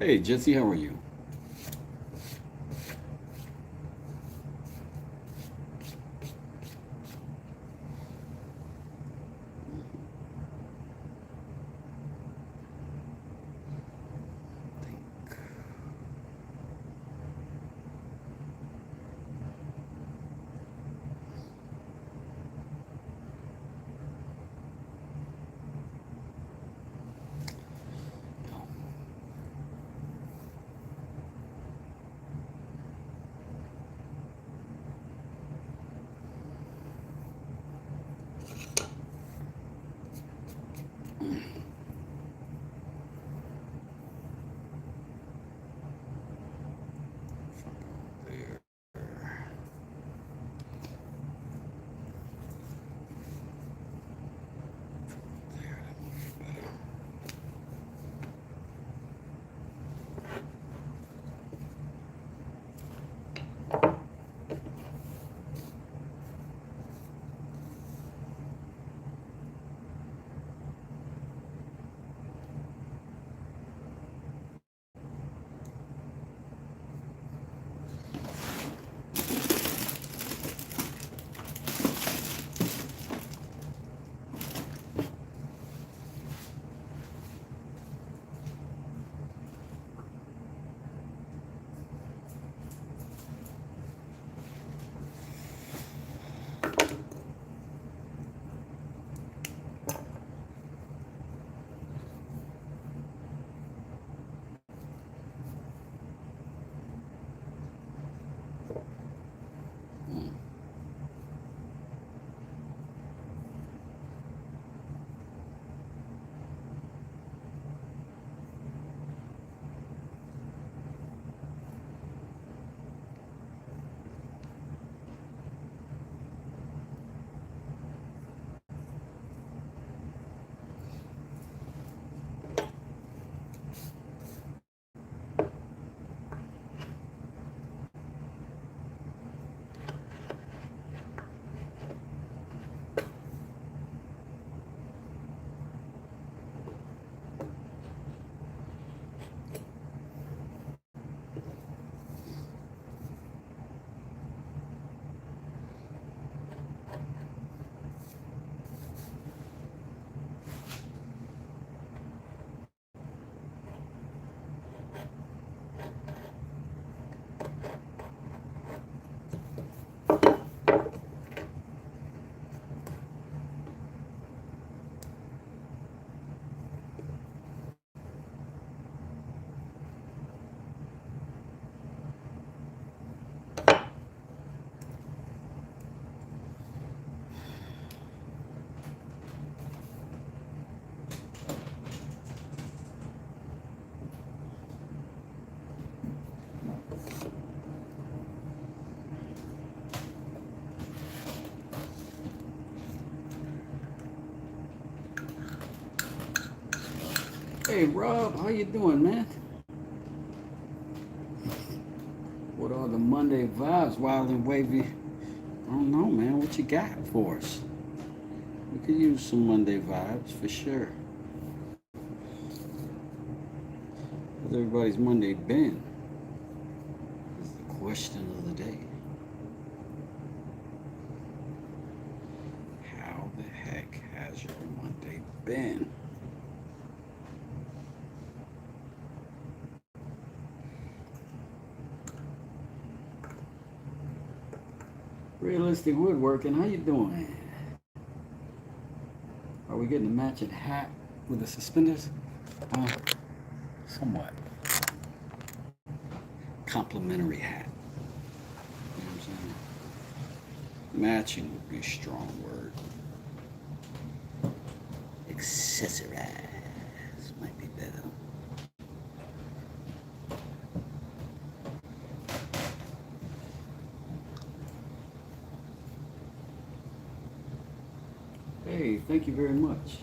Hey, Jesse, how are you? There. Hey, Rob, how you doing, man? What are the Monday vibes, wild and wavy? I don't know, man. What you got for us? We could use some Monday vibes for sure. How's everybody's Monday been? Is the question of the day. How the heck has your Monday been? Realistic woodworking, how you doing? Are we getting a matching hat with the suspenders? Uh, Somewhat. Complimentary hat. You know what I'm saying? Matching would be a strong word. Accessorize might be better. Hey, thank you very much.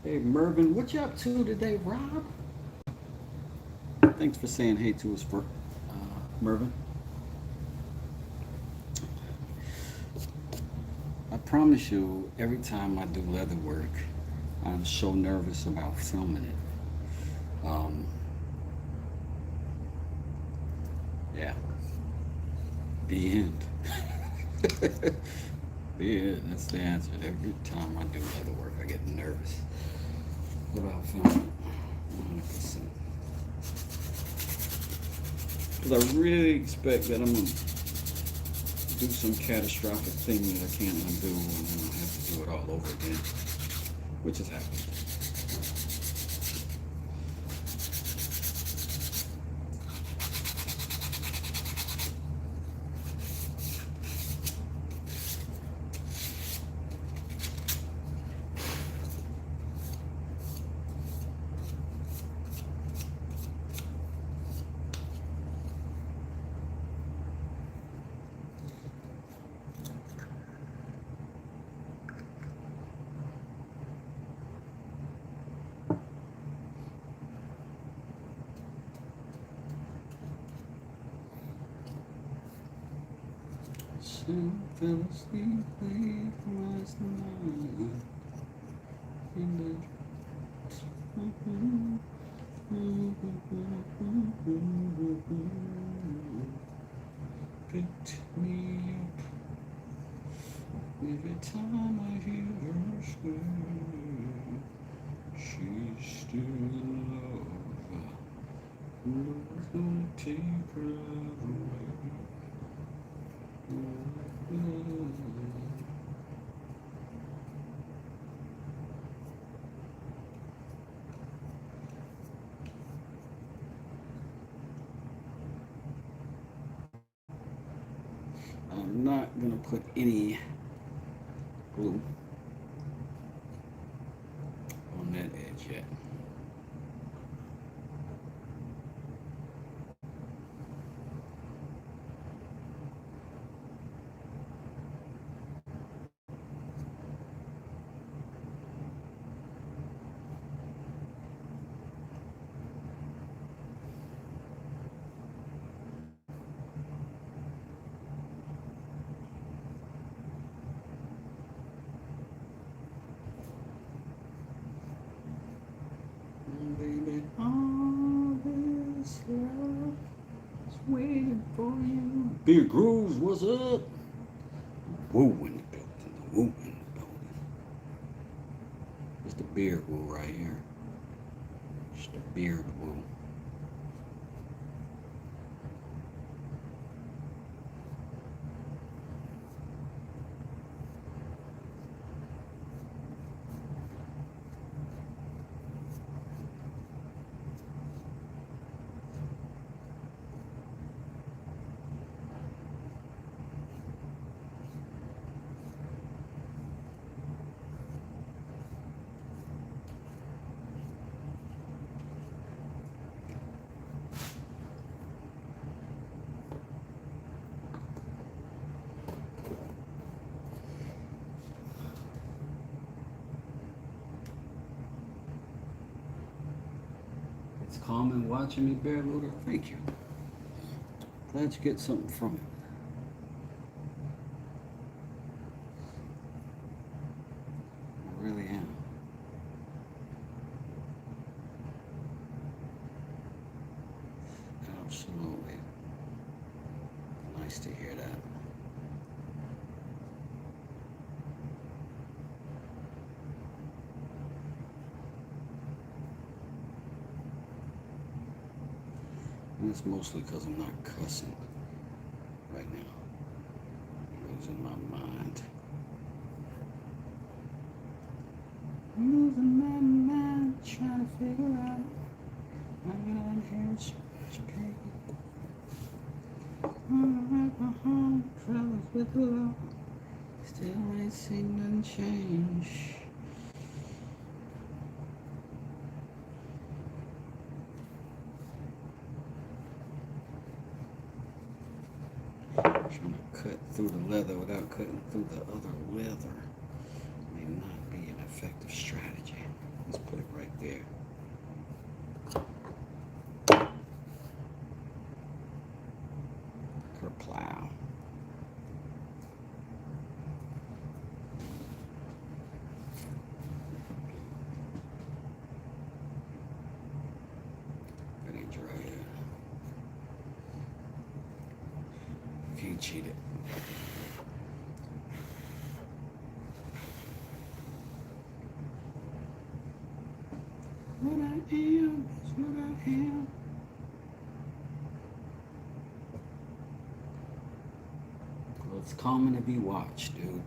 Hey, Mervin, what you up to today, Rob? Thanks for saying hey to us, for Mervin. I promise you, every time I do leather work, I'm so nervous about filming it. Yeah. The end. The end. That's the answer. Every time I do leather work, I get nervous about filming 100%. Because I really expect that I'm going to do some catastrophic thing that I can't undo, and then I'll have to do it all over again, which has happened. So fell asleep late last night in the picked me up every time I hear her scream. She's still in love. Who's gonna take her away? I'm not gonna put any glue on that edge yet. Baby, all this love is waiting for you. Big Grooves, what's up? Woo in the building, the woo in the building. It's the beard woo right here. It's the beard woo. It's calming watching me, Bear Looter. Thank you. Glad you get something from it. I really am. Absolutely. Nice to hear that. And it's mostly because I'm not cussing right now. I'm losing my mind. I'm losing my mind trying to figure out how I inherit so much pain. I'm right behind fellas with love. Still ain't seen nothing change. Trying to cut through the leather without cutting through the other leather may not be an effective strategy. Let's put it right there. Kerplow. That ain't dry yet. can't cheat it. What I am is what I am. Well, it's calming to be watched, dude.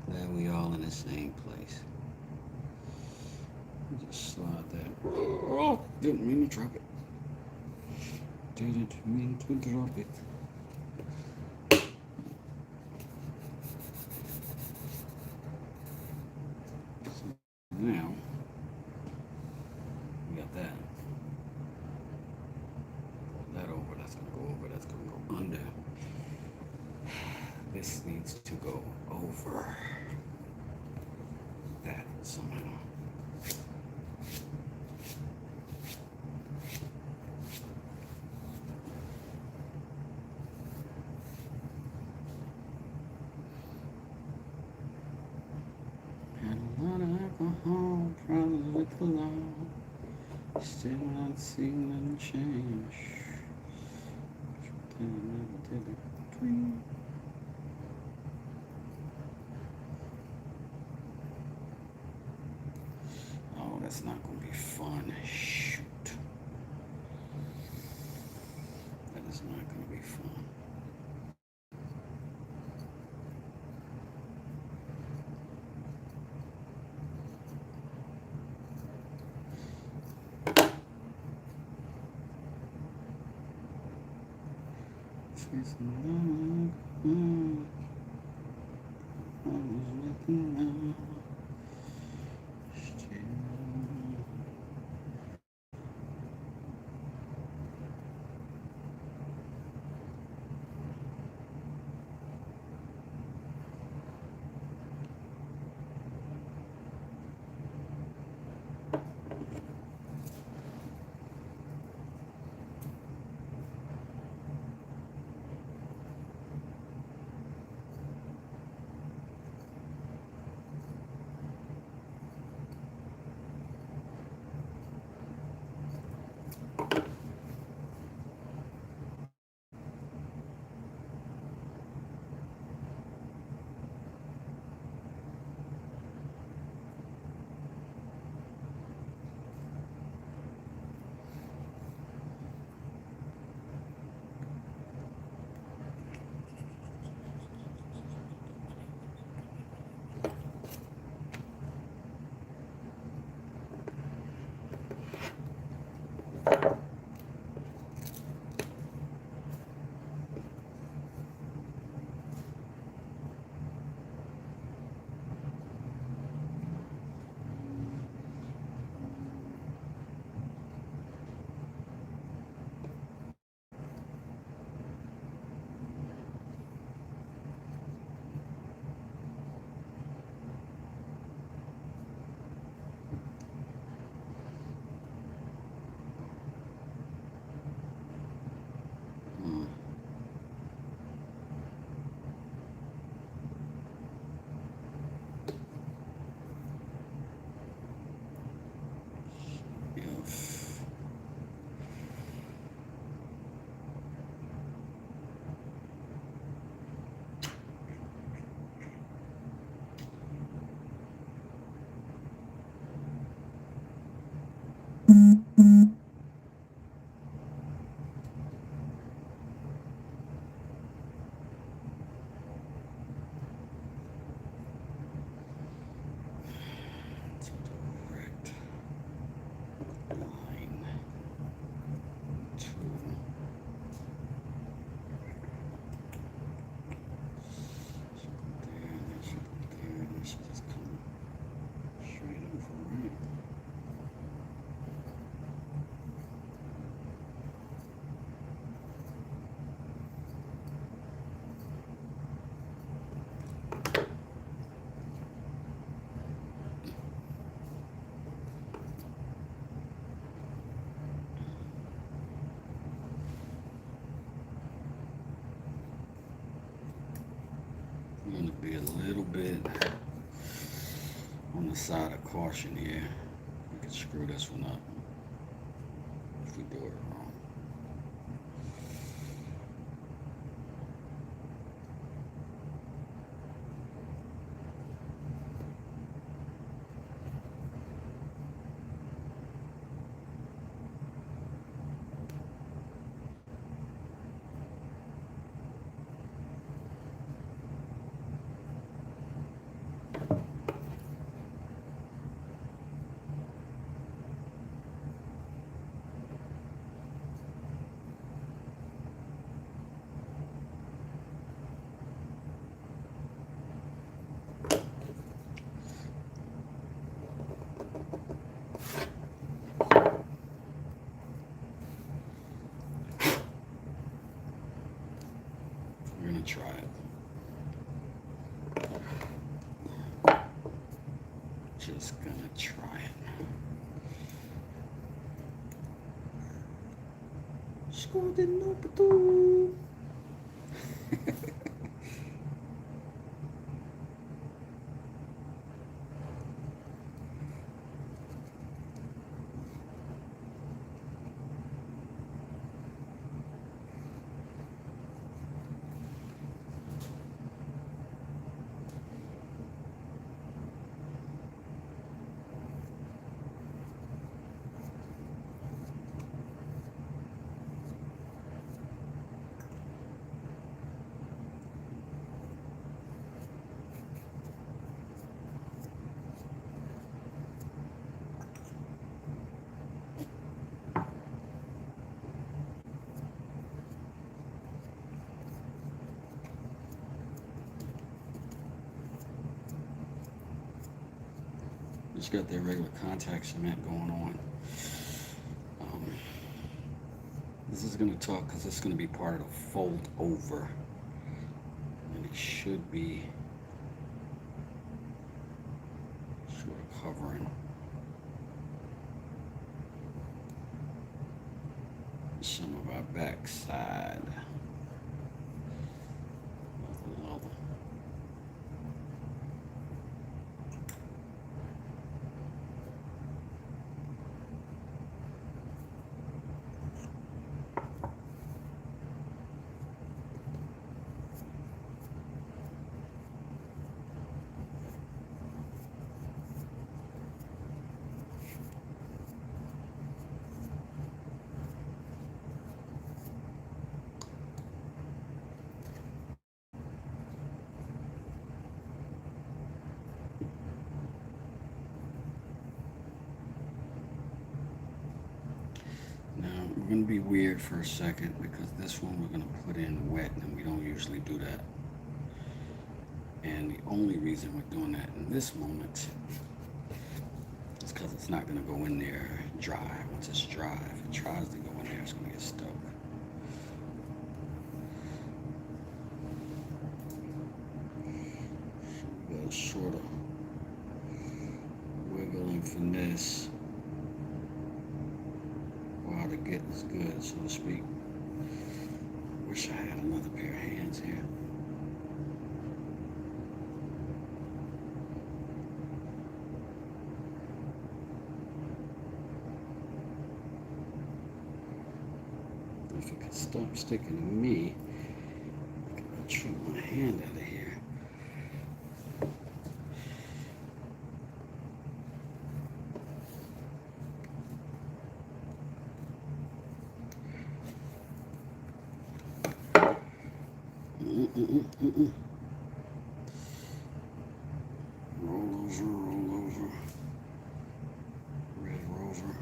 Glad we all in the same place. Just slide that. Oh, didn't mean to drop it. Didn't mean to drop it. Now, we got that. That over, that's gonna go over, that's gonna go under. This needs to go over that somehow. Had a lot of alcohol, problems with the law. Still not seeing them change. Oh, that's not going to be fun. Shoot. That is not going to be fun. I'm going to be a little bit on the side of caution here. We could screw this one up if we do it wrong. try it. Just gonna try it. Esconde no petu. Just got their regular contact cement going on. This is going to talk because it's going to be part of the fold over, and it should be sort of covering some of our backside of the leather. We're going to be weird for a second because this one we're going to put in wet, and we don't usually do that. And the only reason we're doing that in this moment is because it's not going to go in there dry. Once it's dry, if it tries to go in there, it's going to get stuck. So we got to sort of wiggle and finesse while the getting's good, so to speak. Wish I had another pair of hands here. If it could stop sticking to me, I could trim my hand out of here. Roll over, red rover.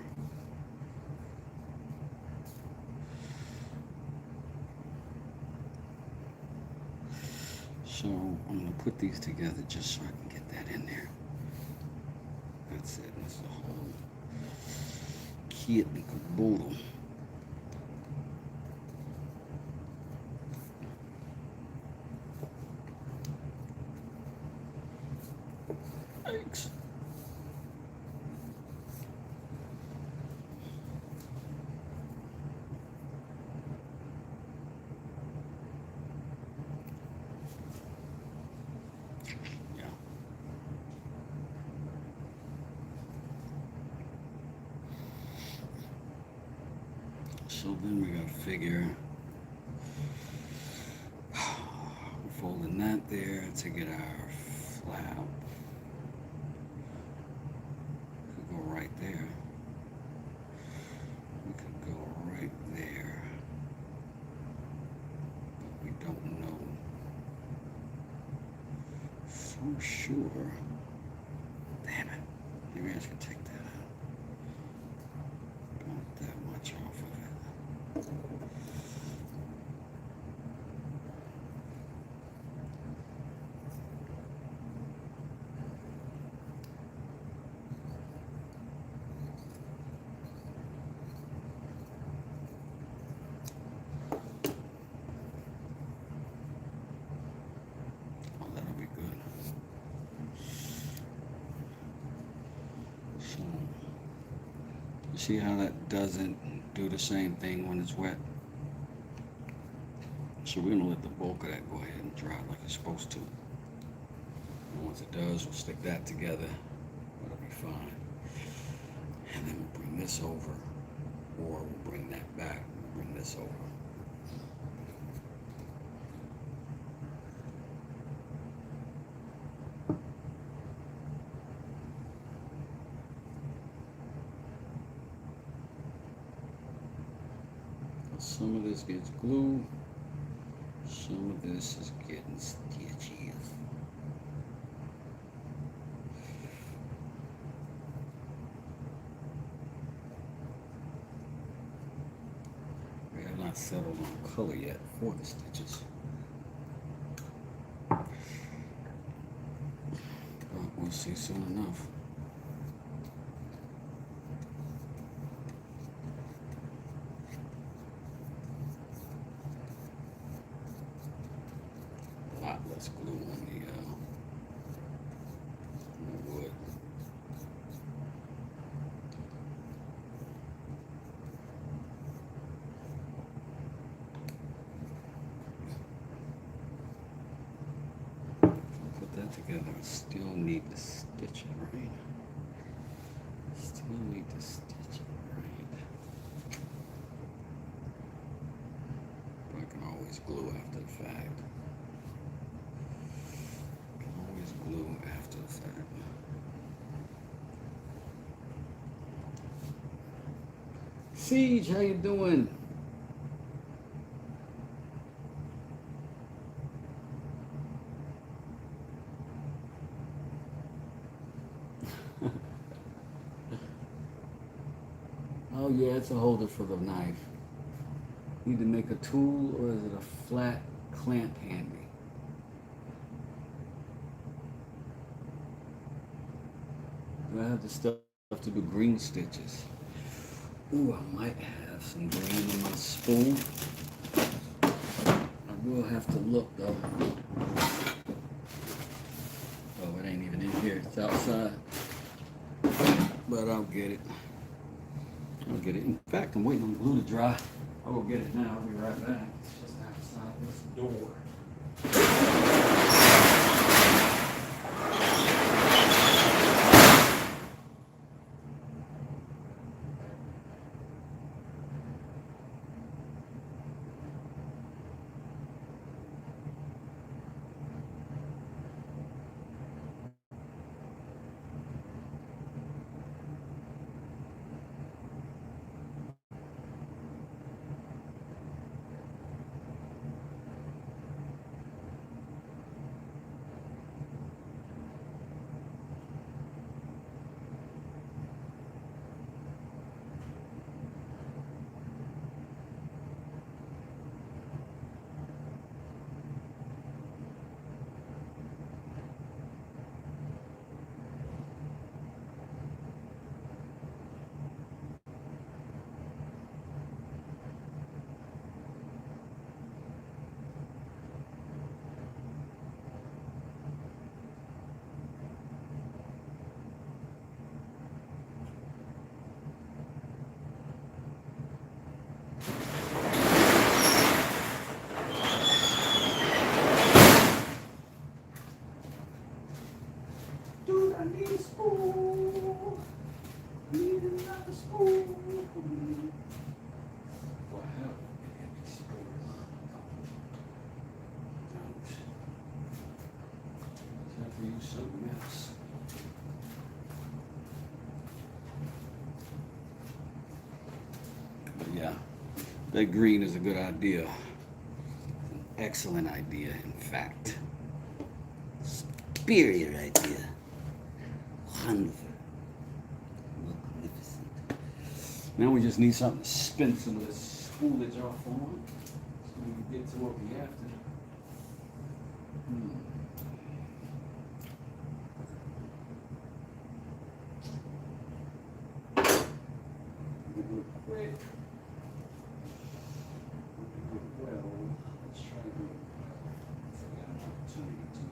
So I'm going to put these together just so I can get that in there. That's it. That's the whole kit and caboodle. Thanks. Yeah. So then we got to figure we're folding that there to get our flap. Could go right there. We could go right there. But we don't know for sure. Damn it. Maybe I should take that out. Not that much off of it. See how that doesn't do the same thing when it's wet? So we're gonna let the bulk of that go ahead and dry like it's supposed to. And once it does, we'll stick that together. That'll be fine. And then we'll bring this over, or we'll bring that back. We'll bring this over. Some of this gets glue, some of this is getting stitches. We have not settled on color yet for the stitches. But we'll see soon enough. Let's glue on the wood. Put that together. I still need to stitch it right. Still need to stitch it right. But I can always glue after the fact. Glue after the fact. Siege, how you doing? Oh yeah, it's a holder for the knife. Need to make a tool, or is it a flat clamp handy? I have the stuff to do green stitches. Ooh, I might have some green in my spool. I will have to look though. Oh, it ain't even in here. It's outside. But I'll get it. I'll get it. In fact, I'm waiting on glue to dry. I'll go get it now. I'll be right back. It's just outside this door. I need a spool. I need another spool. Wow. Time to use something else. But yeah, that green is a good idea. An excellent idea, in fact. Superior idea. Wonderful. Magnificent. Now we just need something to spin some of this spoolage off on. So we can get to what we have to. Quick. Well, let's try to do it. I got an opportunity to.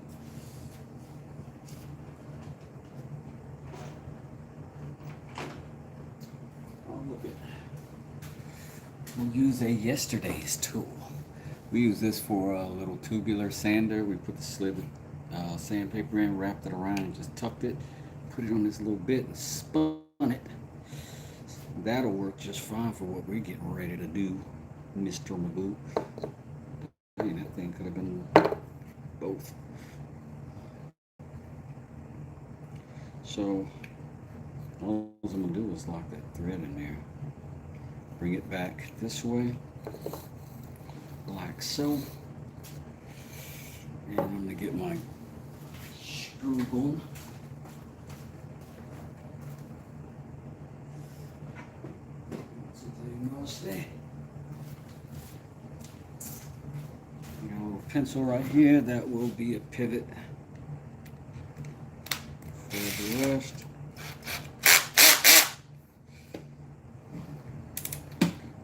We'll use a yesterday's tool. We use this for a little tubular sander. We put the slitted sandpaper in, wrapped it around, and just tucked it, put it on this little bit, and spun it. That'll work just fine for what we're getting ready to do, Mr. Magoo. Dang, that thing could have been both. So all I'm gonna do is lock that thread in there. Bring it back this way, like so. And I'm gonna get my screw going. Got a little pencil right here that will be a pivot for the rest.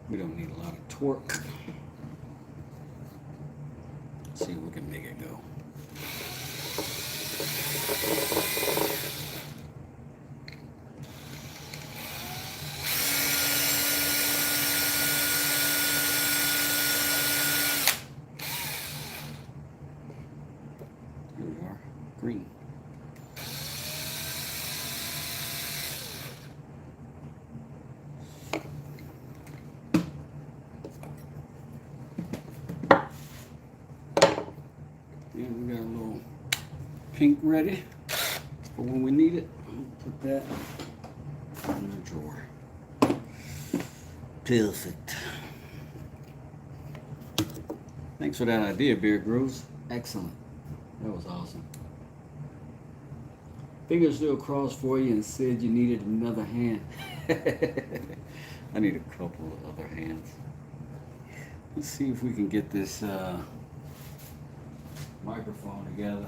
We don't need a lot of torque. Let's see if we can make it go. Here we are, green. And we got a little pink ready for when we need it. Put that in the drawer. Perfect. Thanks for that idea, Beard Grooves. Excellent. That was awesome. Fingers still crossed for you and said you needed another hand. I need a couple of other hands. Let's see if we can get this microphone together.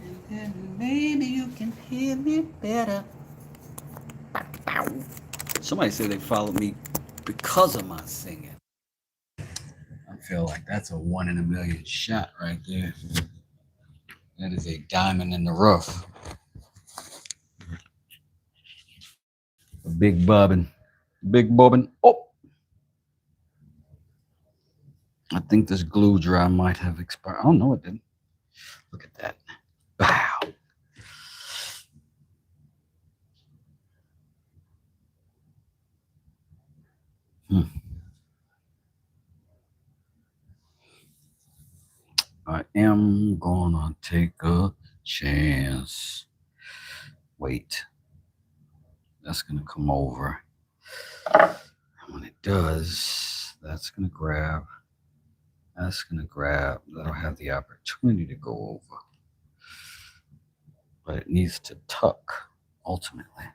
And then maybe you can hear me better. Somebody said they followed me because of my singing. I feel like that's a 1 in a million shot right there. That is a diamond in the rough. A big bobbin. Big bobbin. Oh! I think this glue dry might have expired. Oh, no, it didn't. Look at that. Wow. I am gonna take a chance. Wait. That's gonna come over. And when it does, that's gonna grab. That's gonna grab. That'll have the opportunity to go over. But it needs to tuck ultimately.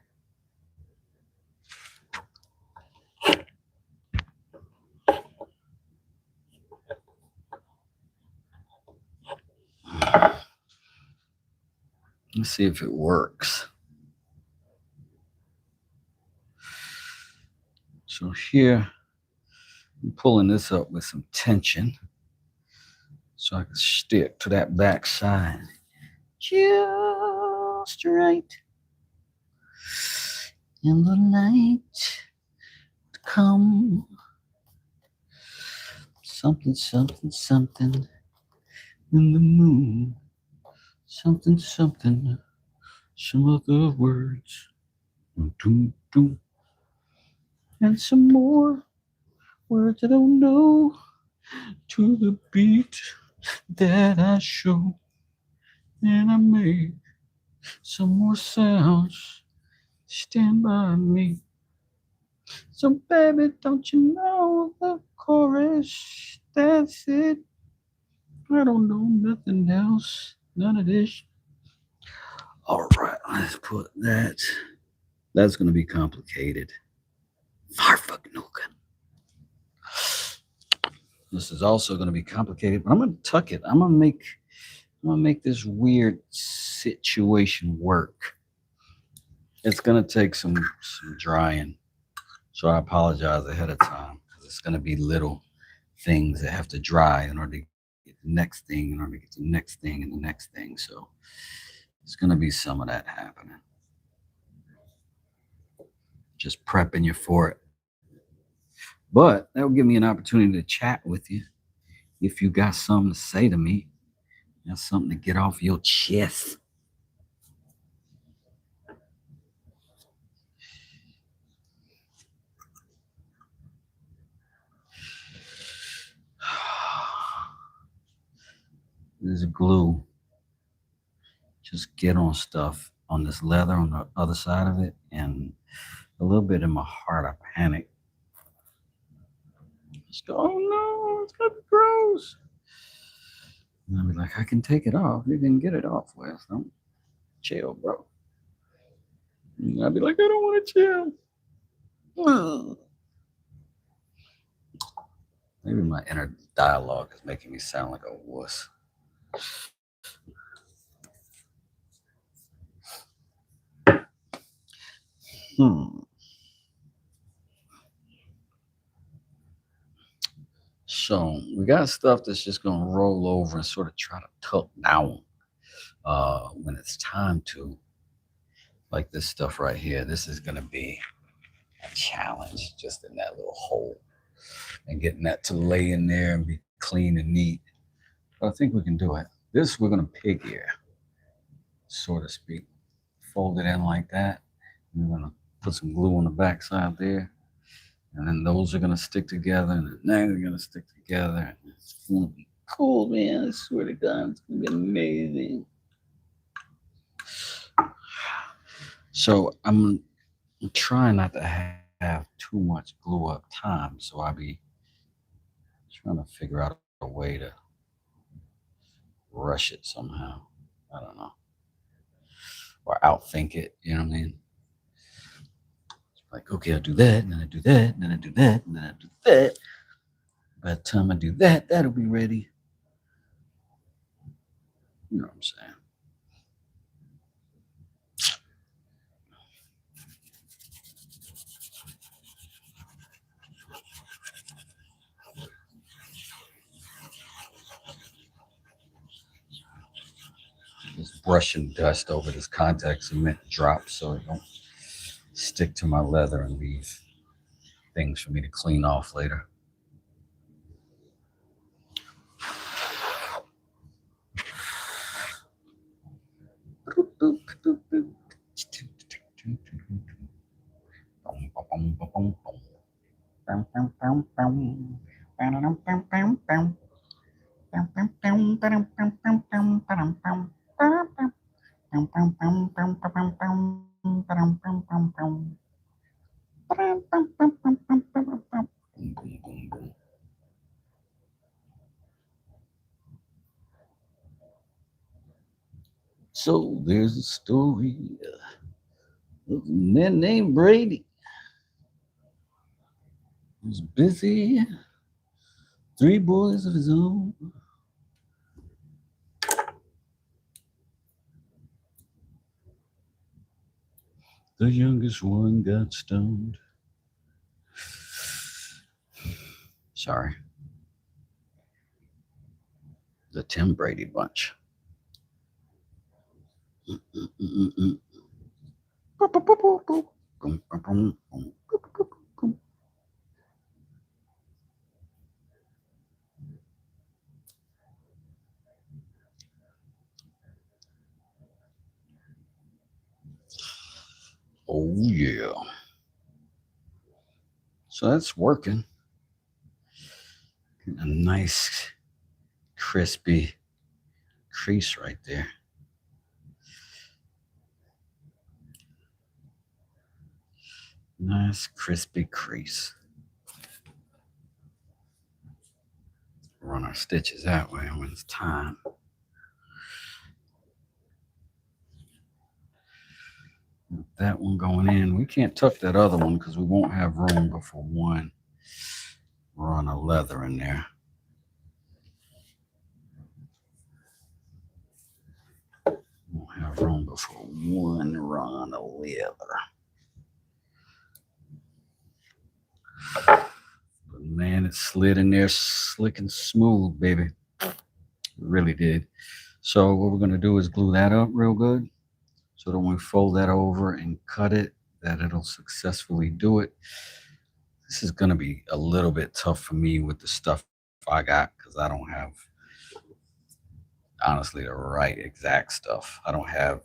Let's see if it works. So here, I'm pulling this up with some tension so I can stick to that back side just right. In the night come, something, something, something in the moon, something, something, some other words, doom, doom, and some more words I don't know to the beat that I show, and I make some more sounds. Stand by me. So baby, don't you know the chorus? That's it. I don't know nothing else. None of this. All right, let's put that. That's gonna be complicated. Far fucking open. This is also gonna be complicated, but I'm gonna tuck it. I'm gonna make this weird situation work. It's gonna take some drying. So I apologize ahead of time. It's gonna be little things that have to dry in order to get the next thing, in order to get the next thing and the next thing. So it's gonna be some of that happening. Just prepping you for it. But that will give me an opportunity to chat with you. If you got something to say to me, got something to get off your chest. There's glue. Just get on stuff on this leather on the other side of it, and a little bit in my heart, I panic. Just go, oh no, it's gonna be gross. And I'll be like, I can take it off. You can get it off, Wes. Don't chill, bro. And I'll be like, I don't want to chill. Maybe my inner dialogue is making me sound like a wuss. So we got stuff that's just gonna roll over and sort of try to tuck down when it's time to. Like this stuff right here. This is gonna be a challenge just in that little hole and getting that to lay in there and be clean and neat. But I think we can do it. This we're gonna pig ear, so to speak. Fold it in like that. And we're gonna put some glue on the back side there. And then those are gonna stick together, and the nails are gonna stick together. It's gonna be cool, man. I swear to God, it's gonna be amazing. So I'm trying not to have too much glue up time, so I'll be trying to figure out a way to rush it somehow. I don't know. Or outthink it, you know what I mean? Like, okay, I'll do that, and then I do that, and then I do that, and then I do that. By the time I do that, that'll be ready. You know what I'm saying? Just brushing dust over this contact cement drop so it don't stick to my leather and leave things for me to clean off later. So there's a story of a man named Brady. He was busy, 3 boys of his own. The youngest one got stoned. Sorry. The Tim Brady bunch. Oh yeah. So that's working. A nice crispy crease right there. Nice crispy crease. Run our stitches that way when it's time. That one going in. We can't tuck that other one because we won't have room before one run of leather in there. Won't have room before one run of leather. But man, it slid in there slick and smooth, baby. It really did. So what we're gonna do is glue that up real good, so that when we fold that over and cut it, that it'll successfully do it. This is going to be a little bit tough for me with the stuff I got because I don't have, honestly, the right exact stuff. I don't have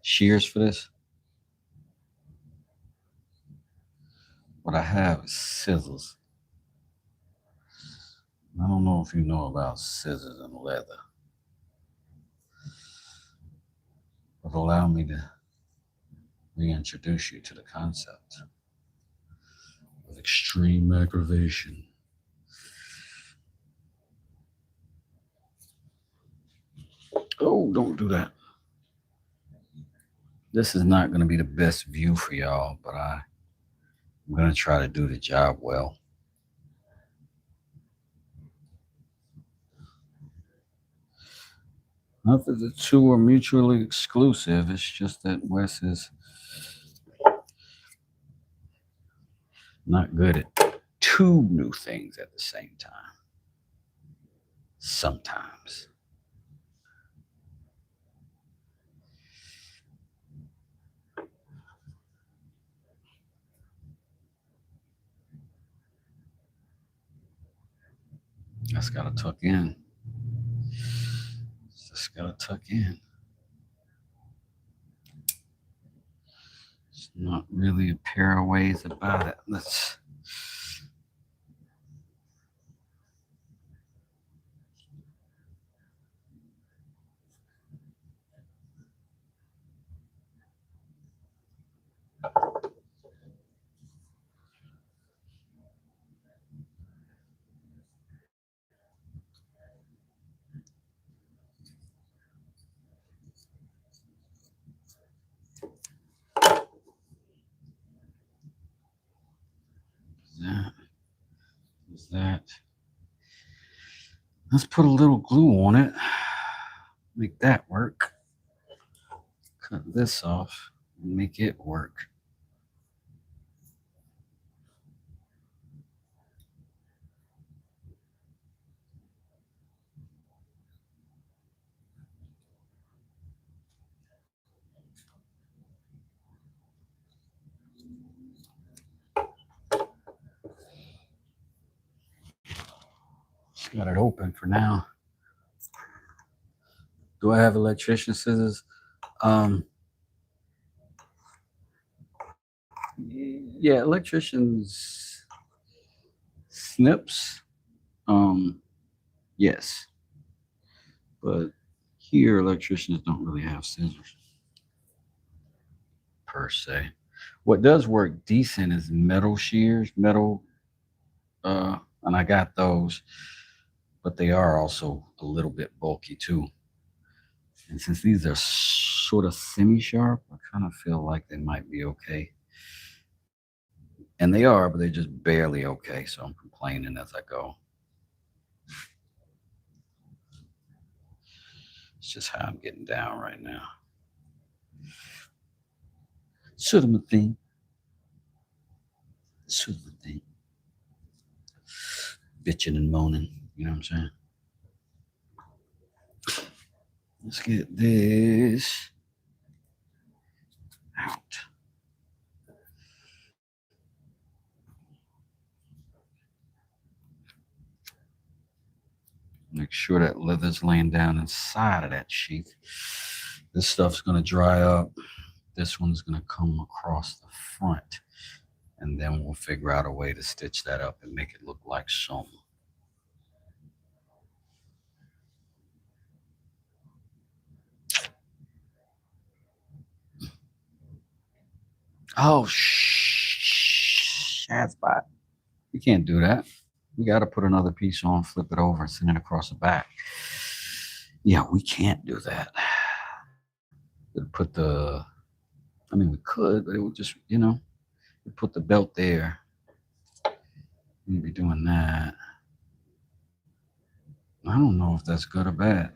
shears for this. What I have is scissors. I don't know if you know about scissors and leather, but allow me to reintroduce you to the concept of extreme aggravation. Oh, don't do that. This is not going to be the best view for y'all, but I'm going to try to do the job well. Not that the two are mutually exclusive. It's just that Wes is not good at two new things at the same time. Sometimes. That's got to tuck in. Just got to tuck in. There's not really a pair of ways about it. Let's. That. Let's put a little glue on it. Make that work. Cut this off and make it work. Just got it open for now. Do I have electrician scissors? Yeah, electricians snips. Yes. But here electricians don't really have scissors per se. What does work decent is metal shears, and I got those, but they are also a little bit bulky too. And since these are sort of semi-sharp, I kind of feel like they might be okay. And they are, but they're just barely okay, so I'm complaining as I go. It's just how I'm getting down right now. Sort of a thing. Sort of a thing. Bitching and moaning, you know what I'm saying? Let's get this out. Make sure that leather's laying down inside of that sheath. This stuff's going to dry up. This one's going to come across the front. And then we'll figure out a way to stitch that up and make it look like some. Oh, shad spot. You can't do that. We got to put another piece on, flip it over, and send it across the back. Yeah, we can't do that. Put the, I mean, we could, but it would just, we put the belt there. We'd be doing that. I don't know if that's good or bad,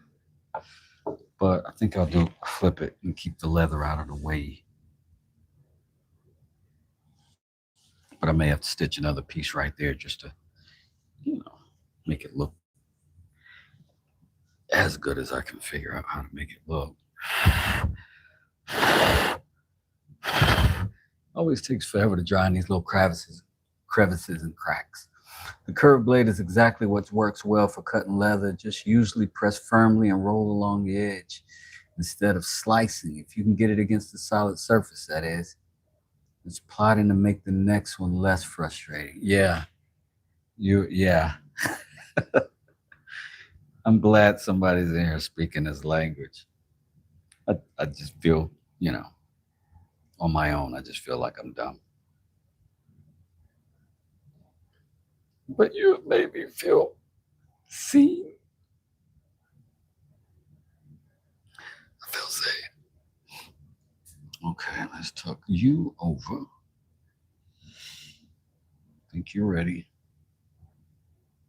but I think I'll flip it and keep the leather out of the way. But I may have to stitch another piece right there just to, make it look as good as I can figure out how to make it look. Always takes forever to dry in these little crevices. crevices and cracks. The curved blade is exactly what works well for cutting leather. Just usually press firmly and roll along the edge instead of slicing. If you can get it against a solid surface, that is. It's plotting to make the next one less frustrating. Yeah. Yeah. I'm glad somebody's in here speaking this language. I just feel, on my own, I just feel like I'm dumb. But you made me feel seen. I feel safe. Okay, let's tuck you over. Think you're ready.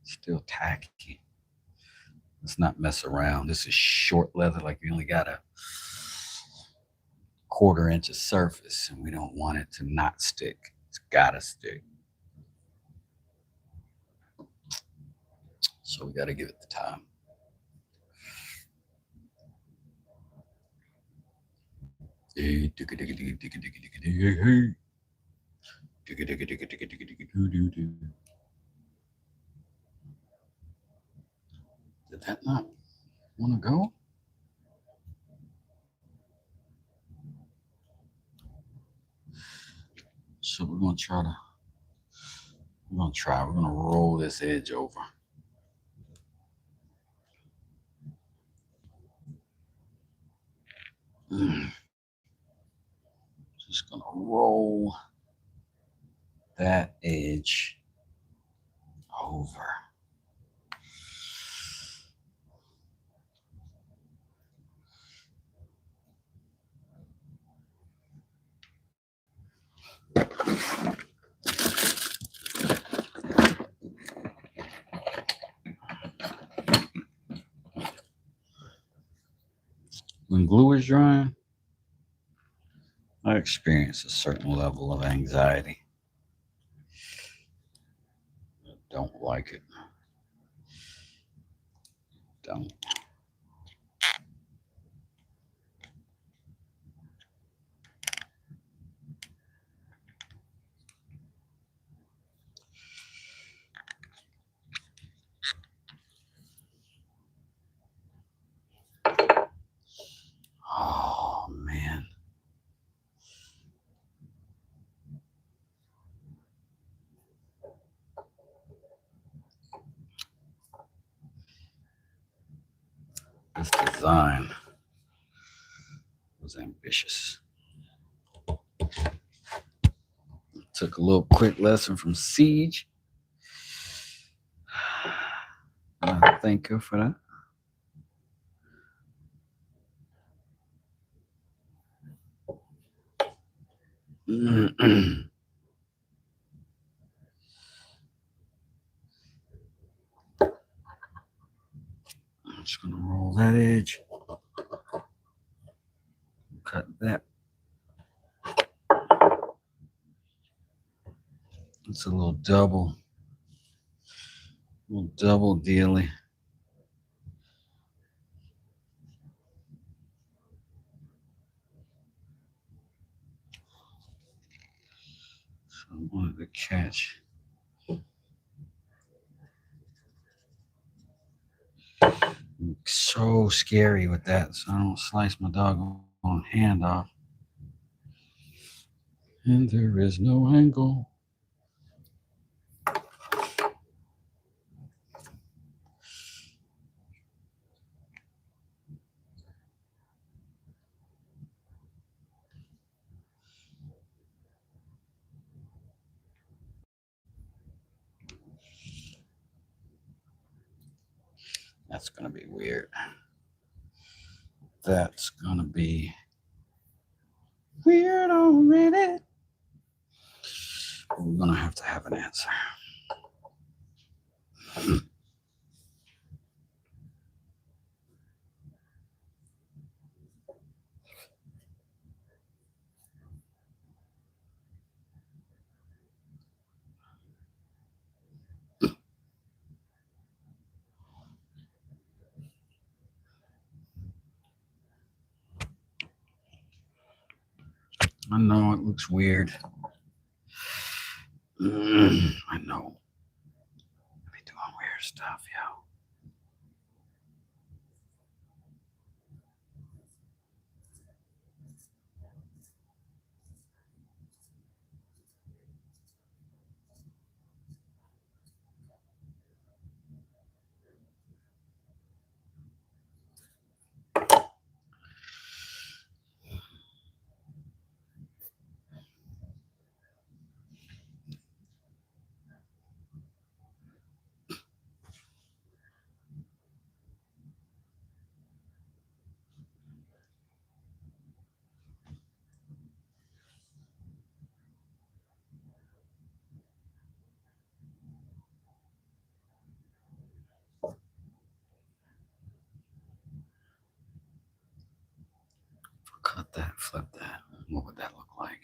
Still tacky. Let's not mess around. This is short leather, like we only got a 1/4 inch of surface, and we don't want it to not stick. It's gotta stick. So we gotta give it the time. Hey, digga digga digga digga digga digga digga hey. Digga digga digga digga digga digga doo doo doo. Did that not want to go? So we're gonna roll this edge over. Just gonna roll that edge over. When glue is drying, I experience a certain level of anxiety. I don't like it. Don't. Oh, man. This design was ambitious. Took a little quick lesson from Siege. I thank her for that. I'm just gonna roll that edge. Cut that. It's a little double dealy. So I wanted to catch. I'm so scary with that, so I don't slice my doggone hand off. And there is no angle. That's gonna be weird. That's gonna be weird already. We're gonna have to have an answer. I know it looks weird. I know. I be doing weird stuff, yo. Cut that, flip that. What would that look like?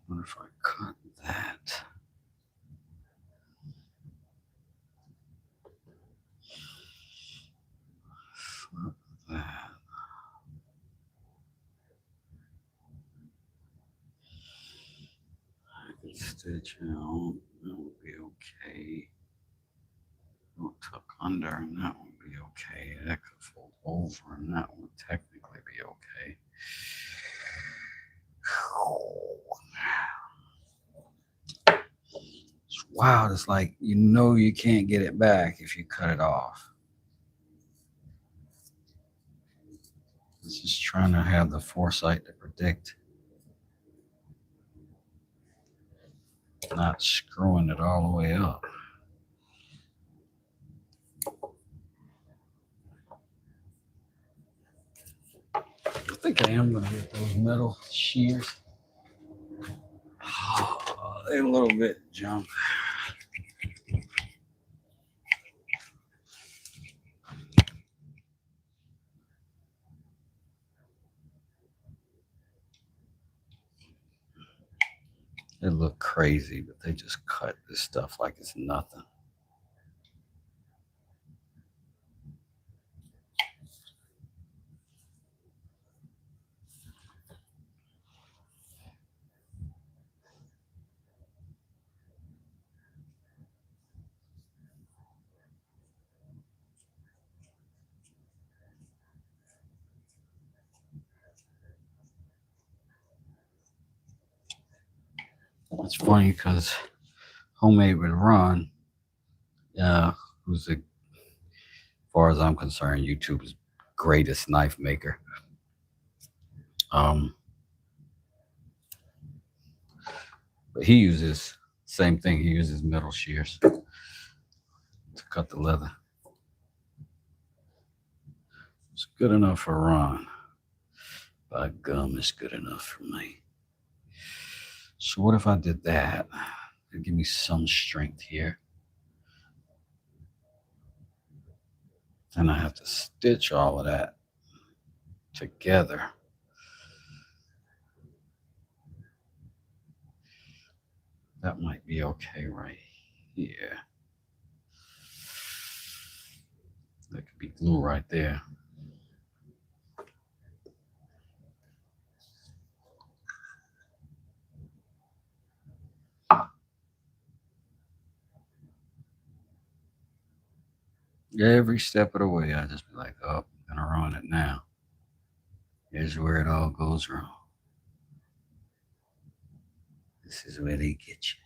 What if I cut that? Flip that. I can stitch out. That would be okay. It'll tuck under, and that would be okay. That could fold over, and that would technically be okay. Wow, it's like you can't get it back if you cut it off. It's just trying to have the foresight to predict not screwing it all the way up. I think I am going to get those metal shears. They're a little bit junk. They look crazy, but they just cut this stuff like it's nothing. It's funny because Homemade with Ron, who's as far as I'm concerned, YouTube's greatest knife maker. But he uses same thing. He uses metal shears to cut the leather. It's good enough for Ron. By gum, it's good enough for me. So what if I did that? It'd give me some strength here. And I have to stitch all of that together. That might be okay right here. That could be glue right there. Every step of the way, I just be like, oh, I'm gonna ruin it now. Here's where it all goes wrong. This is where they get you.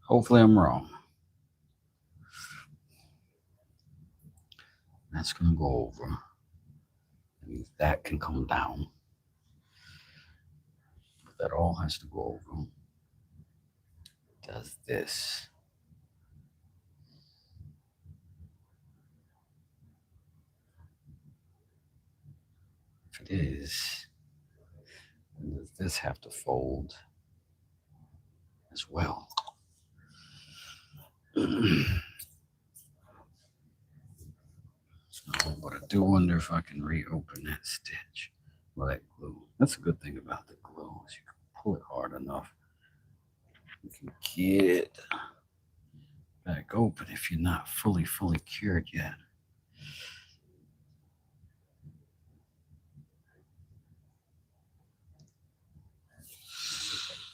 Hopefully I'm wrong. That's gonna go over. That means that can come down. But that all has to go over. Does this. If it is, then does this have to fold as well? But I do wonder if I can reopen that stitch. Well, that glue. That's a good thing about the glue is you can pull it hard enough. You can get it back open if you're not fully cured yet.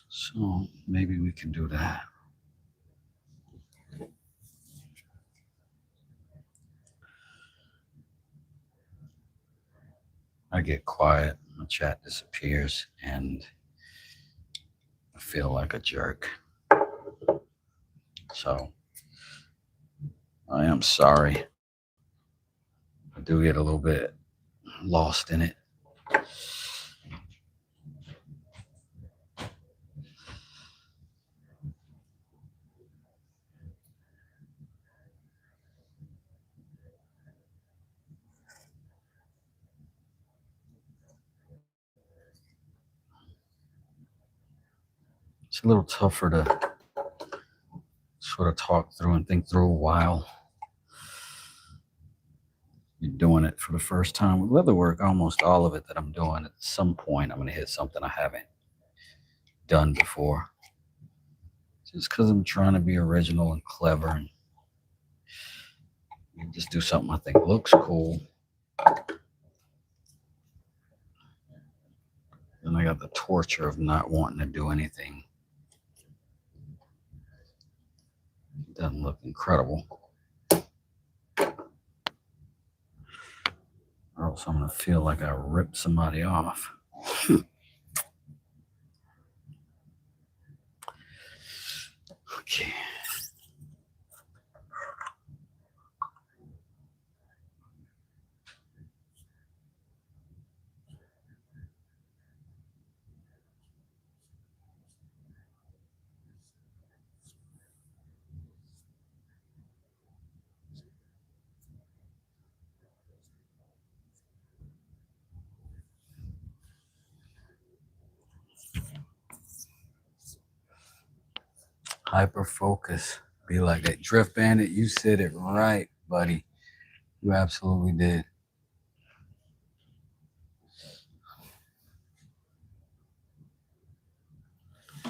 So maybe we can do that. I get quiet, my chat disappears, and I feel like a jerk. So I am sorry. I do get a little bit lost in it. It's a little tougher to sort of talk through and think through while you're doing it for the first time. With leather work, almost all of it that I'm doing, at some point I'm going to hit something I haven't done before. Just because I'm trying to be original and clever and just do something I think looks cool. Then I got the torture of not wanting to do anything. It doesn't look incredible. Or else I'm going to feel like I ripped somebody off. Okay. Hyper focus. Be like that. Drift Bandit, you said it right, buddy. You absolutely did.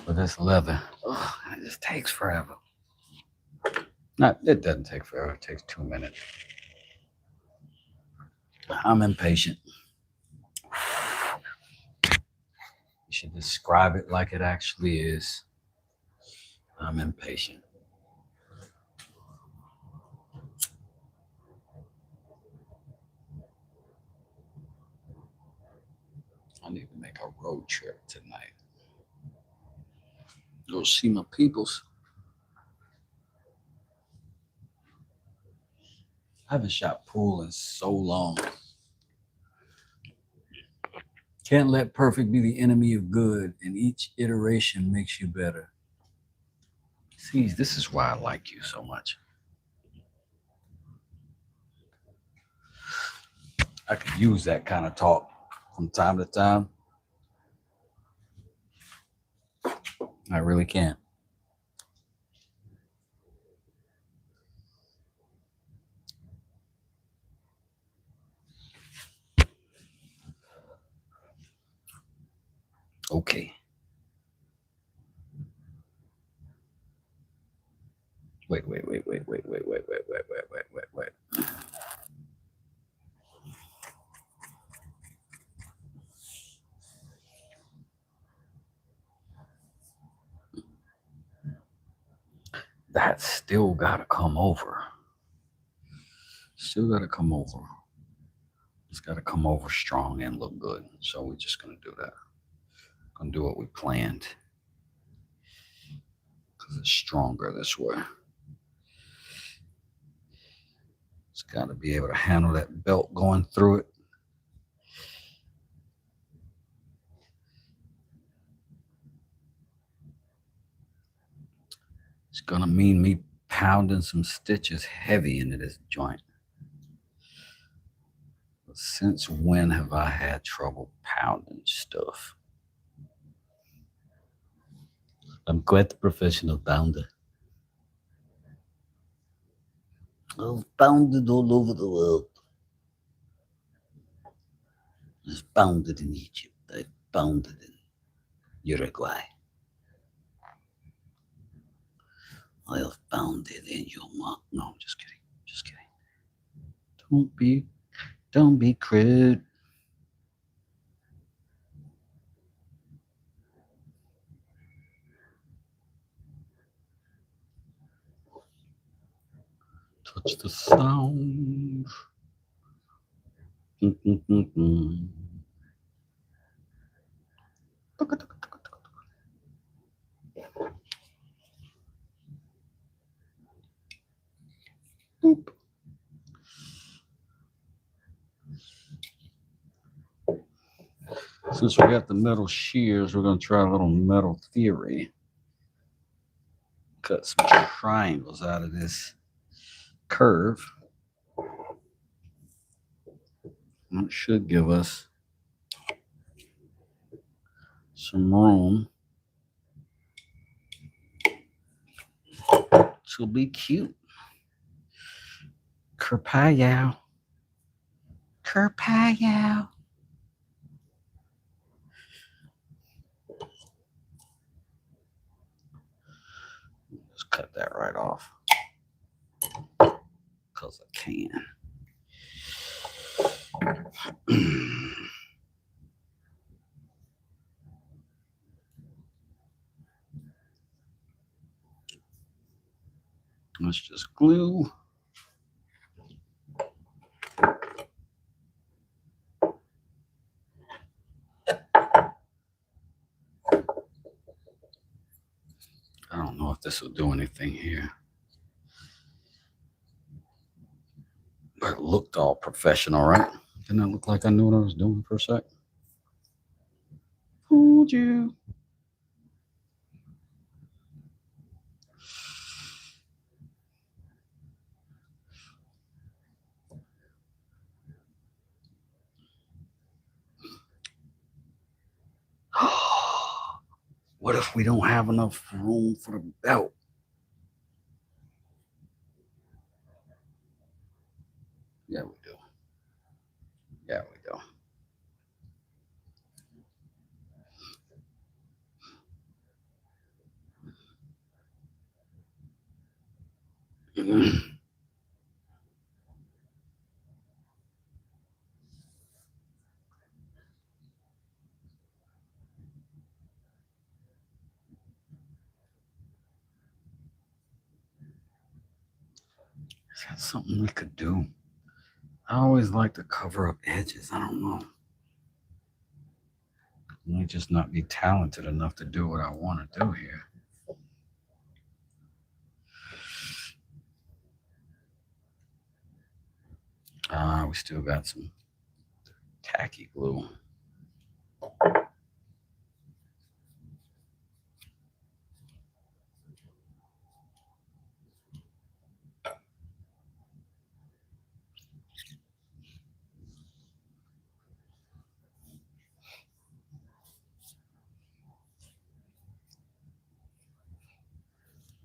But this leather, it just takes forever. It doesn't take forever. It takes 2 minutes. I'm impatient. You should describe it like it actually is. I'm impatient. I need to make a road trip tonight. Go see my peoples. I haven't shot pool in so long. Can't let perfect be the enemy of good, and each iteration makes you better. See, this is why I like you so much. I could use that kind of talk from time to time. I really can. Okay. Wait. That's still gotta come over. Still gotta come over. It's gotta come over strong and look good. So we're just gonna do that. Gonna do what we planned. Because it's stronger this way. It's gotta be able to handle that belt going through it. It's gonna mean me pounding some stitches heavy into this joint. But since when have I had trouble pounding stuff? I'm quite a professional pounder. I've pounded all over the world. was founded in Egypt. I founded in Uruguay. I have founded in your mom. No, I'm just kidding. Just kidding. Don't be crude. Touch the sound. Boop. Since we got the metal shears, we're going to try a little metal theory. Cut some triangles out of this curve. That should give us some room to be cute. Kerpow. Kerpow. Just cut that right off. Because I can. Let's just glue. I don't know if this will do anything here. But it looked all professional, right? Didn't it look like I knew what I was doing for a sec? Fooled you. What if we don't have enough room for the belt? Yeah, we do. Yeah, we do. That's something we could do. I always like to cover up edges. I don't know. I may just not be talented enough to do what I want to do here. We still got some tacky glue.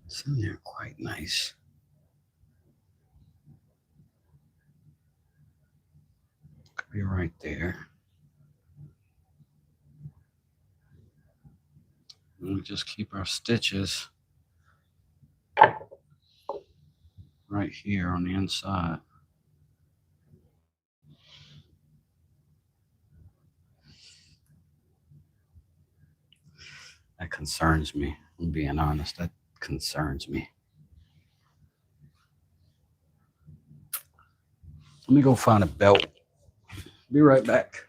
It's in there quite nice. Could be right there. And we just keep our stitches right here on the inside. That concerns me. I'm being honest. That concerns me. Let me go find a belt. Be right back.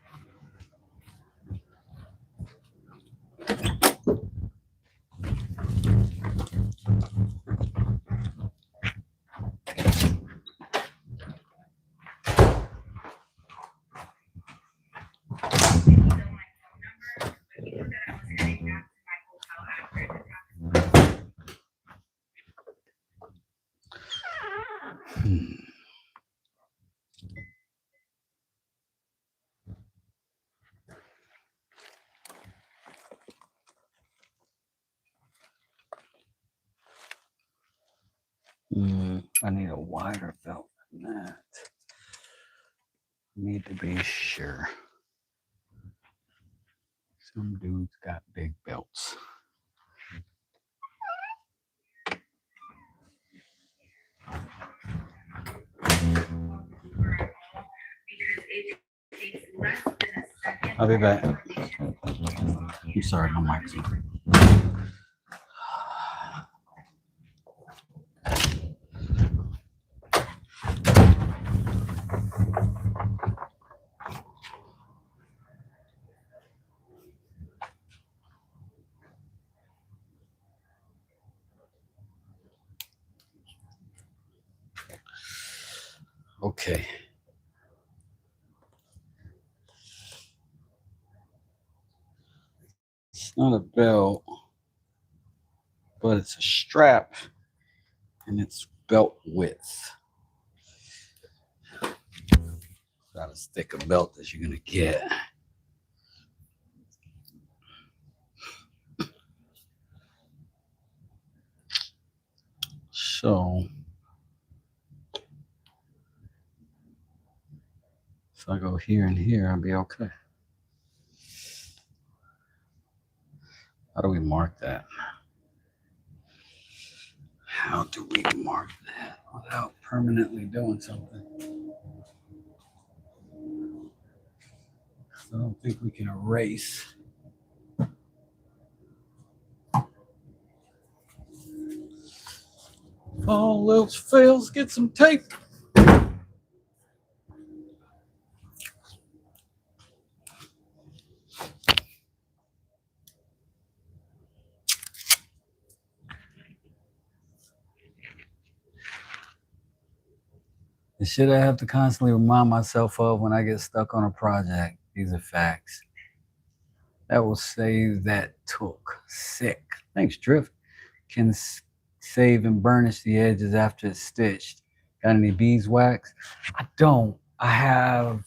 I need a wider belt than that. Need to be sure. Some dudes got big belts. I'll be back. I'm sorry, my mic's on. Okay. It's not a belt, but it's a strap, and it's belt width. About as thick a belt as you're gonna get. So if I go here and here, I'll be okay. How do we mark that? How do we mark that without permanently doing something? I don't think we can erase. If all else fails, get some tape. The shit I have to constantly remind myself of when I get stuck on a project. These are facts. That will save that took. Sick. Thanks, Drift. Can save and burnish the edges after it's stitched. Got any beeswax? I don't. I have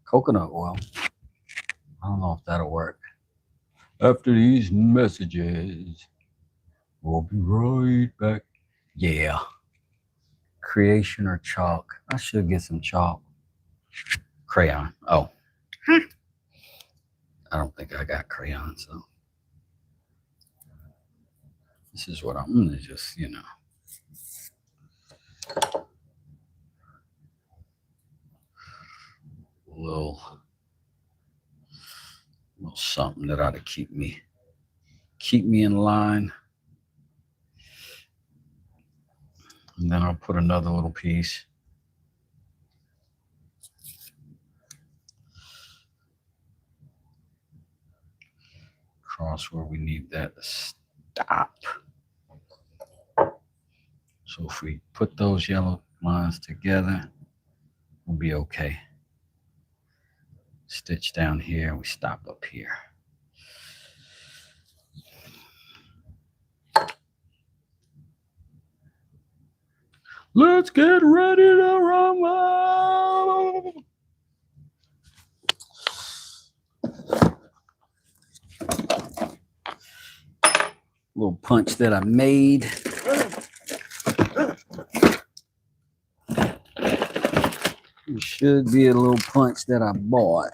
coconut oil. I don't know if that'll work. After these messages, we'll be right back. Yeah. Creation or chalk? I should get some chalk. Crayon. Oh. I don't think I got crayon, so this is what I'm gonna just, a little something that ought to keep me in line. And then I'll put another little piece. Across where we need that to stop. So if we put those yellow lines together, we'll be okay. Stitch down here, we stop up here. Let's get ready to rumble. Little punch that I made. It should be a little punch that I bought.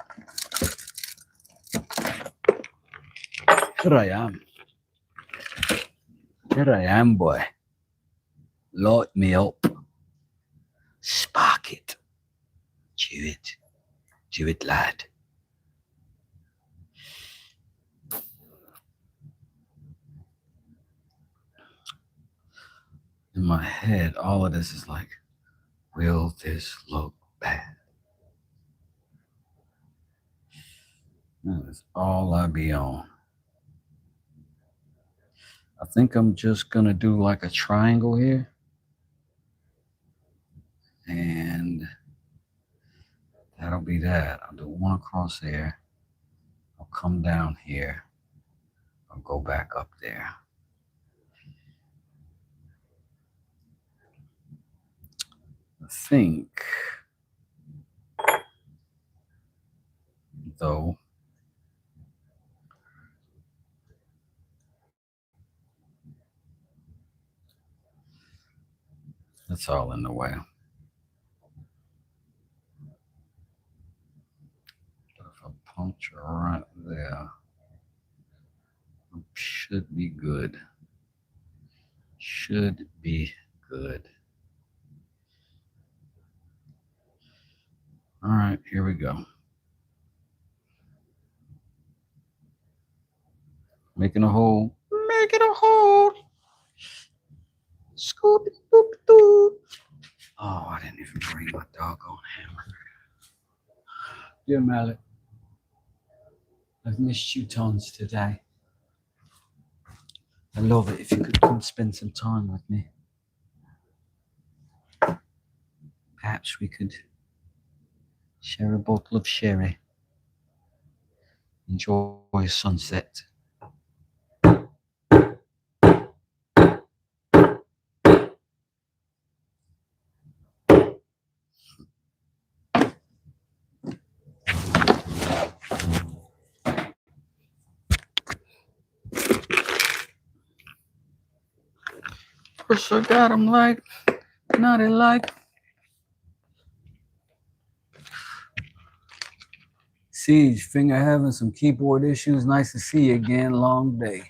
Here I am. Here I am, boy. Light me up. Spark it. Do it. Do it, lad. In my head, all of this is like, will this look bad? That's all I be on. I think I'm just gonna do like a triangle here. And that'll be that. I'll do one across there. I'll come down here. I'll go back up there. I think, though, that's all in the way. But if I puncture right there. Should be good. Should be good. All right, here we go. Making a hole. Making a hole. Scoop, doop, doop. Oh, I didn't even bring my doggone hammer. Dear Mallet, I've missed you tons today. I love it if you could come spend some time with me. Perhaps we could share a bottle of sherry. Enjoy a sunset. First I got him like, naughty like. Siege, finger having some keyboard issues. Nice to see you again. Long day.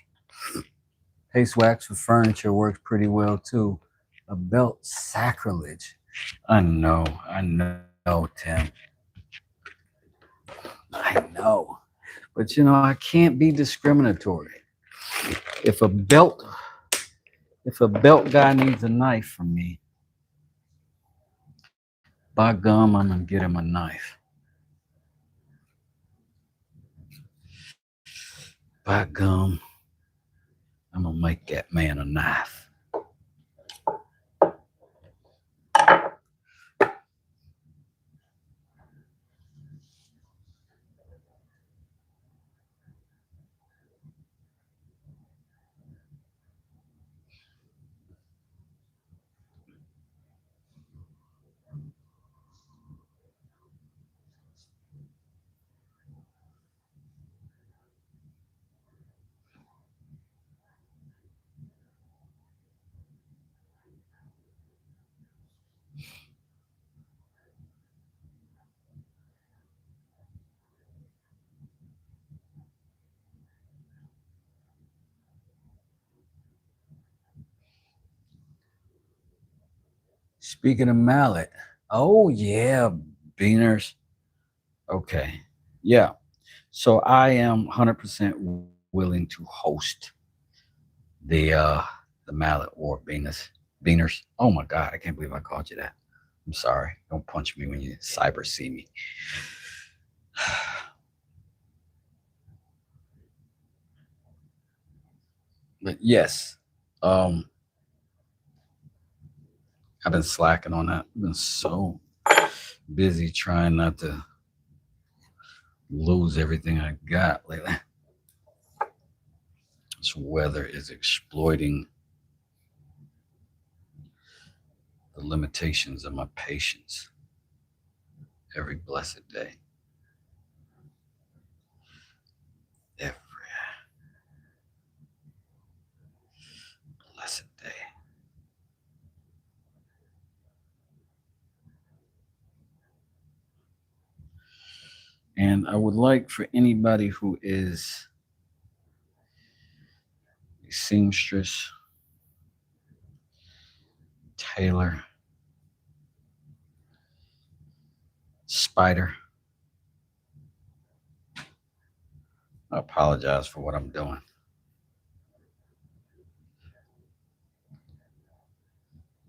Paste wax for furniture works pretty well too. A belt sacrilege. I know, Tim. I know. But you know, I can't be discriminatory. If a belt guy needs a knife from me, by gum, I'm gonna get him a knife. By gum, I'm gonna make that man a knife. Speaking of mallet, oh yeah, beaners. Okay, yeah. So I am 100% willing to host the mallet war beaners. Oh my God, I can't believe I called you that. I'm sorry. Don't punch me when you cyber see me. But yes, I've been slacking on that. I've been so busy trying not to lose everything I got lately. This weather is exploiting the limitations of my patience every blessed day. Every blessed day. And I would like for anybody who is a seamstress, tailor, spider, I apologize for what I'm doing.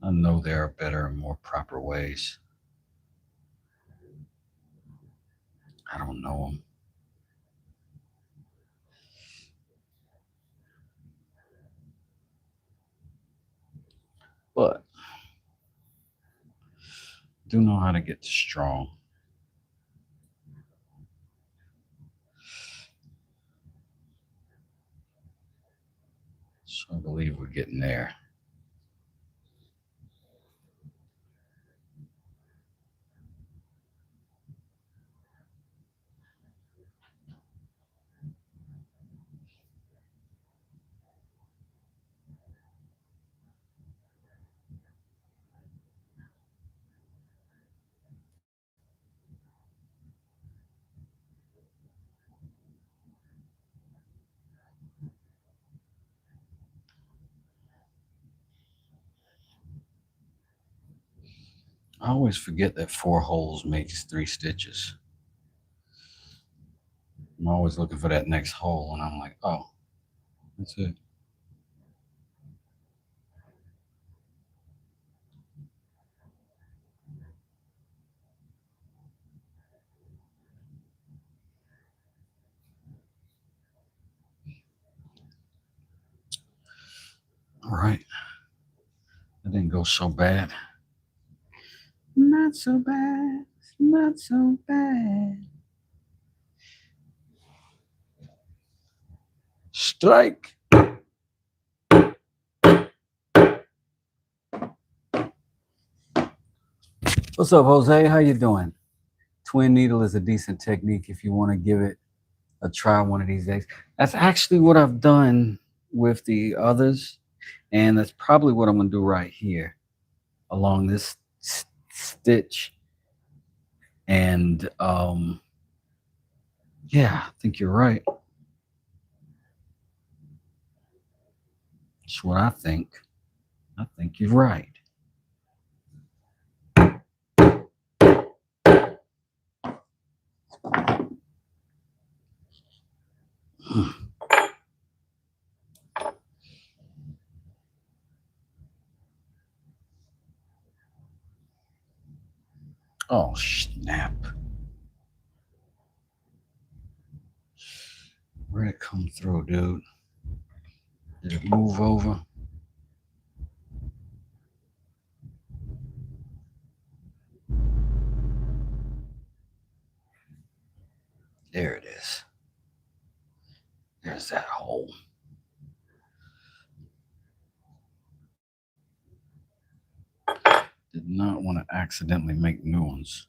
I know there are better and more proper ways. I don't know them. But I do know how to get strong. So I believe we're getting there. I always forget that 4 holes makes 3 stitches. I'm always looking for that next hole, and I'm like, oh, that's it. All right. That didn't go so bad. Not so bad. Not so bad. Strike. What's up, Jose? How you doing? Twin needle is a decent technique if you want to give it a try one of these days. That's actually what I've done with the others, and that's probably what I'm going to do right here along this stitch. And yeah, I think you're right. That's what I think. I think you're right. Oh, snap. Where'd it come through, dude? Did it move over? There it is. There's that hole. Did not want to accidentally make new ones.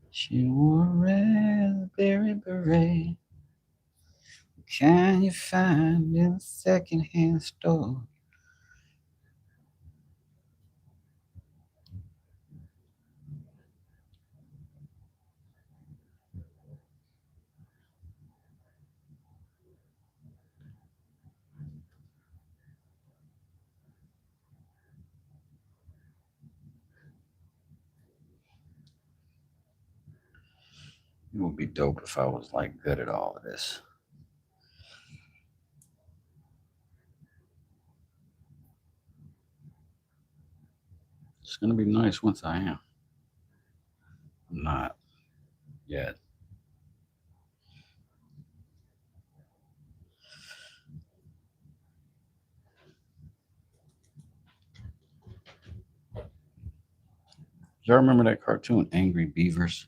She wore a raspberry beret. Can you find in a secondhand store? It would be dope if I was like good at all of this. It's gonna be nice once I am. I'm not yet. Do y'all remember that cartoon, Angry Beavers?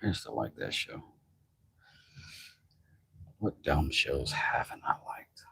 I used to like that show. What dumb shows haven't I liked?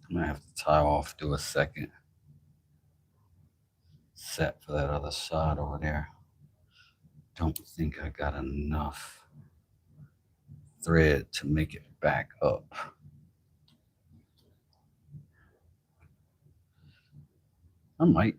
I'm gonna have to tie off, do a second set for that other side over there. Don't think I got enough thread to make it back up. I might.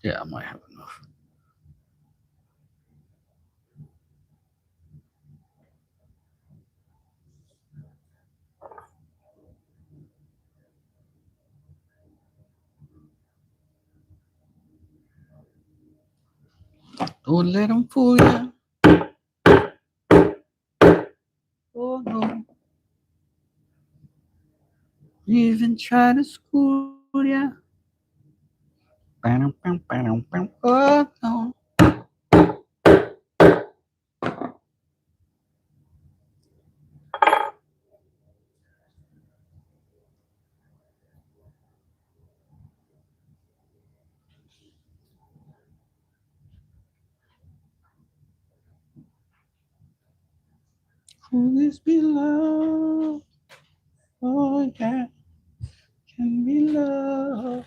Yeah, I might have enough. Don't let them fool you. Oh no. Even try to school ya. Oh no. Could this be love? Oh yeah. Can be love.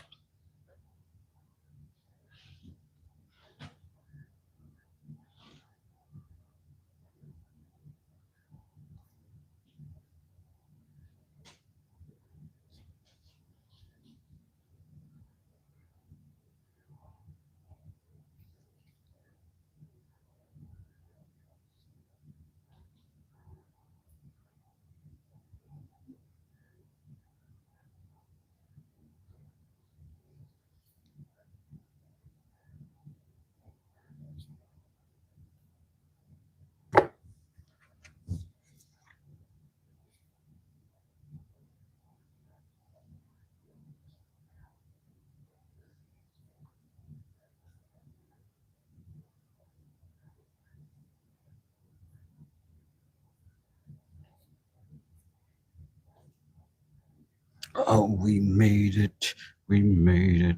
Oh, we made it. We made it.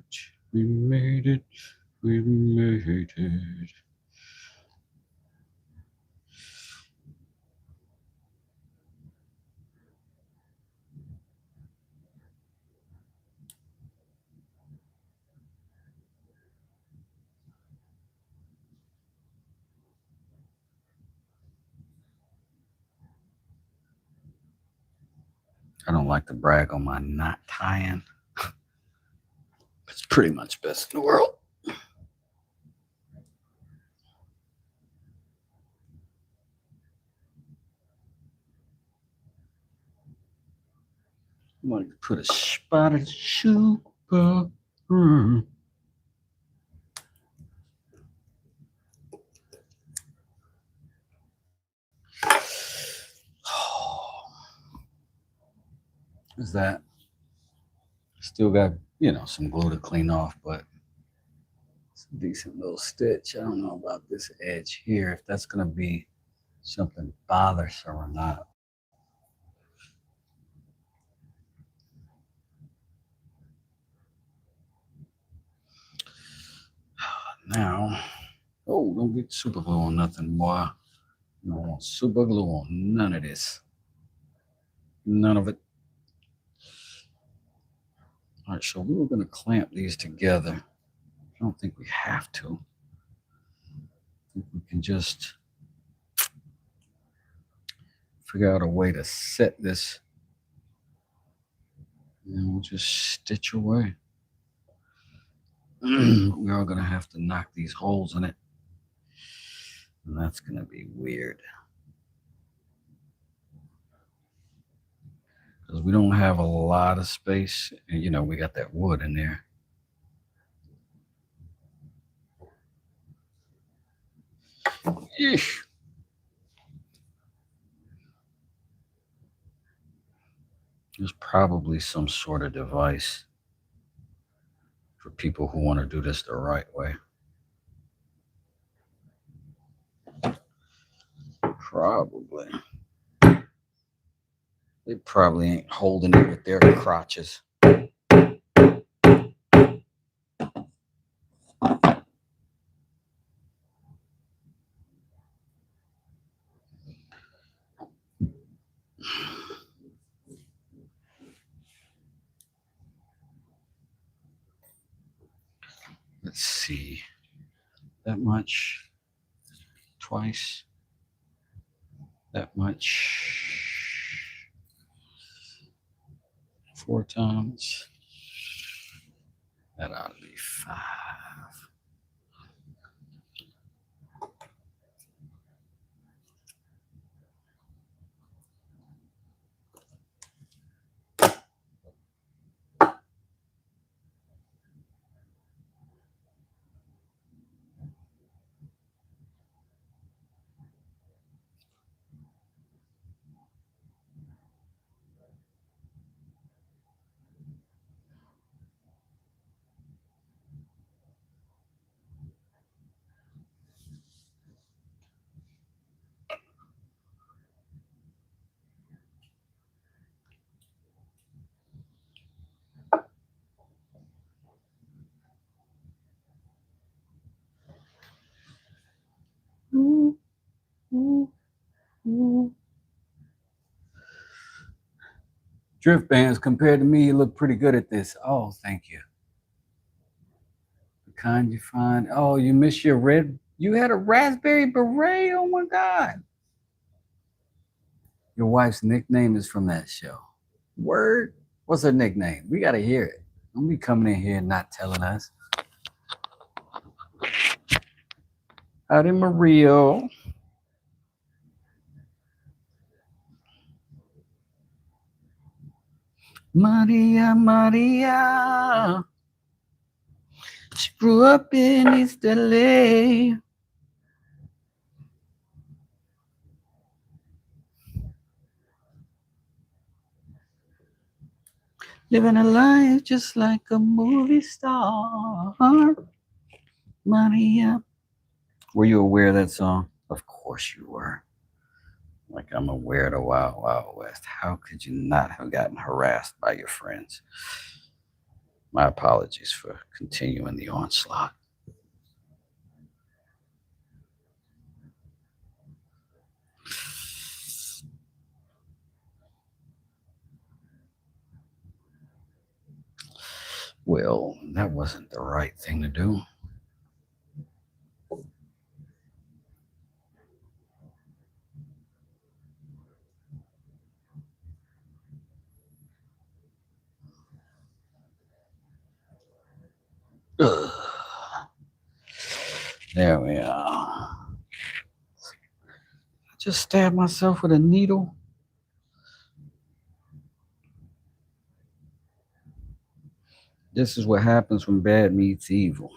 We made it. We made it. I don't like to brag on my knot tying. It's pretty much best in the world. I'm going to put a spot of sugar. Is that still got, some glue to clean off, but it's a decent little stitch. I don't know about this edge here, if that's going to be something bothersome or not. Now, don't get super glue on nothing, boy. You don't want super glue on none of this. None of it. All right, so we were going to clamp these together. I don't think we have to. I think we can just figure out a way to set this. And we'll just stitch away. We are going to have to knock these holes in it. And that's going to be weird. Because we don't have a lot of space. And, we got that wood in there. Yeesh. There's probably some sort of device for people who want to do this the right way. Probably. They probably ain't holding it with their crotches. Let's see. That much. Twice. That much. 4 times. That ought to be 5. Ooh, ooh, ooh. Drift bands, compared to me, you look pretty good at this. Oh, thank you. The kind you find. Oh, you miss your red. You had a raspberry beret. Oh my God. Your wife's nickname is from that show. Word. What's her nickname? We got to hear it. Don't be coming in here and not telling us. Howdy, Mario. Maria, Maria. She grew up in East LA. Living a life just like a movie star. Maria. Were you aware of that song? Of course you were. Like I'm aware of the Wild Wild West. How could you not have gotten harassed by your friends? My apologies for continuing the onslaught. Well, that wasn't the right thing to do. Ugh. There we are. I just stabbed myself with a needle. This is what happens when bad meets evil.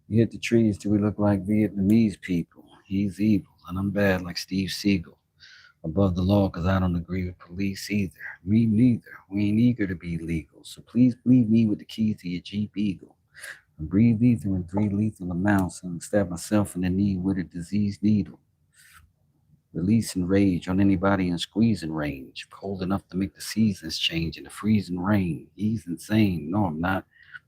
You hit the trees till we look like Vietnamese people. He's evil, and I'm bad like Steve Seagal. Above the law, because I don't agree with police either. Me neither. We ain't eager to be legal. So please leave me with the keys to your Jeep Eagle. I breathe ether in 3 lethal amounts and stab myself in the knee with a diseased needle. Releasing rage on anybody in squeezing range. Cold enough to make the seasons change in the freezing rain. He's insane. No, I'm not.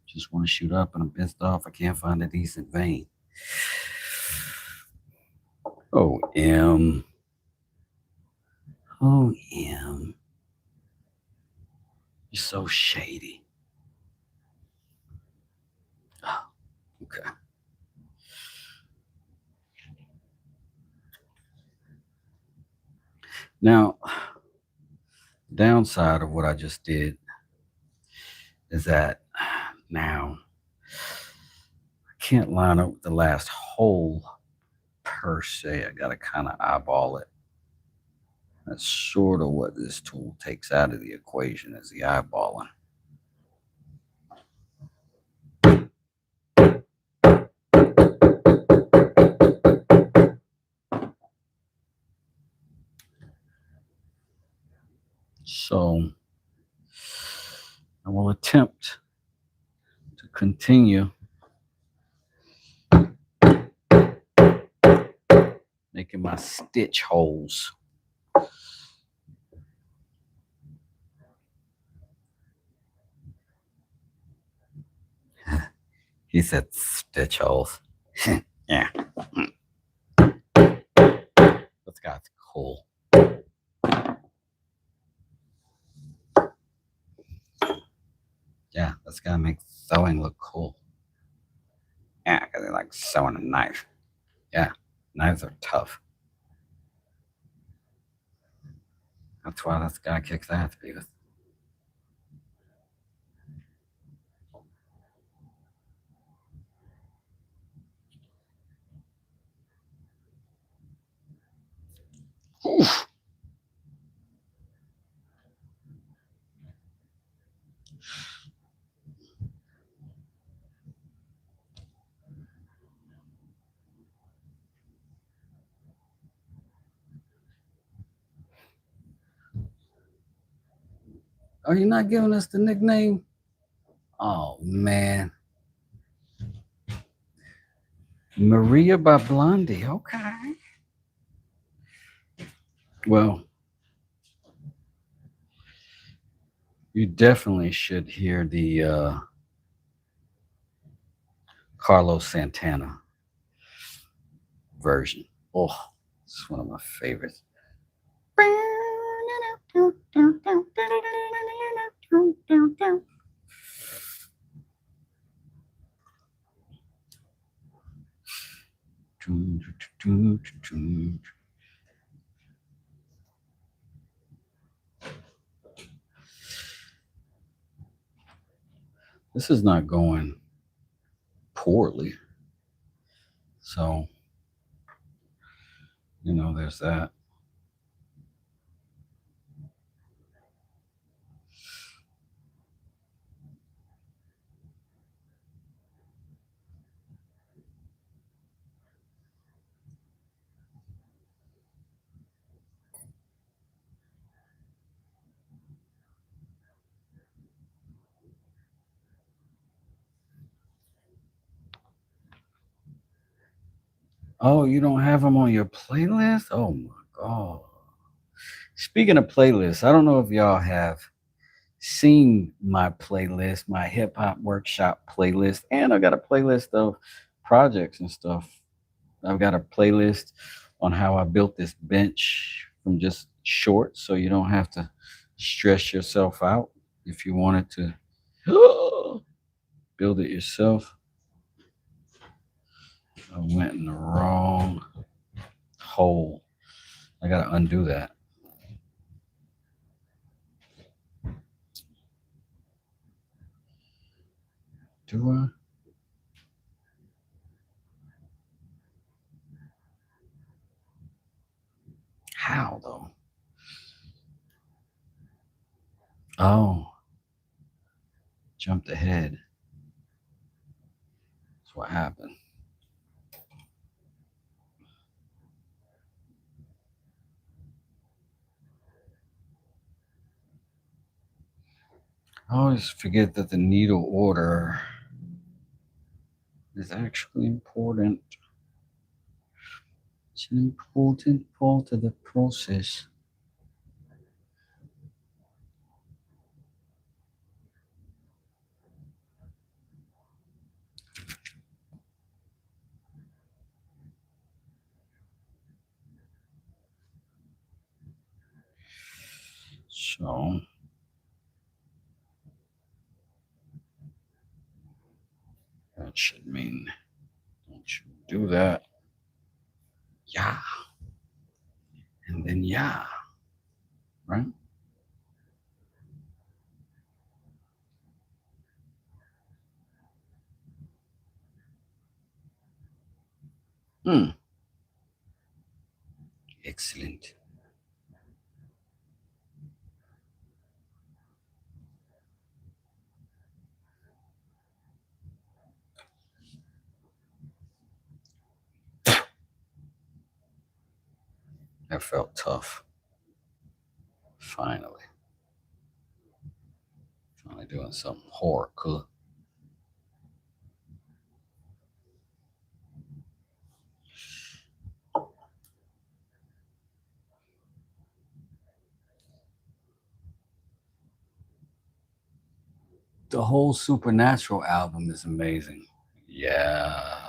Just want to shoot up and I'm pissed off. I can't find a decent vein. Oh, M. Oh, M. You're so shady. Oh, okay. Now, downside of what I just did is that now I can't line up with the last hole per se. I got to kind of eyeball it. That's sort of what this tool takes out of the equation is the eyeballing. So I will attempt to continue making making my stitch holes. He said stitch holes. Yeah. This guy's cool. Yeah, this guy makes sewing look cool. Yeah, because he likes sewing a knife. Yeah, knives are tough. That's why this guy kicks ass, because oof. Are you not giving us the nickname? Oh, man. Maria by Blondie. Okay. Well, you definitely should hear the Carlos Santana version. Oh, it's one of my favorites. This is not going poorly. So, there's that. Oh, you don't have them on your playlist? Oh my God. Speaking of playlists, I don't know if y'all have seen my playlist, my hip hop workshop playlist, and I got a playlist of projects and stuff. I've got a playlist on how I built this bench from just shorts, so you don't have to stress yourself out if you wanted to build it yourself. I went in the wrong hole. I gotta undo that. Do I? How though? Oh, jumped ahead. That's what happened. I always forget that the needle order is actually important. It's an important part of the process. So that should mean don't you do that. Yeah. And then yeah. Right? Hmm. Excellent. That felt tough. Finally. Finally doing something horrible. The whole Supernatural album is amazing. Yeah.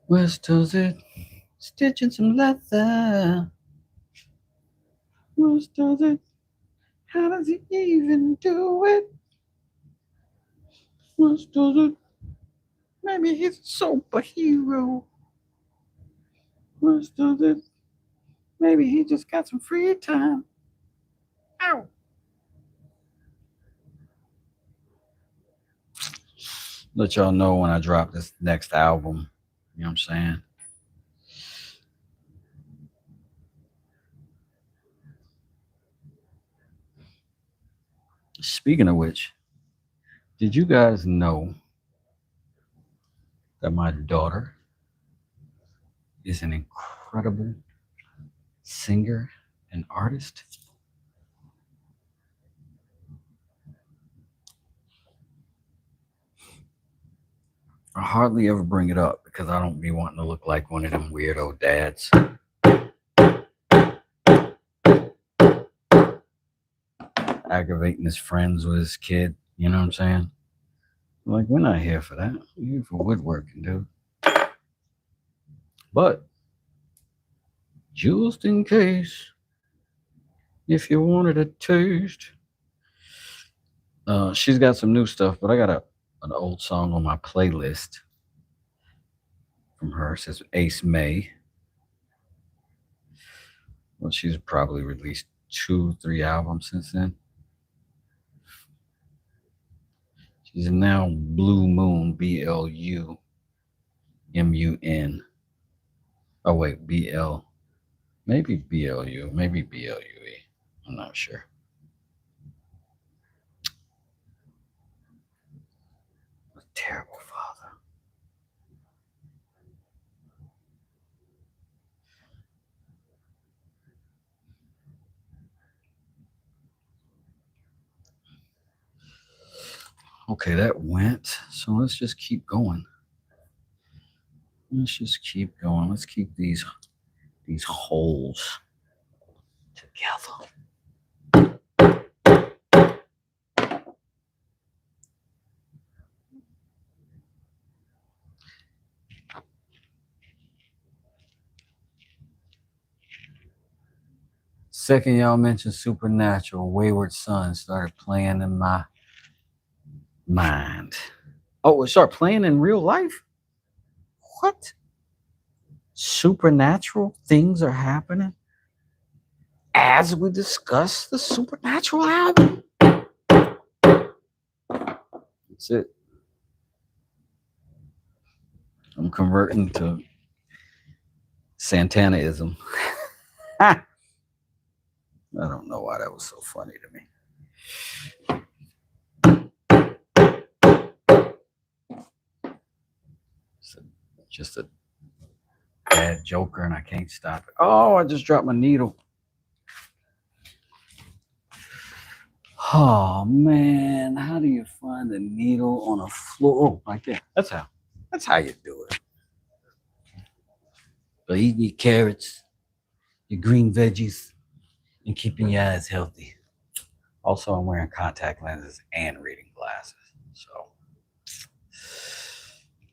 West does it? Stitching some leather. West does it? How does he even do it? West does it? Maybe he's a superhero. West does it? Maybe he just got some free time. Ow. Let y'all know when I drop this next album. You know what I'm saying? Speaking of which, did you guys know that my daughter is an incredible singer and artist? I hardly ever bring it up because I don't be wanting to look like one of them weirdo dads. Aggravating his friends with his kid. You know what I'm saying? Like, we're not here for that. We're here for woodworking, dude. But just in case, if you wanted a taste, she's got some new stuff, but I got an old song on my playlist from her. It says Ace May. Well, she's probably released 2-3 albums since then. She's now Blue Moon, BLUMUN. Oh, wait, BL. Maybe BLU, maybe BLUE. I'm not sure. A terrible father. Okay, that went. So let's just keep going. Let's just keep going. Let's keep these holes together. Second, y'all mentioned Supernatural, Wayward Son started playing in my mind. Oh, it started playing in real life? What? Supernatural things are happening as we discuss the Supernatural album? That's it. I'm converting to Santanaism. I don't know why that was so funny to me. Just a bad joker and I can't stop it. Oh, I just dropped my needle. Oh man, how do you find a needle on a floor? Oh, like that. That's how you do it. So eating your carrots, your green veggies, and keeping your eyes healthy. Also, I'm wearing contact lenses and reading glasses.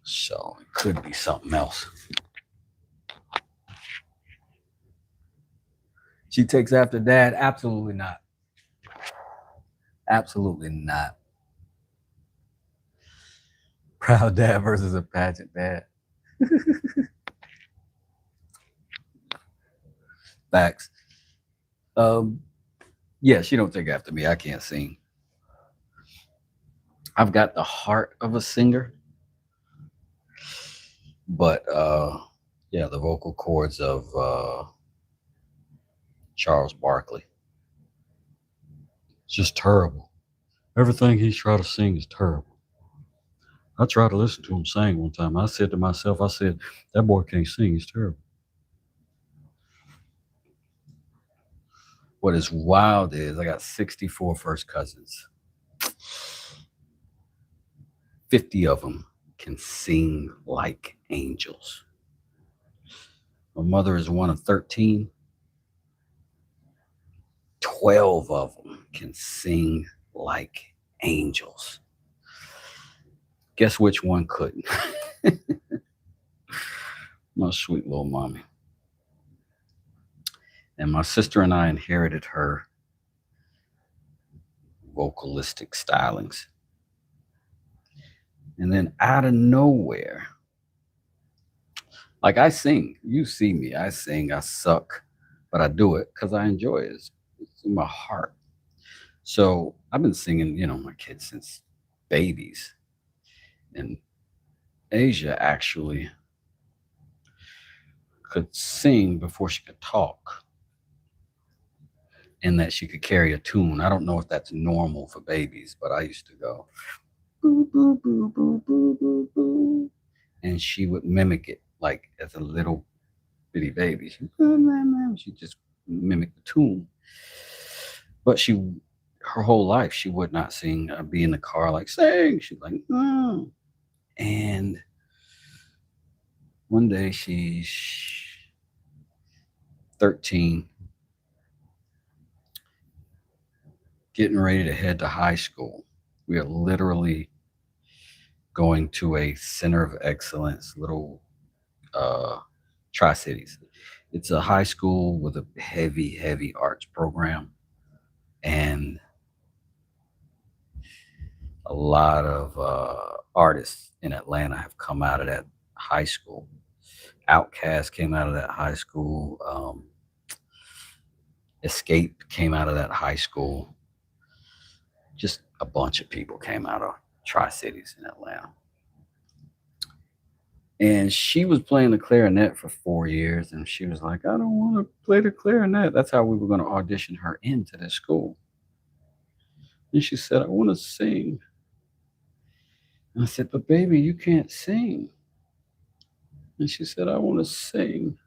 So it could be something else. She takes after dad? Absolutely not. Absolutely not. Proud dad versus a pageant dad. Facts. Yeah, she don't take after me. I can't sing. I've got the heart of a singer, but yeah, the vocal cords of Charles Barkley. It's just terrible. Everything he's trying to sing is terrible. I tried to listen to him sing one time. I said to myself, that boy can't sing. He's terrible. What is wild is I got 64 first cousins. 50 of them can sing like angels. My mother is one of 13. 12 of them can sing like angels. Guess which one couldn't? My sweet little mommy. And my sister and I inherited her vocalistic stylings. And then out of nowhere, like I sing, you see me, I sing, I suck, but I do it because I enjoy it. It's in my heart. So I've been singing, my kids since babies. And Asia actually could sing before she could talk, and that she could carry a tune. I don't know if that's normal for babies, but I used to go, boo, boo, boo, boo, boo, boo, boo. And she would mimic it like as a little bitty baby. She just mimicked the tune. But her whole life, she would not sing. I'd be in the car like, sing. She'd like, no. And one day she's 13, getting ready to head to high school. We are literally going to a center of excellence, little Tri-Cities. It's a high school with a heavy, heavy arts program. And a lot of artists in Atlanta have come out of that high school. Outkast came out of that high school. Escape came out of that high school. Just a bunch of people came out of Tri-Cities in Atlanta. And she was playing the clarinet for 4 years, and she was like, I don't want to play the clarinet. That's how we were going to audition her into this school. And she said, I want to sing. And I said, but baby, you can't sing. And she said, I want to sing.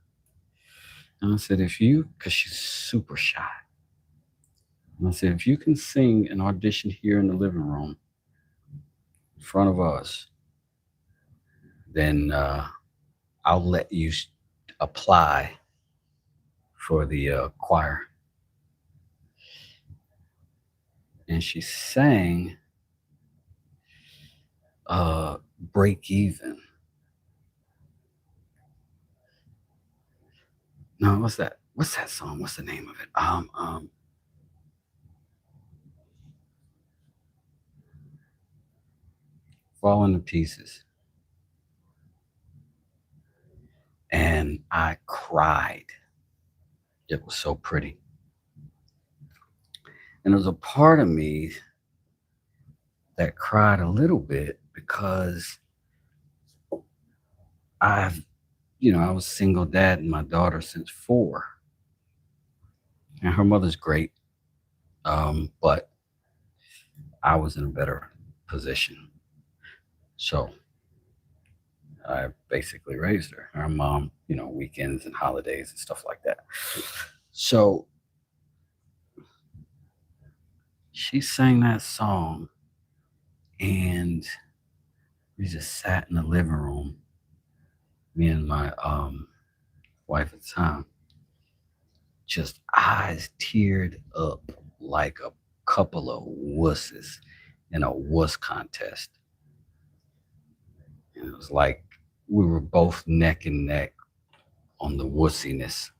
And I said, because she's super shy. And I said, if you can sing and audition here in the living room in front of us, then I'll let you apply for the choir. And she sang Break Even. No, what's that? What's that song? What's the name of it? Falling to Pieces. And I cried. It was so pretty. And there was a part of me that cried a little bit because I was single dad and my daughter since 4. And her mother's great. But I was in a better position. So I basically raised her. Her mom, weekends and holidays and stuff like that. So she sang that song, and we just sat in the living room, me and my wife at the time, just eyes teared up like a couple of wusses in a wuss contest. And it was like we were both neck and neck on the wussiness.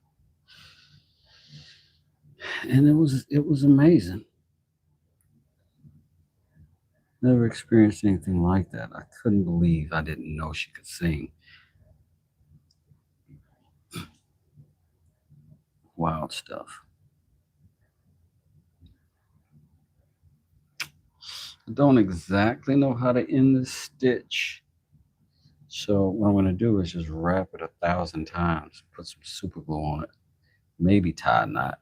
And it was amazing. Never experienced anything like that. I couldn't believe I didn't know she could sing. Wild stuff. I don't exactly know how to end this stitch. So what I'm going to do is just wrap it 1,000 times, put some super glue on it, maybe tie a knot.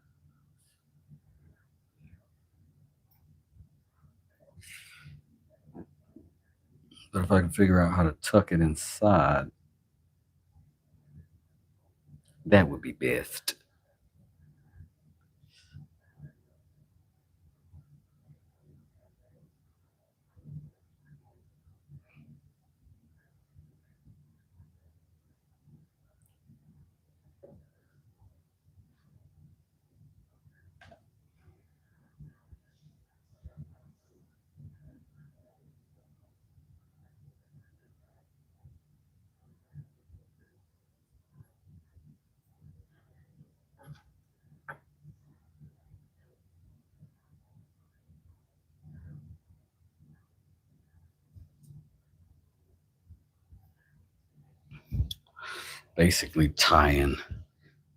But if I can figure out how to tuck it inside, that would be best. basically tying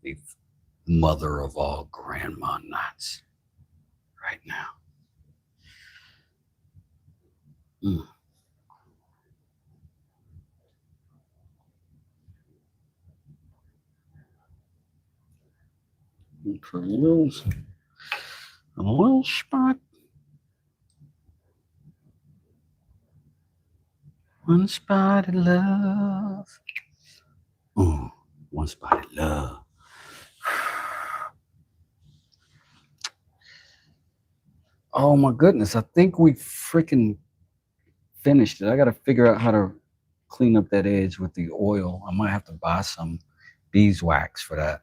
the mother of all grandma knots right now. For a little spot. One spotted love. Ooh, one spotted love. Oh my goodness, I think we freaking finished it. I gotta figure out how to clean up that edge with the oil. I might have to buy some beeswax for that.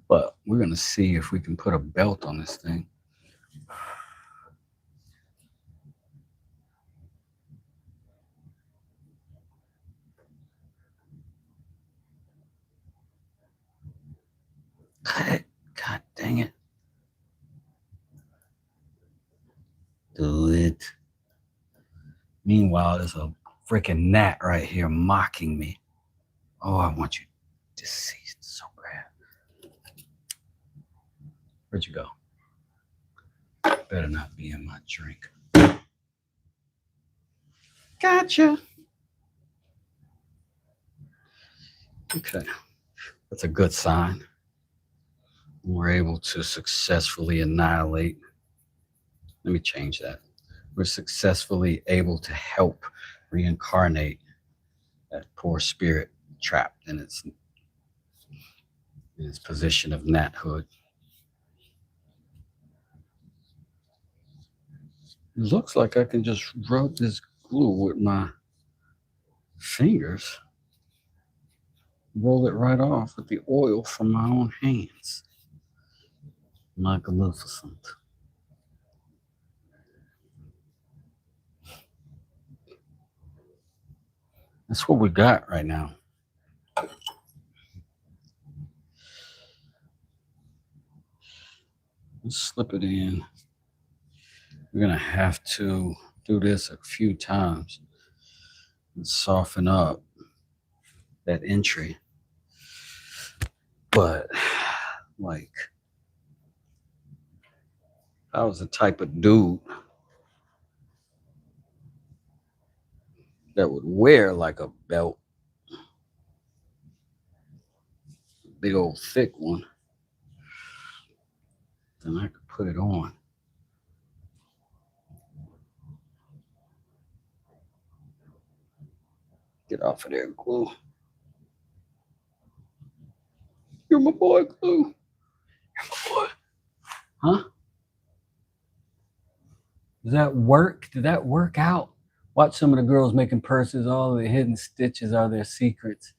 But we're gonna see if we can put a belt on this thing. Cut it. God dang it. Do it. Meanwhile, there's a freaking gnat right here mocking me. Oh, I want you deceased so bad. Where'd you go? Better not be in my drink. Gotcha. Okay. That's a good sign. We're able to successfully annihilate. Let me change that. We're successfully able to help reincarnate that poor spirit trapped in its position of gnathood. It looks like I can just rub this glue with my fingers, roll it right off with the oil from my own hands. Magnificent. That's what we got right now. Let's slip it in. We're gonna have to do this a few times and soften up that entry. But like, I was the type of dude that would wear like a belt, big old thick one, then I could put it on. Get off of there, Glue. You're my boy, Glue. You're my boy. Huh? Does that work? Did that work out? Watch some of the girls making purses. All the hidden stitches are their secrets.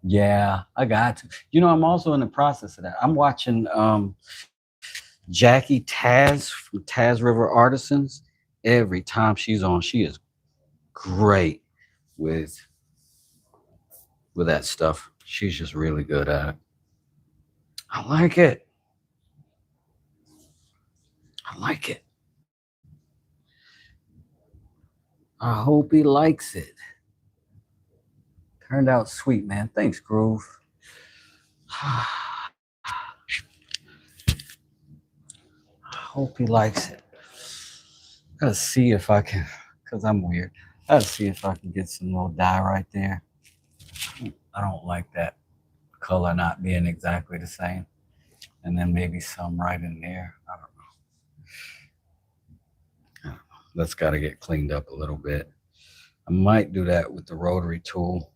Yeah, I got to. You know, I'm also in the process of that. I'm watching Jackie Taz from Taz River Artisans. Every time she's on, she is great with that stuff. She's just really good at it. I like it. I like it. I hope he likes it. Turned out sweet, man. Thanks, Groove. I hope he likes it. Gotta see if I can, because I'm weird. Gotta see if I can get some little dye right there. I don't like that color not being exactly the same. And then maybe some right in there. I don't know. That's got to get cleaned up a little bit. I might do that with the rotary tool.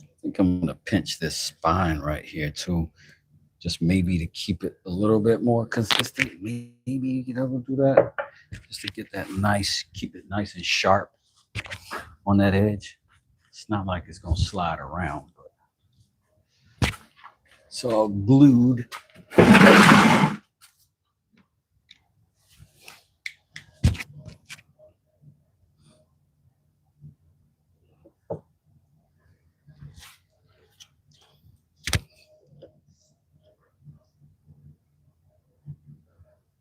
I think I'm going to pinch this spine right here too, just maybe to keep it a little bit more consistent. Maybe you can ever do that, just to get that nice, keep it nice and sharp on that edge. It's not like it's going to slide around, but it's all glued.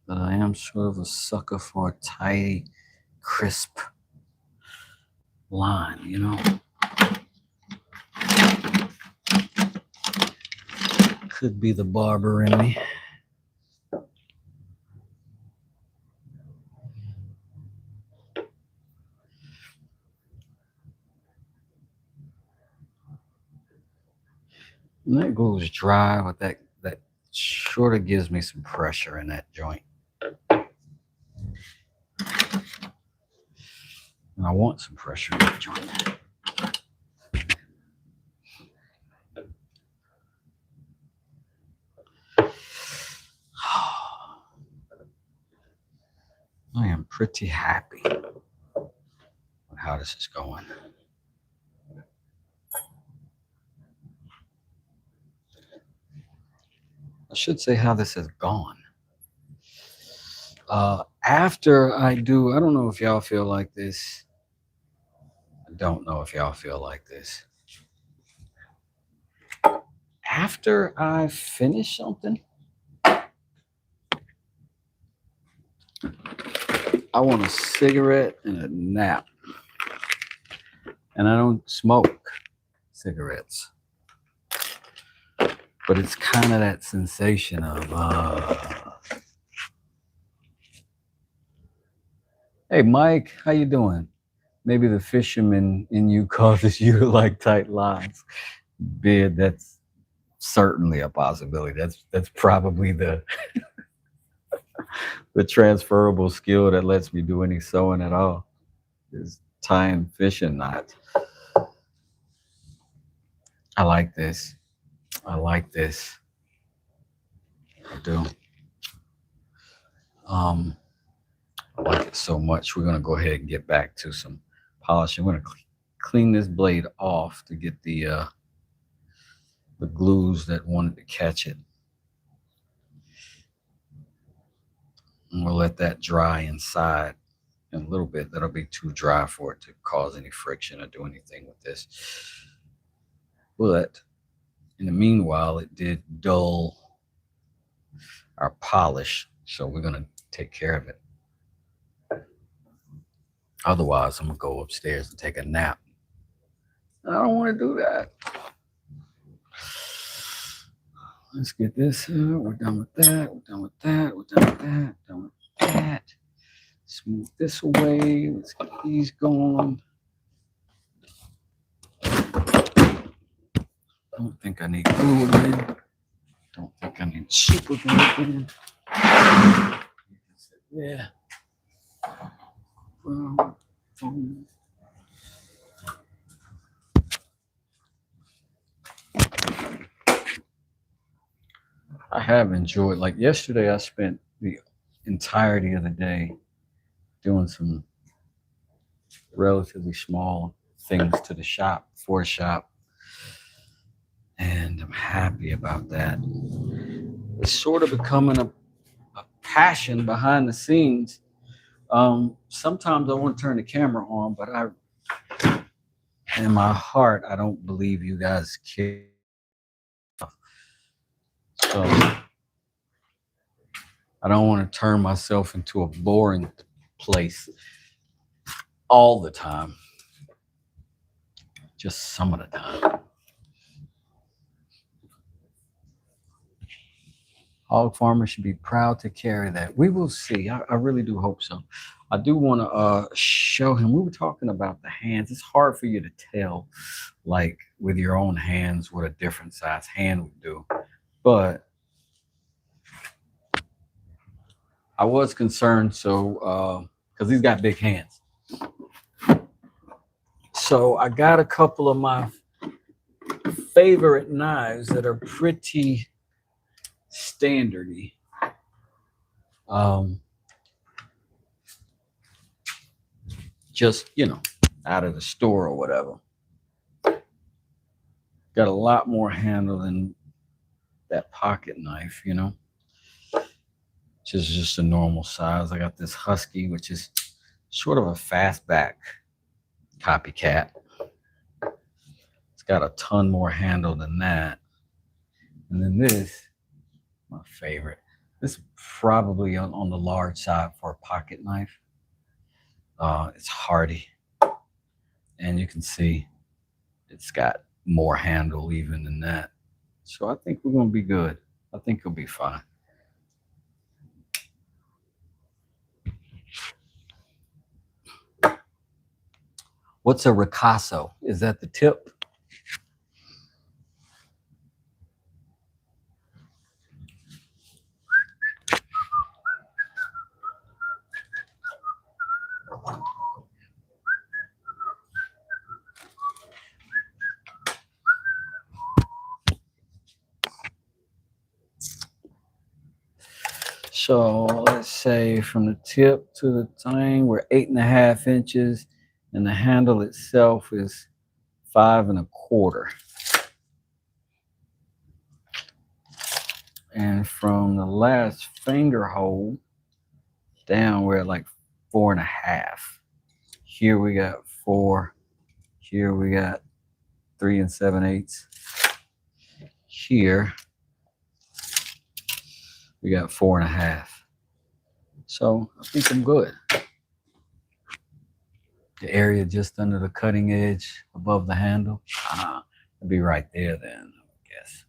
But I am sort of a sucker for a tidy, crisp line, you know. Could be the barber in me. And that goes dry, but that sort of gives me some pressure in that joint. And I want some pressure in that joint. I am pretty happy with how this is going. I should say how this has gone. After I don't know if y'all feel like this. I don't know if y'all feel like this. After I finish something, I want a cigarette and a nap. And I don't smoke cigarettes. But it's kind of that sensation of, hey, Mike, how you doing? Maybe the fisherman in you causes you to like tight lines. Bid, that's certainly a possibility. That's probably the the transferable skill that lets me do any sewing at all, is tying fishing knots. I like this. I like this. I do. I like it so much. We're gonna go ahead and get back to some polishing. We're gonna clean this blade off to get the glues that wanted to catch it. And we'll let that dry inside in a little bit. That'll be too dry for it to cause any friction or do anything with this. But in the meanwhile, it did dull our polish, so we're gonna take care of it. Otherwise, I'm gonna go upstairs and take a nap. I don't want to do that. Let's get this out. We're done with that. We're done with that. We're done with that. Done with that. Smooth this away. Let's get these going. Don't think I need glue again. Don't think I need super glue again. Yeah. I have enjoyed, like yesterday, I spent the entirety of the day doing some relatively small things to the shop, for the shop. And I'm happy about that. It's sort of becoming a passion behind the scenes. Sometimes I want to turn the camera on, but in my heart, I don't believe you guys care. So I don't want to turn myself into a boring place all the time. Just some of the time. Hog farmers should be proud to carry that. We will see. I really do hope so. I do want to show him. We were talking about the hands. It's hard for you to tell, like with your own hands, what a different size hand would do. But I was concerned, so because he's got big hands. So I got a couple of my favorite knives that are pretty standardy. Just, out of the store or whatever. Got a lot more handle than that pocket knife, which is just a normal size. I got this Husky, which is sort of a fastback copycat. It's got a ton more handle than that. And then this, my favorite. This is probably on the large side for a pocket knife. It's hardy. And you can see it's got more handle even than that. So I think we're going to be good. I think it'll be fine. What's a ricasso? Is that the tip? So let's say from the tip to the thing, we're 8.5 inches, and the handle itself is 5 1/4. And from the last finger hole down, we're at like 4.5. Here we got 4. Here we got 3 7/8. Here we got 4.5. So I think I'm good. The area just under the cutting edge above the handle, it'll be right there then, I guess.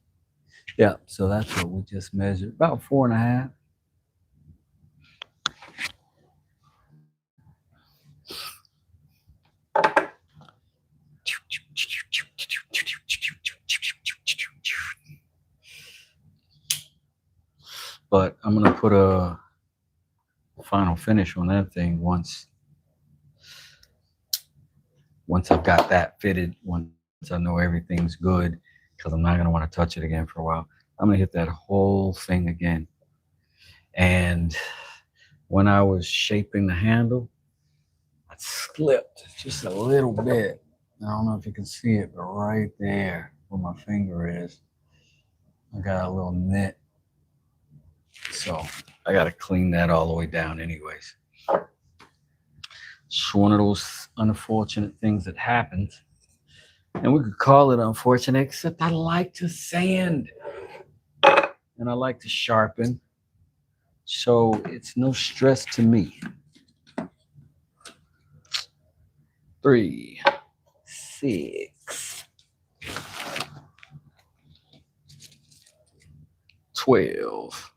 Yeah, so that's what we just measured, about 4.5. But I'm gonna put a final finish on that thing once I've got that fitted, once I know everything's good, because I'm not gonna want to touch it again for a while. I'm gonna hit that whole thing again. And when I was shaping the handle, I slipped just a little bit. I don't know if you can see it, but right there where my finger is, I got a little nit. So I got to clean that all the way down anyways. It's one of those unfortunate things that happens. And we could call it unfortunate, except I like to sand and I like to sharpen. So it's no stress to me. 3, 6, 12.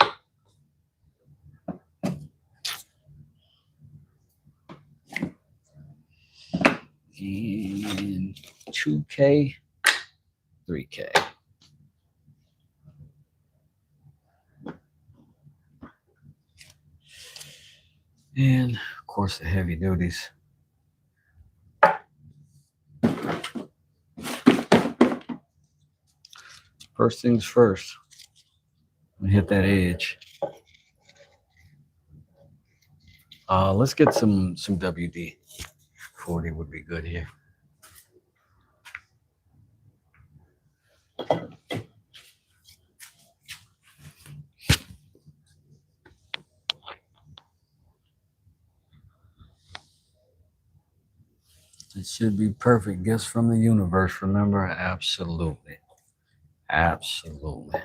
And 2K, 3K. And of course the heavy duties. First things first, I'm gonna hit that edge. Let's get some WD. 40 would be good here. It should be perfect. Gifts from the universe, remember? Absolutely. Absolutely.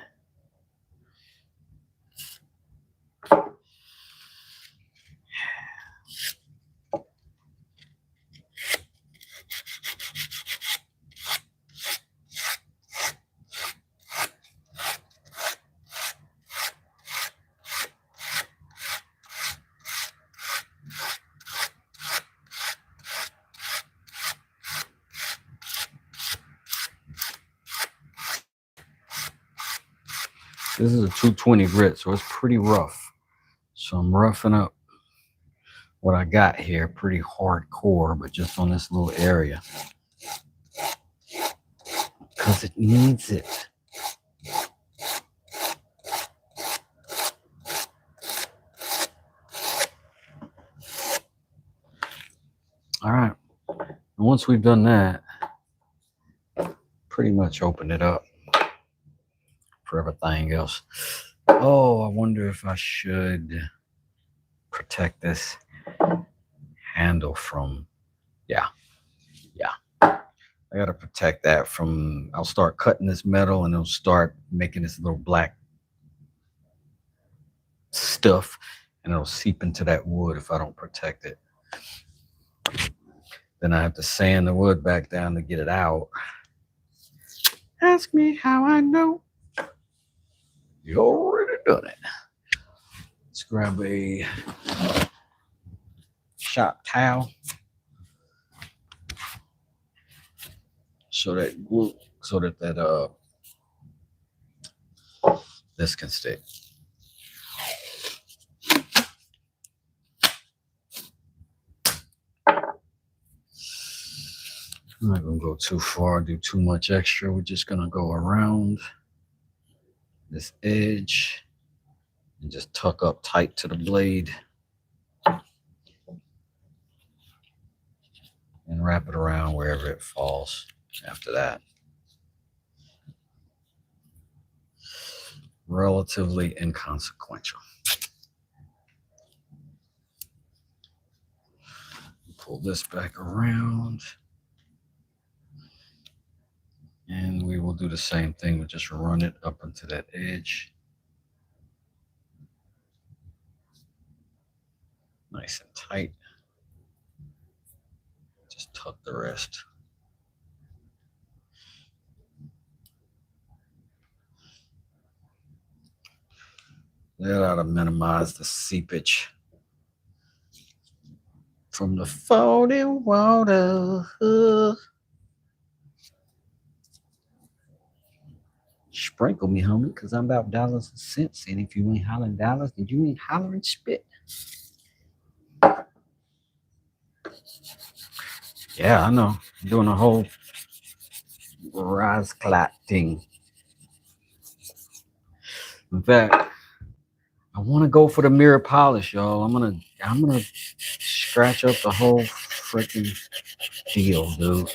This is a 220 grit, so it's pretty rough. So I'm roughing up what I got here, pretty hardcore, but just on this little area. Because it needs it. All right. And once we've done that, pretty much open it up for everything else. Oh, I wonder if I should protect this handle from, yeah. I gotta protect that from, I'll start cutting this metal and it'll start making this little black stuff and it'll seep into that wood if I don't protect it. Then I have to sand the wood back down to get it out. Ask me how I know. You already done it. Let's grab a shop towel so that this can stick. I'm not gonna go too far, do too much extra. We're just gonna go around this edge and just tuck up tight to the blade and wrap it around wherever it falls after that. Relatively inconsequential. Pull this back around. And we will do the same thing. We'll just run it up into that edge. Nice and tight. Just tuck the rest. That ought to minimize the seepage from the falling water. Sprinkle me, homie, because I'm about dollars and cents. And if you ain't hollering dollars, then you ain't hollering spit. Yeah, I know. I'm doing a whole rise clot thing. In fact, I want to go for the mirror polish, y'all. I'm gonna scratch up the whole freaking deal, dude.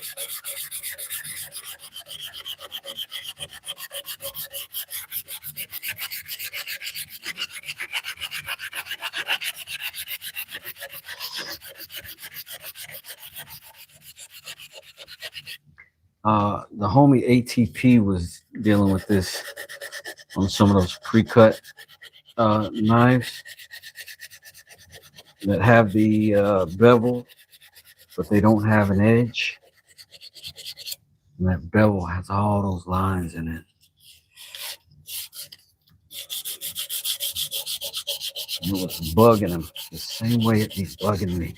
The homie ATP was dealing with this on some of those pre-cut knives that have the bevel, but they don't have an edge. And that bevel has all those lines in it. And it was bugging him the same way it be bugging me.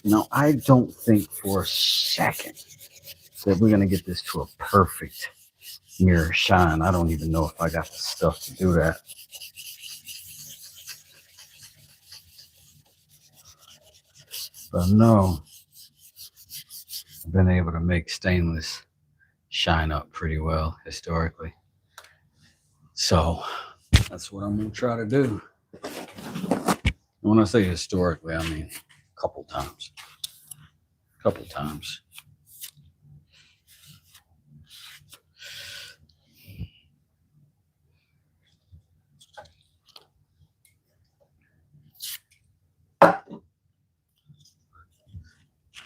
Now, I don't think for a second that we're going to get this to a perfect mirror shine. I don't even know if I got the stuff to do that. But I know I've been able to make stainless shine up pretty well historically. So that's what I'm going to try to do. And when I say historically, I mean a couple times.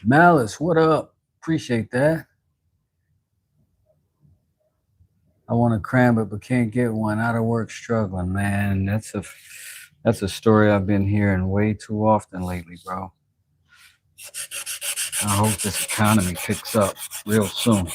Malice, what up? Appreciate that. I want to cram it, but can't get one. Out of work, struggling, man. That's a story I've been hearing way too often lately, bro. I hope this economy picks up real soon.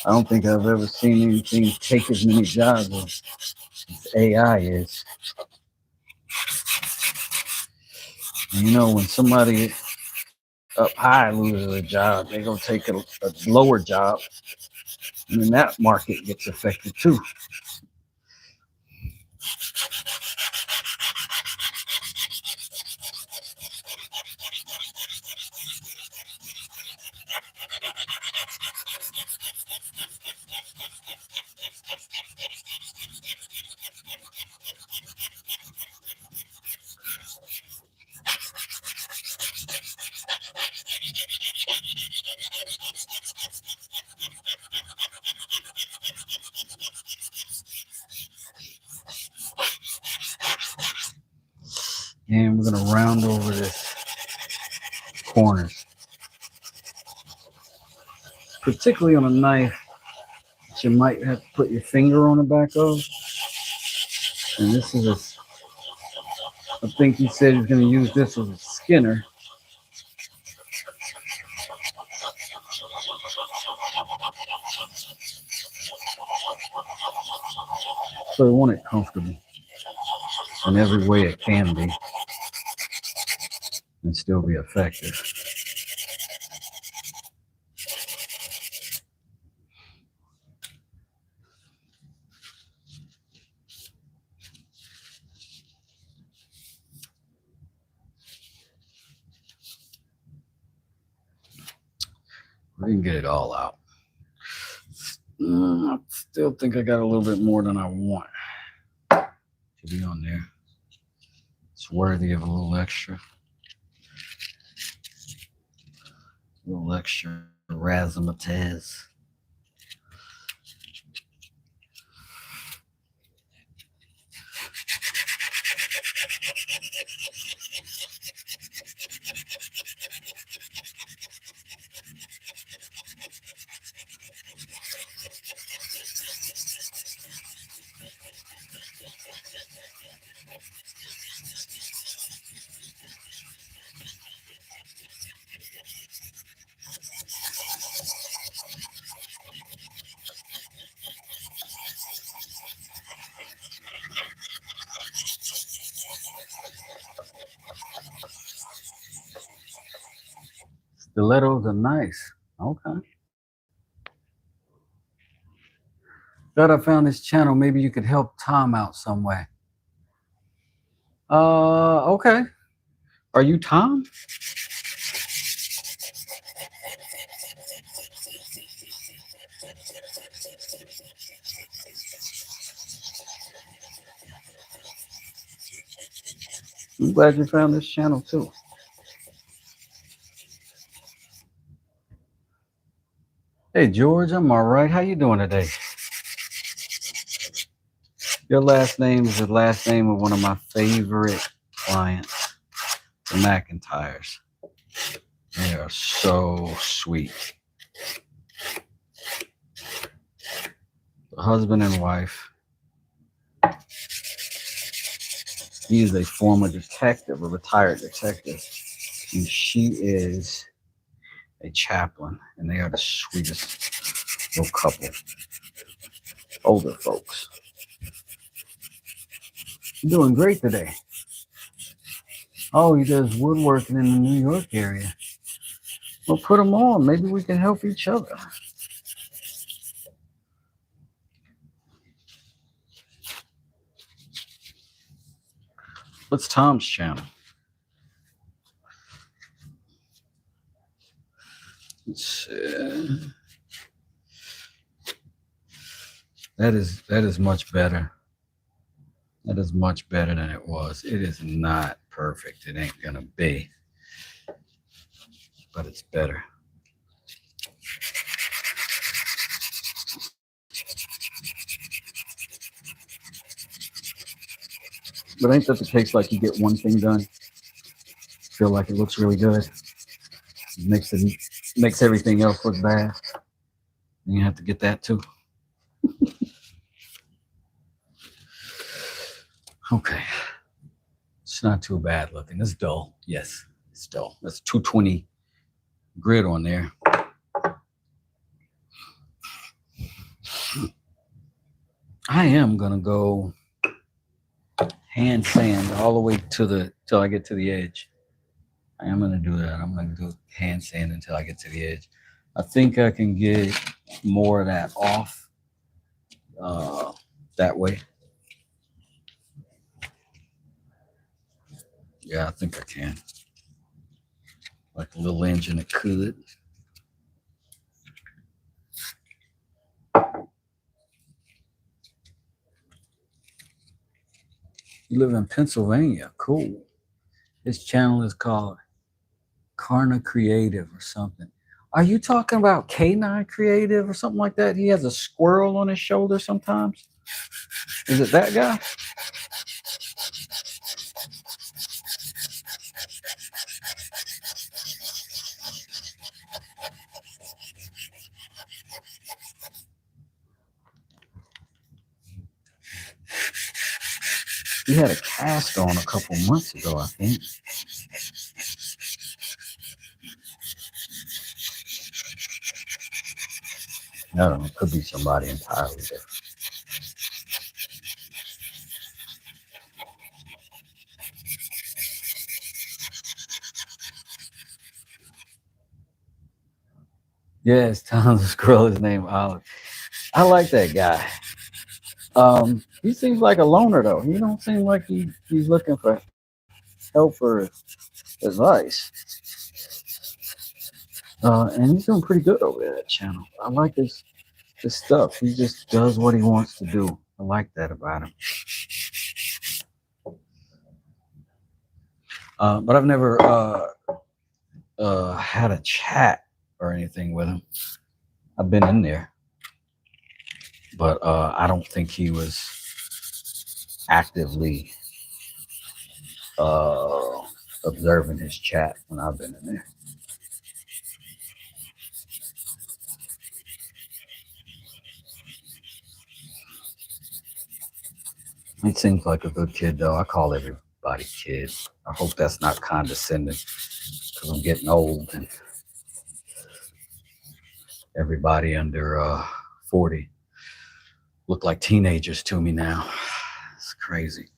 I don't think I've ever seen anything take as many jobs as AI is. And you know, when somebody up high loses a job, they're going to take a lower job And then that market gets affected too. And we're going to round over this corners, particularly on a knife that you might have to put your finger on the back of. And this is I think he said he's going to use this as a skinner. So I want it comfortable in every way it can be and still be effective. We can get it all out. I still think I got a little bit more than I want to be on there. It's worthy of a little extra. A little extra razzmatazz. Stilettos are nice. Okay. Glad I found this channel. Maybe you could help Tom out some way. Okay. Are you Tom? I'm glad you found this channel too. Hey George, I'm all right. How you doing today? Your last name is the last name of one of my favorite clients, the McIntyres. They are so sweet. The husband and wife. He is a former detective, a retired detective, and she is a chaplain, and they are the sweetest little couple. Older folks. You're doing great today. Oh, he does woodworking in the New York area. Well, put them on. Maybe we can help each other. What's Tom's channel? Let's see. That is much better. That is much better than it was. It is not perfect. It ain't gonna be, but it's better. But ain't that the case? Like you get one thing done, feel like it looks really good, makes everything else look bad. And you have to get that too. Okay, it's not too bad looking. It's dull. Yes, it's dull. That's 220 grit on there. I am gonna go hand sand all the way till I get to the edge. I am gonna do that. I'm gonna do hand sand until I get to the edge. I think I can get more of that off that way. Yeah, I think I can. Like a little engine, it could. You live in Pennsylvania. Cool. His channel is called Karna Creative or something. Are you talking about K9 Creative or something like that? He has a squirrel on his shoulder sometimes. Is it that guy? He had a cast on a couple months ago, I think. No, it could be somebody entirely different. Yes, Tom the Squirrel is named Olive. I like that guy. He seems like a loner though. He don't seem like he's looking for help or advice. And he's doing pretty good over there, that channel. I like his stuff. He just does what he wants to do. I like that about him. But I've never had a chat or anything with him. I've been in there, but I don't think he was actively observing his chat when I've been in there. He seems like a good kid, though. I call everybody kid. I hope that's not condescending, because I'm getting old and everybody under 40 look like teenagers to me now. It's crazy.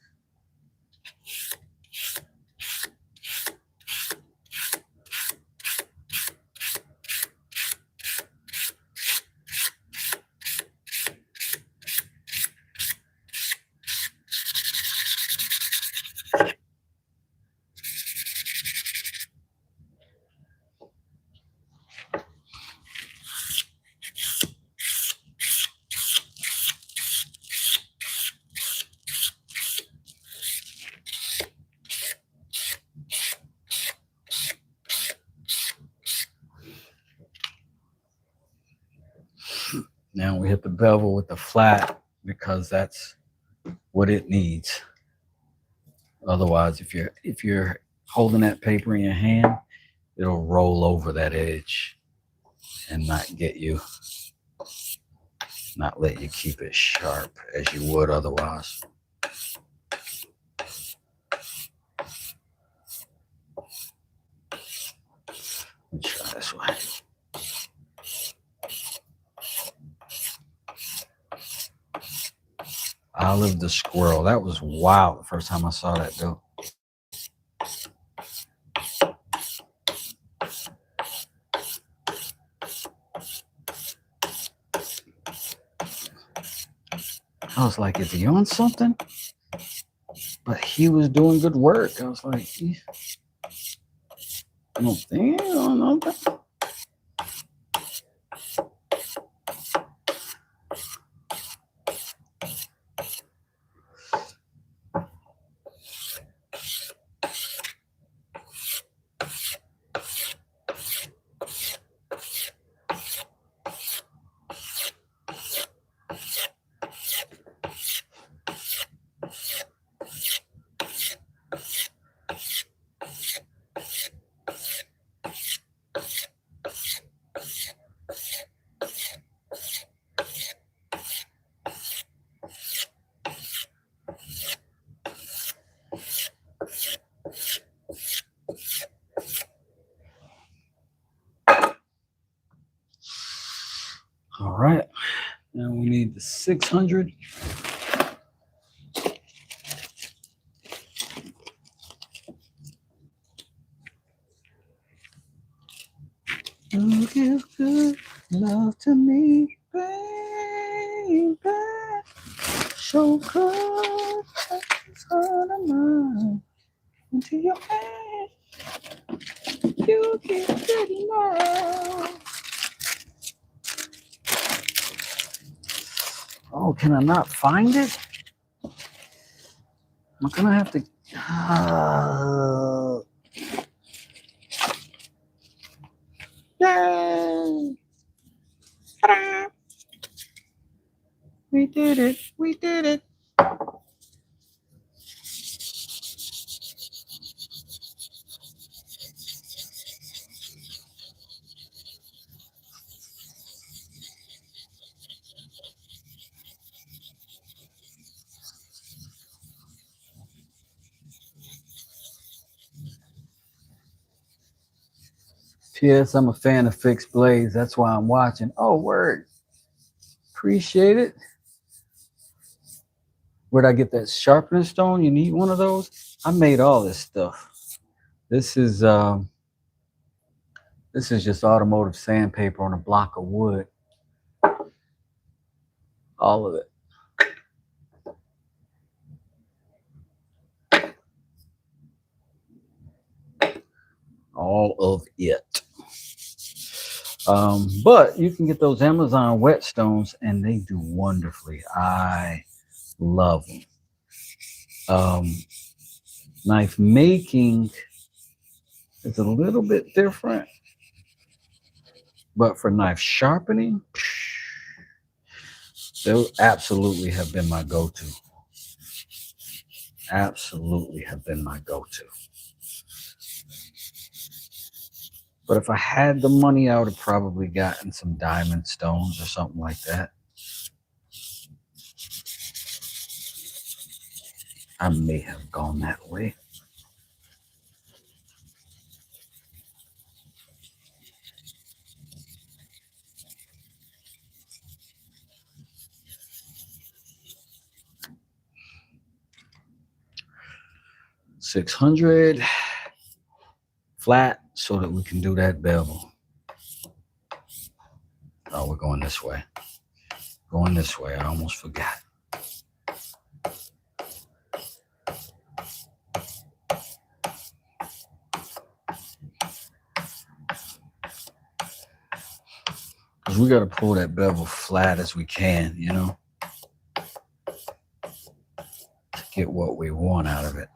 Now we hit the bevel with the flat because that's what it needs. Otherwise, if you're holding that paper in your hand, it'll roll over that edge and not let you keep it sharp as you would otherwise. Let me try this way. Olive the Squirrel. That was wild the first time I saw that, though. I was like, is he on something? But he was doing good work. I was like, I don't think I don't know that. All right. Now we need the 600. You give good love to me. so good, into your hand. You get ready now. Oh, can I not find it? I'm gonna have to. Yay! Ta-da! We did it! We did it! P.S. I'm a fan of fixed blades. That's why I'm watching. Oh, word. Appreciate it. Where'd I get that sharpening stone? You need one of those? I made all this stuff. This is just automotive sandpaper on a block of wood. All of it. All of it. But you can get those Amazon whetstones and they do wonderfully. I love them. Knife making is a little bit different, but for knife sharpening, they absolutely have been my go-to. Absolutely have been my go-to. But if I had the money, I would have probably gotten some diamond stones or something like that. I may have gone that way. $600 flat so that we can do that bevel. Oh, we're going this way. Going this way. I almost forgot. Because we got to pull that bevel flat as we can, you know, to get what we want out of it.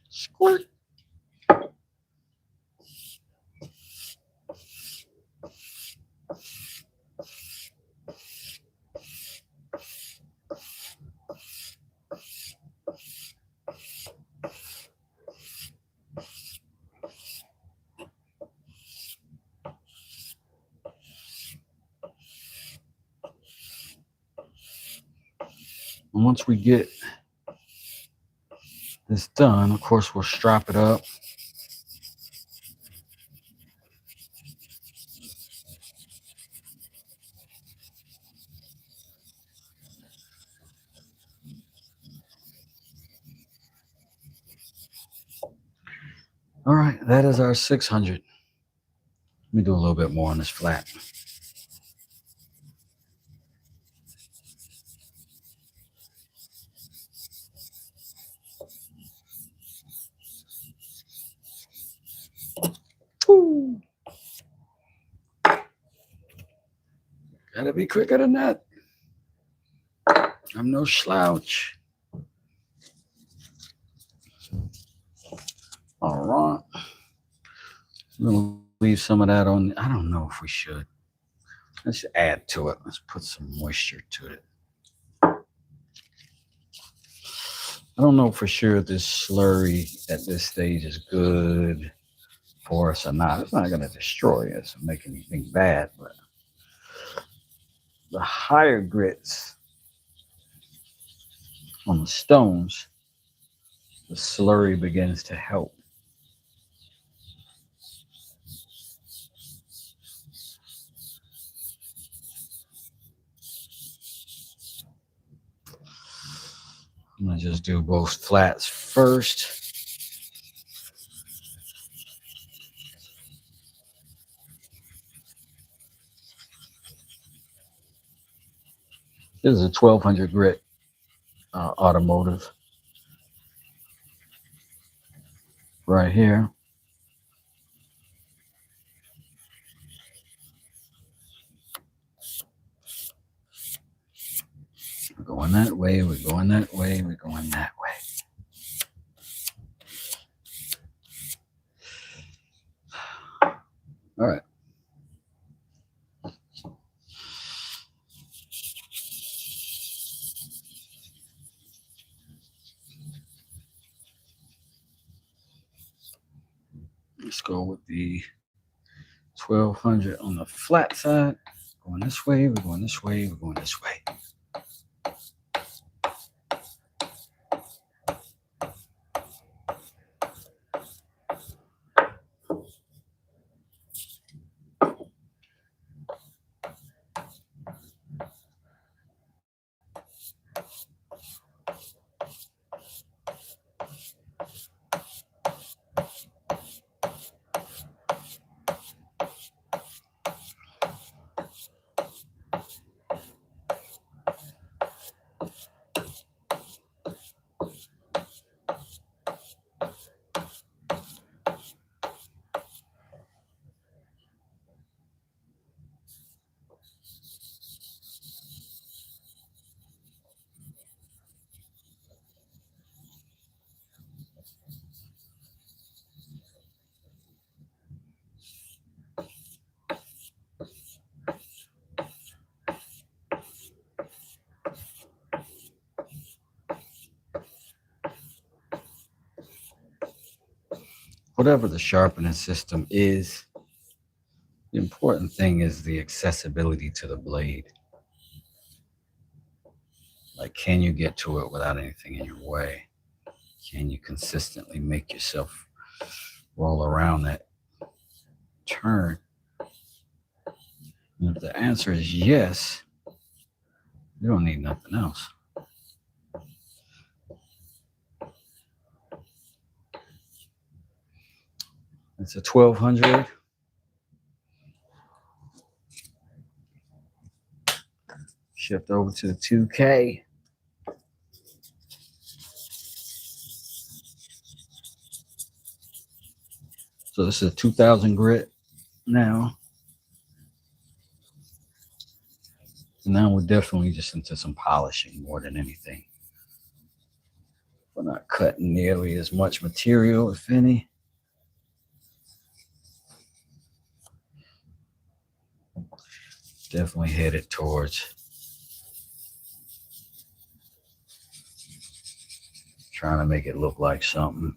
Squirt. And once we get this done, of course, we'll strap it up. All right, that is our 600. Let me do a little bit more on this flat. Ooh. Gotta be quicker than that. I'm no slouch. All right. I'm gonna leave some of that on. I don't know if we should. Let's add to it. Let's put some moisture to it. I don't know for sure if this slurry at this stage is good for us or not. It's not going to destroy us or make anything bad, but the higher grits on the stones, the slurry begins to help. I'm going to just do both flats first. This is a 1200 grit automotive right here. We're going that way, we're going that way, we're going that way. All right. Let's go with the 1200 on the flat side. Going this way, we're going this way, we're going this way. Whatever the sharpening system is, the important thing is the accessibility to the blade. Like, can you get to it without anything in your way? Can you consistently make yourself roll around that turn? And if the answer is yes, you don't need nothing else. It's a 1200. Shift over to the 2K. So this is a 2000 grit now. Now we're definitely just into some polishing more than anything. We're not cutting nearly as much material, if any. Definitely headed towards trying to make it look like something.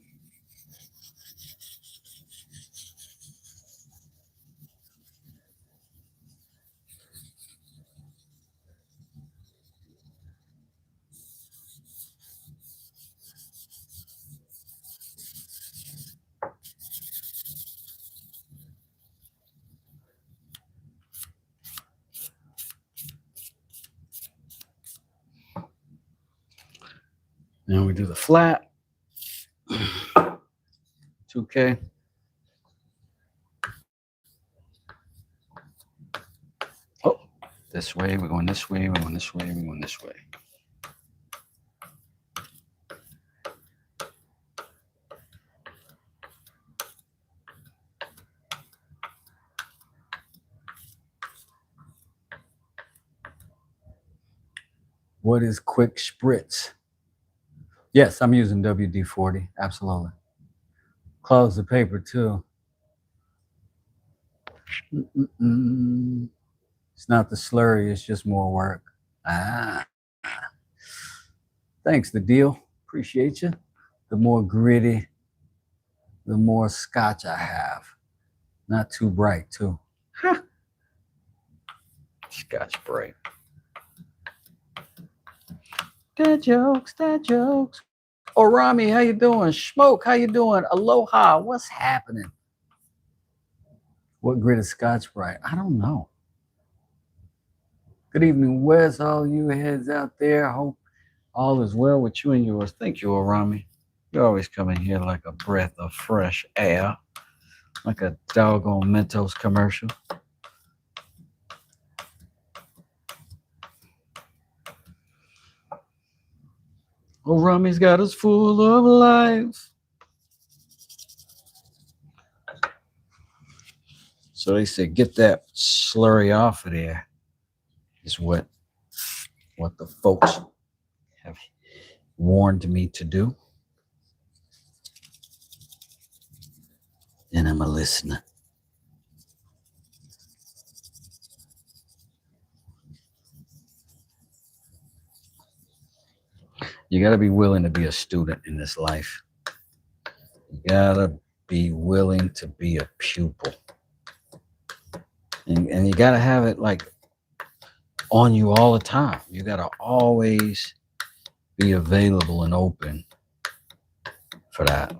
Now we do the flat. 2K. Oh, this way, we're going this way, we're going this way, we're going this way. What is quick spritz? Yes, I'm using WD-40. Absolutely. Close the paper too. It's not the slurry, it's just more work. Thanks, the deal. Appreciate you. The more gritty, the more scotch I have. Not too bright, too. Huh. Scotch bright. Dad jokes, dad jokes. Oh, Rami, how you doing? Smoke, how you doing? Aloha, what's happening? What grit is Scotch Brite? I don't know. Good evening, Wes. All you heads out there. Hope All is well with you and yours. Thank you, Arami. You always come in here like a breath of fresh air, like a doggone Mentos commercial. Arami's got us full of life. So they said, get that slurry off of there. Is what the folks have warned me to do. And I'm a listener. You got to be willing to be a student in this life. You got to be willing to be a pupil. And you got to have it like on you all the time. You got to always be available and open for that.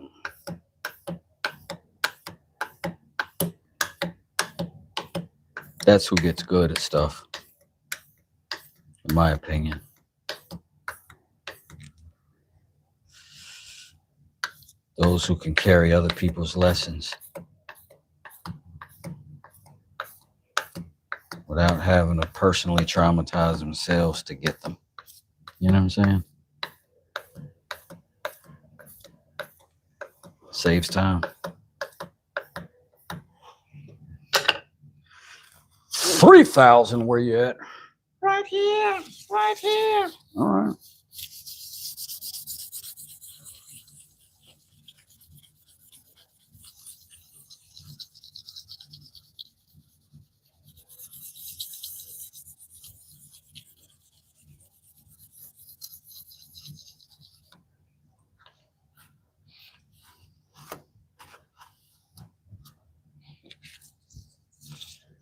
That's who gets good at stuff, in my opinion. Those who can carry other people's lessons without having to personally traumatize themselves to get them. You know what I'm saying? Saves time. 3,000, where you at? Right here. Right here. All right.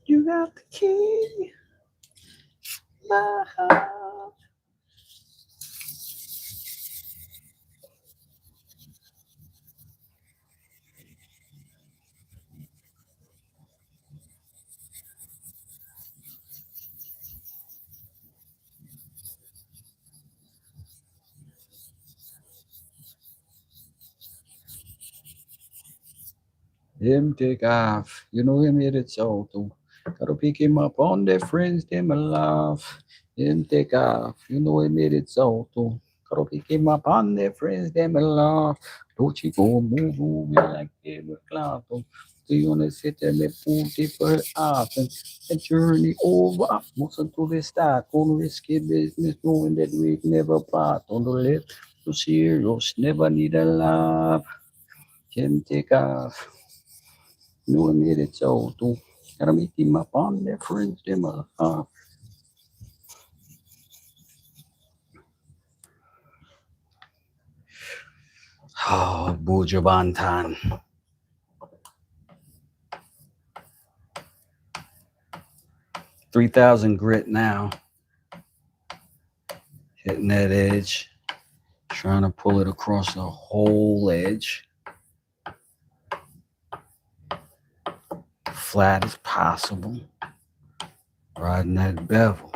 You got the key. My heart. Him take off. You know him hit it so too. Gotta pick him up on their friends, them laugh. Him take off. You know him hit it so too. Gotta pick him up on their friends, them laugh. Don't you go move me like tablecloth. Do you wanna sit there and put it for art and journey over? Listen to the start. On risky business, knowing that we never part. On the left to serious, never need a laugh. Him take off. You and me, it's all too. Gotta meet him up on their friends, them Oh, Buju Banton. $3,000 grit now. Hitting that edge. Trying to pull it across the whole edge. Flat as possible. Riding that bevel.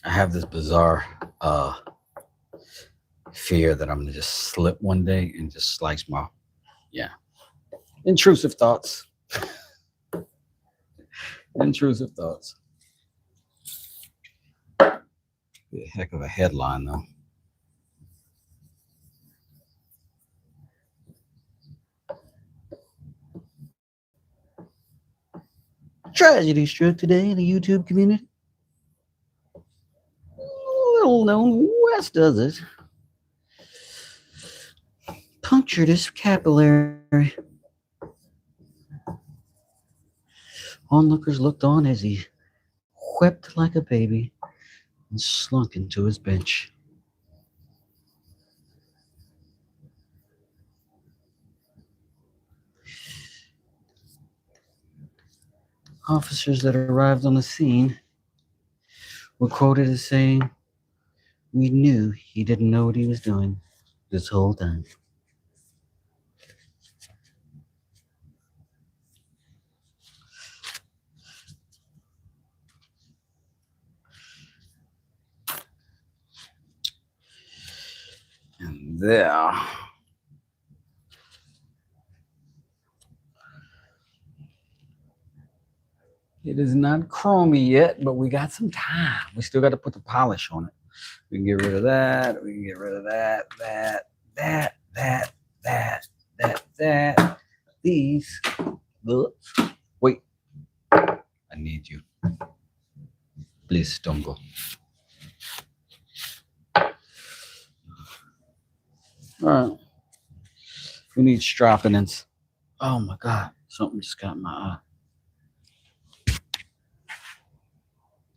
I have this bizarre fear that I'm gonna just slip one day and just slice my intrusive thoughts. Intrusive thoughts. Be a heck of a headline though. Tragedy struck today in the YouTube community. Little known West does it. Punctured his capillary. Onlookers looked on as he wept like a baby and slunk into his bench. Officers that arrived on the scene were quoted as saying, "We knew he didn't know what he was doing this whole time." And there. It is not chromey yet, but we got some time. We still got to put the polish on it. We can get rid of that. We can get rid of that. These. Wait. I need you. Please don't go. All right. We need stroppinins. Oh my God. Something just got in my eye.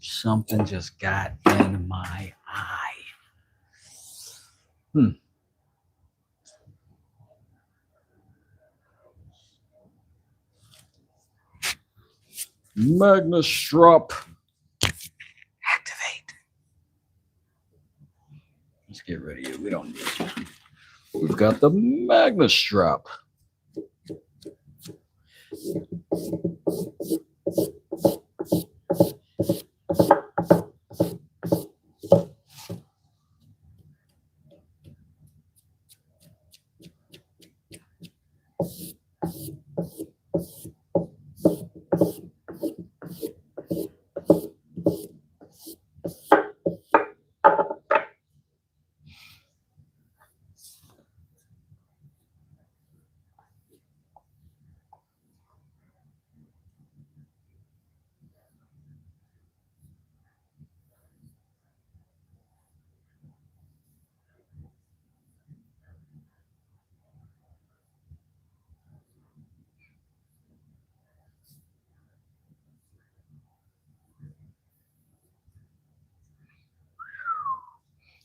Something just got in my eye. Magnestrop. Activate. Let's get rid of you. We don't need you. We've got the Magnestrop.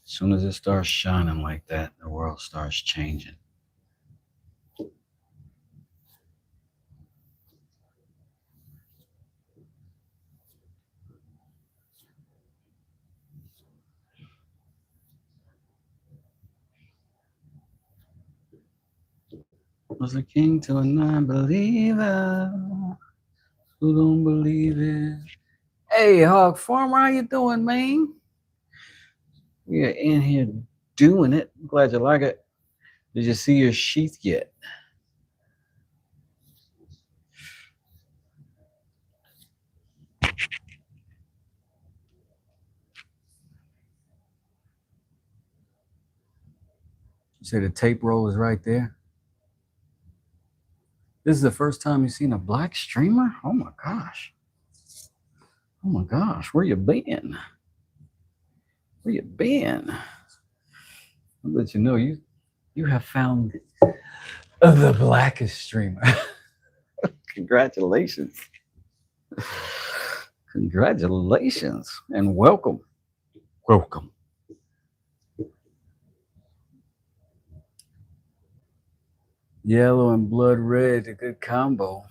As soon as it starts shining like that, the world starts changing. Was a king to a non-believer who don't believe it. Hey, Hog Farmer, how you doing, man? We are in here doing it. I'm glad you like it. Did you see your sheath yet? You say the tape roll is right there? This is the first time you've seen a black streamer? Oh my gosh. Oh my gosh, where you been? Where you been? I'll let you know you have found the blackest streamer. Congratulations. Congratulations and welcome. Welcome. Yellow and blood red, a good combo.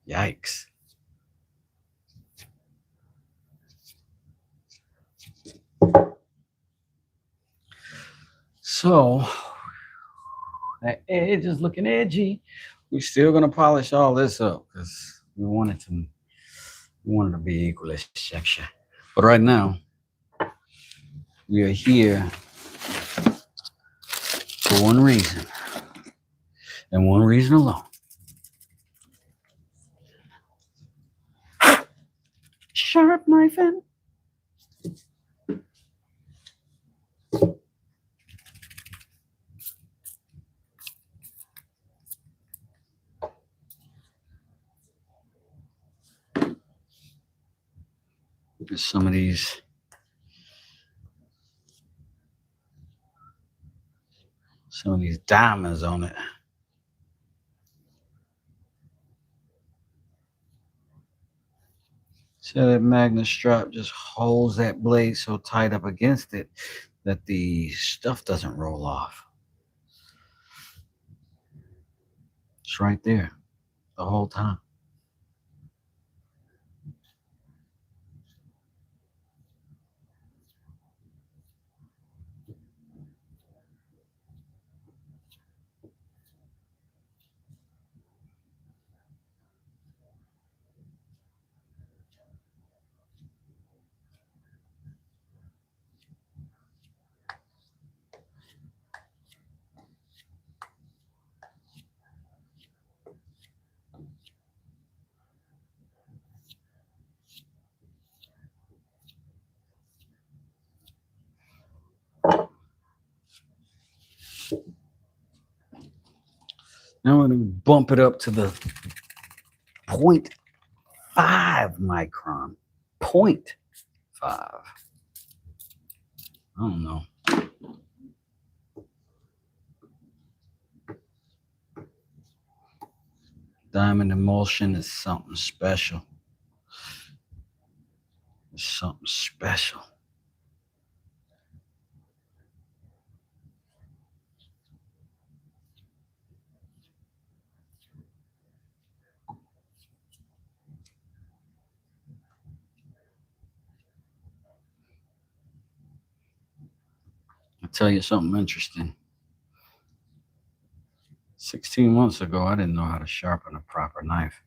Yikes. So that edge is looking edgy. We're still gonna polish all this up because we want it to be equally sexy. But right now, we are here for one reason, and one reason alone. Sharp knifing. There's some of these diamonds on it. So that Magnestrop just holds that blade so tight up against it that the stuff doesn't roll off. It's right there the whole time. Now I'm going to bump it up to the 0.5 micron. 0.5. I don't know. Diamond emulsion is something special. It's something special. I'll tell you something interesting. 16 months ago, I didn't know how to sharpen a proper knife.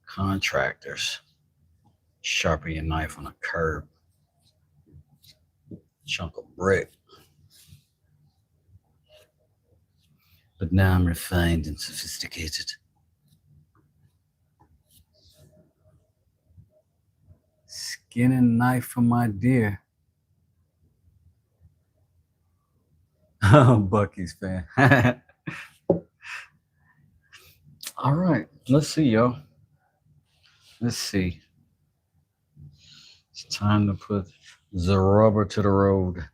Contractors sharpen your knife on a curb, chunk of brick. But now I'm refined and sophisticated. Skinning knife for my deer. Oh, Bucky's fan. All right, let's see, y'all. Let's see. It's time to put the rubber to the road.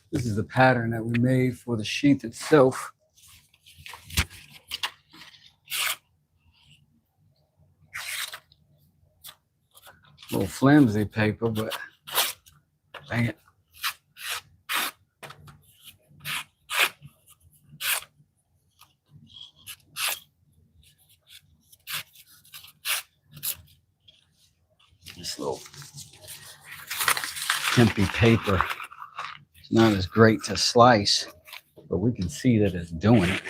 This is the pattern that we made for the sheath itself. A little flimsy paper, but dang it. This little tempy paper is not as great to slice, but we can see that it's doing it.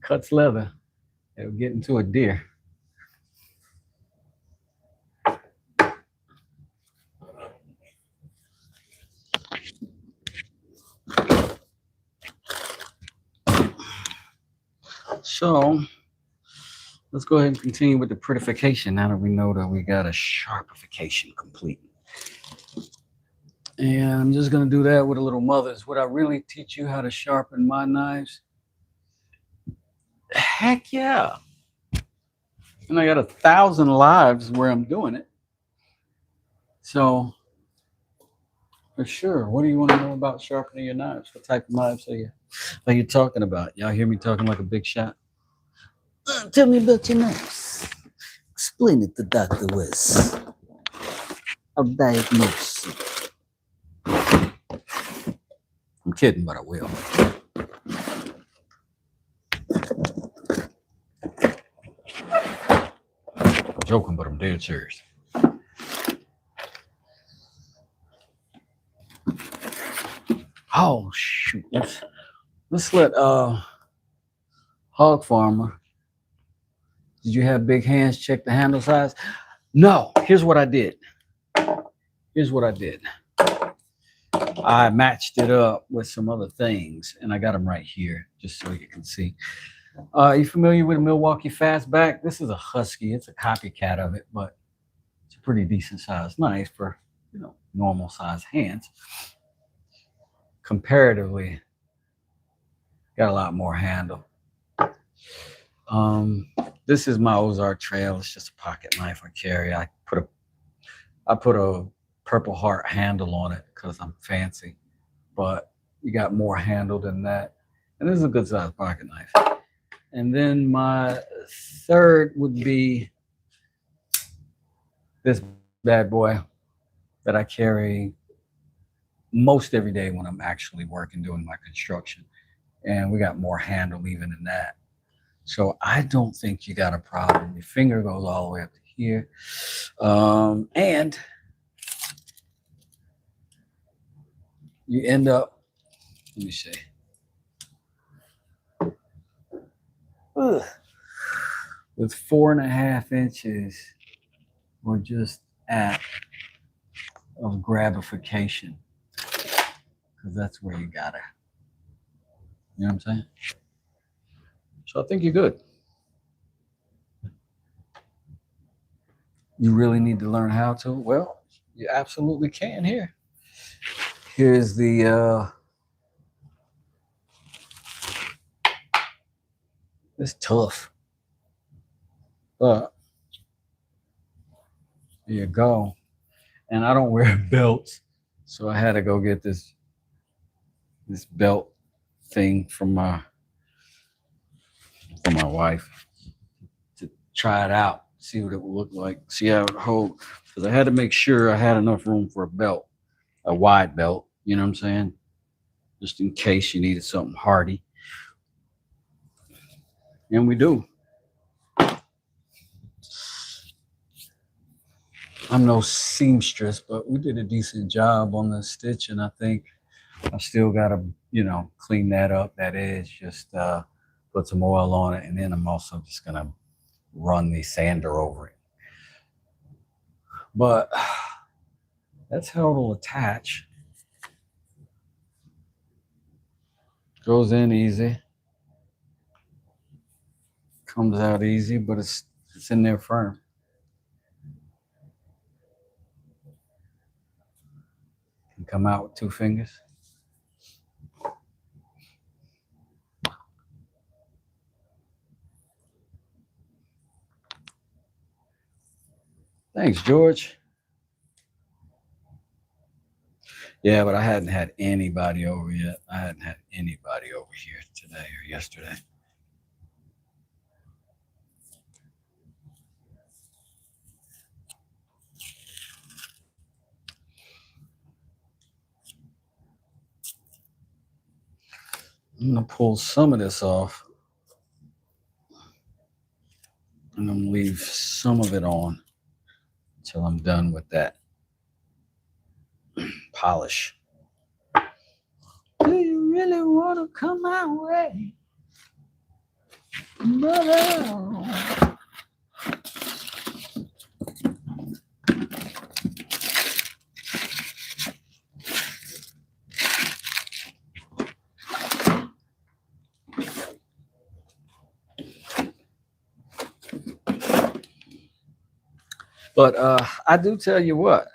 Cuts leather. It'll get into a deer. So let's go ahead and continue with the prettification now that we know that we got a sharpification complete. And I'm just going to do that with a little mothers. Would I really teach you how to sharpen my knives? Heck yeah. And I got 1,000 lives where I'm doing it. So for sure. What do you want to know about sharpening your knives? What type of knives are you talking about? Y'all hear me talking like a big shot? Tell me about your knives. Explain it to Dr. West. I'll diagnose it. I'm kidding, but I will. I'm joking, but I'm dead serious. Oh shoot! Let's let Hog Farmer. Did you have big hands? Check the handle size. No. Here's what I did. I matched it up with some other things, and I got them right here, just so you can see. You familiar with a Milwaukee Fastback? This is a Husky. It's a copycat of it, but it's a pretty decent sized knife for normal size hands. Comparatively, got a lot more handle. This is my Ozark Trail. It's just a pocket knife I carry. I put a Purple Heart handle on it because I'm fancy, but you got more handle than that. And this is a good size pocket knife. And then my third would be this bad boy that I carry most every day when I'm actually working, doing my construction. And we got more handle even in that. So I don't think you got a problem. Your finger goes all the way up to here. And you end up, let me see. With 4.5 inches or just at of grabification. Because that's where you gotta. You know what I'm saying? So I think you're good. You really need to learn how to? Well, you absolutely can here. Here's the it's tough. But there you go. And I don't wear belts, so I had to go get this belt thing from my wife to try it out, see what it would look like, see how it would hold. Because I had to make sure I had enough room for a belt, a wide belt, you know what I'm saying? Just in case you needed something hardy. And we do. I'm no seamstress, but we did a decent job on the stitch, and I think I still gotta, clean that up, that edge, just put some oil on it, and then I'm also just gonna run the sander over it. But that's how it'll attach. Goes in easy. Comes out easy, but it's in there firm. Can come out with 2 fingers. Thanks, George. Yeah, but I hadn't had anybody over yet. I hadn't had anybody over here today or yesterday. I'm going to pull some of this off. And I'm going to leave some of it on until I'm done with that polish. Do you really want to come my way, mother? But I do tell you what,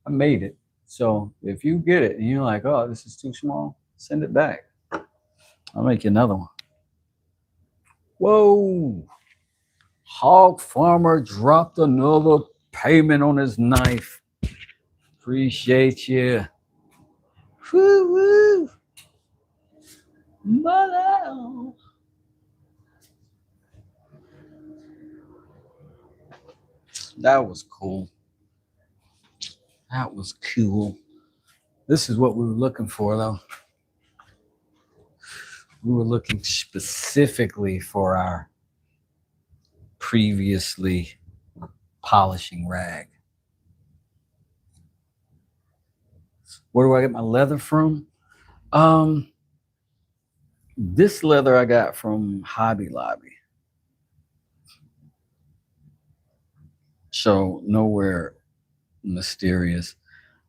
I made it. So if you get it and you're like, oh, this is too small, send it back. I'll make you another one. Whoa. Hog Farmer dropped another payment on his knife. Appreciate you. Woo woo. Mother. That was cool. That was cool. This is what we were looking for, though. We were looking specifically for our previously polishing rag. Where do I get my leather from? This leather I got from Hobby Lobby. So nowhere mysterious.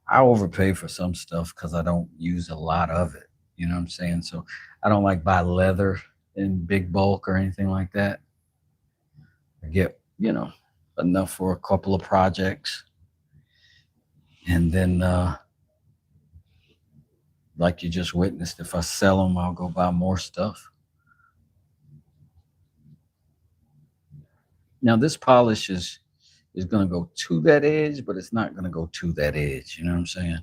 I overpay for some stuff because I don't use a lot of it. You know what I'm saying? So I don't like buy leather in big bulk or anything like that. I get, enough for a couple of projects. And then, like you just witnessed, if I sell them, I'll go buy more stuff. Now, this polish is going to go to that edge, but it's not going to go to that edge. You know what I'm saying?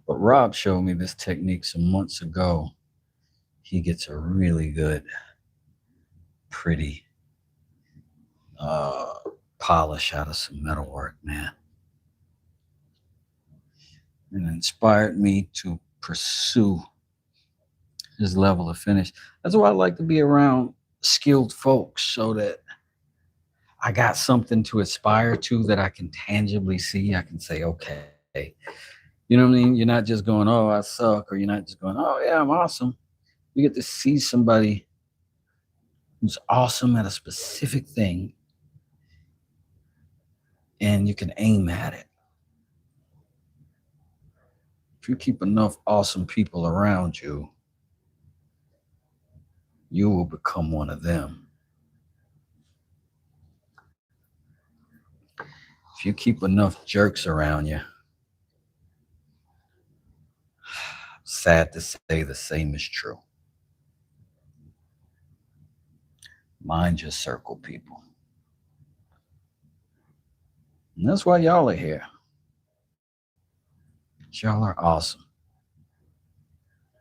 But Rob showed me this technique some months ago. He gets a really good, pretty polish out of some metalwork, man. And it inspired me to pursue his level of finish. That's why I like to be around skilled folks, so that I got something to aspire to that I can tangibly see. I can say, okay, you know what I mean? You're not just going, oh, I suck, or you're not just going, oh, yeah, I'm awesome. You get to see somebody who's awesome at a specific thing, and you can aim at it. If you keep enough awesome people around you, you will become one of them. If you keep enough jerks around you, sad to say, the same is true. Mind your circle, people. And that's why y'all are here. Y'all are awesome.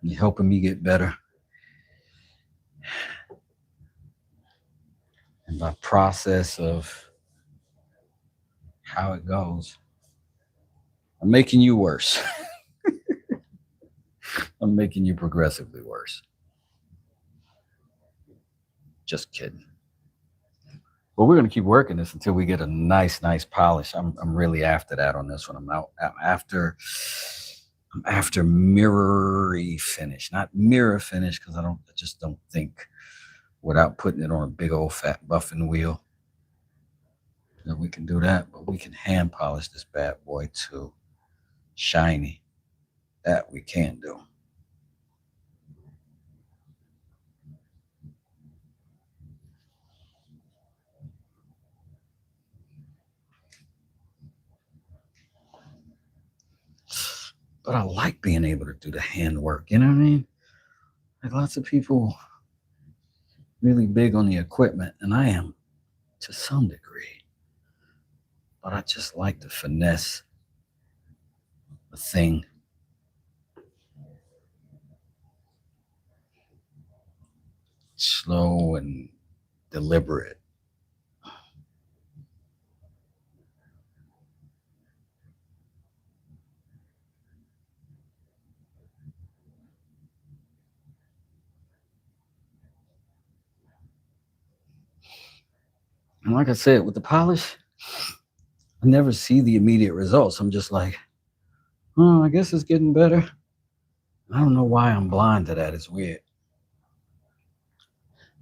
You're helping me get better. And by process of how it goes, I'm making you worse. I'm making you progressively worse. Just kidding. But we're going to keep working this until we get a nice polish. I'm really after that on this one. I'm after mirror-y finish, not mirror finish, because I just don't think, without putting it on a big old fat buffing wheel, that we can do that. But we can hand polish this bad boy to shiny. That we can do. But I like being able to do the handwork, you know what I mean? Like, lots of people really big on the equipment, and I am to some degree. But I just like to finesse a thing. Slow and deliberate. And like I said, with the polish, I never see the immediate results. I'm just like, oh, I guess it's getting better. I don't know why I'm blind to that. It's weird.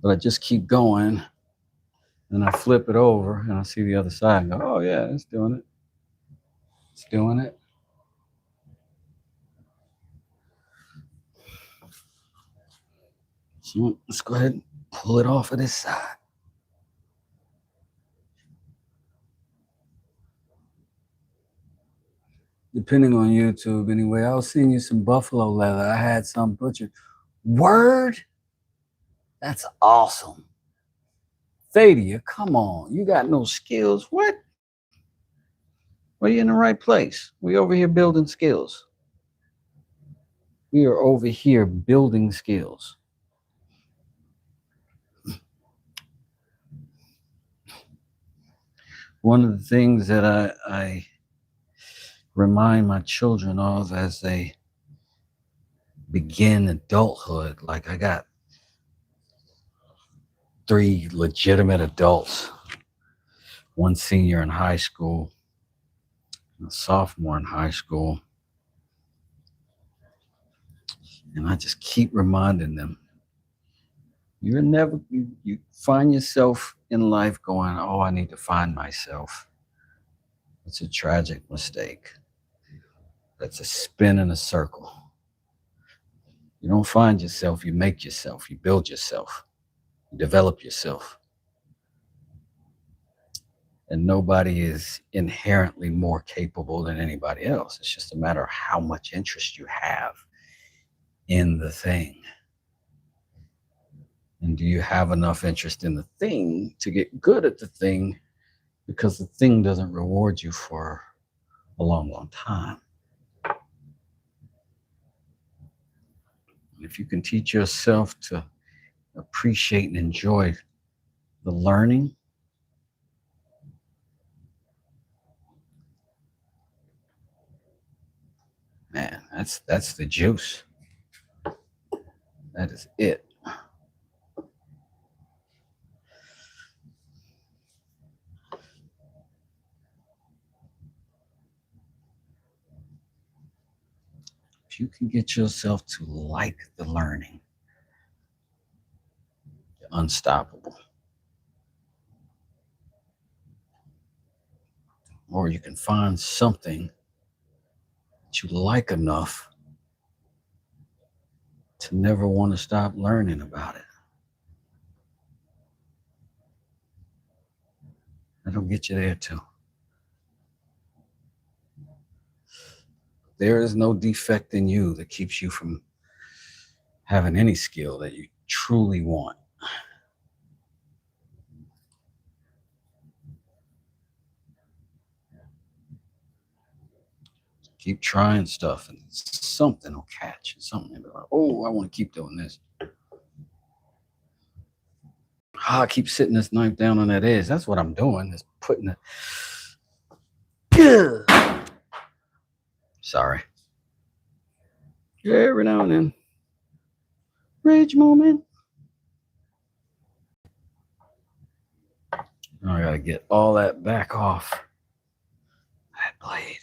But I just keep going, and I flip it over, and I see the other side and go, oh, yeah, it's doing it. It's doing it. So let's go ahead and pull it off of this side. Depending on YouTube, anyway. I was seeing you some buffalo leather. I had some butchered. Word? That's awesome. Thadia, come on. You got no skills. What? Well, you're in the right place. We over here building skills. We are over here building skills. One of the things that I remind my children of as they begin adulthood, like, I got 3 legitimate adults, one senior in high school, a sophomore in high school, and I just keep reminding them, you're never, you find yourself in life going, oh, I need to find myself. It's a tragic mistake. That's a spin in a circle. You don't find yourself, you make yourself, you build yourself, you develop yourself. And nobody is inherently more capable than anybody else. It's just a matter of how much interest you have in the thing. And do you have enough interest in the thing to get good at the thing, because the thing doesn't reward you for a long, long time. If you can teach yourself to appreciate and enjoy the learning, man, that's the juice. That is it. If you can get yourself to like the learning, you're unstoppable. Or you can find something that you like enough to never want to stop learning about it. That'll get you there too. There is no defect in you that keeps you from having any skill that you truly want. Keep trying stuff and something will catch. Something will be like, oh, I want to keep doing this. I keep sitting this knife down on that edge. That's what I'm doing, is putting it. Sorry. Every now and then. Rage moment. Now I gotta get all that back off that blade.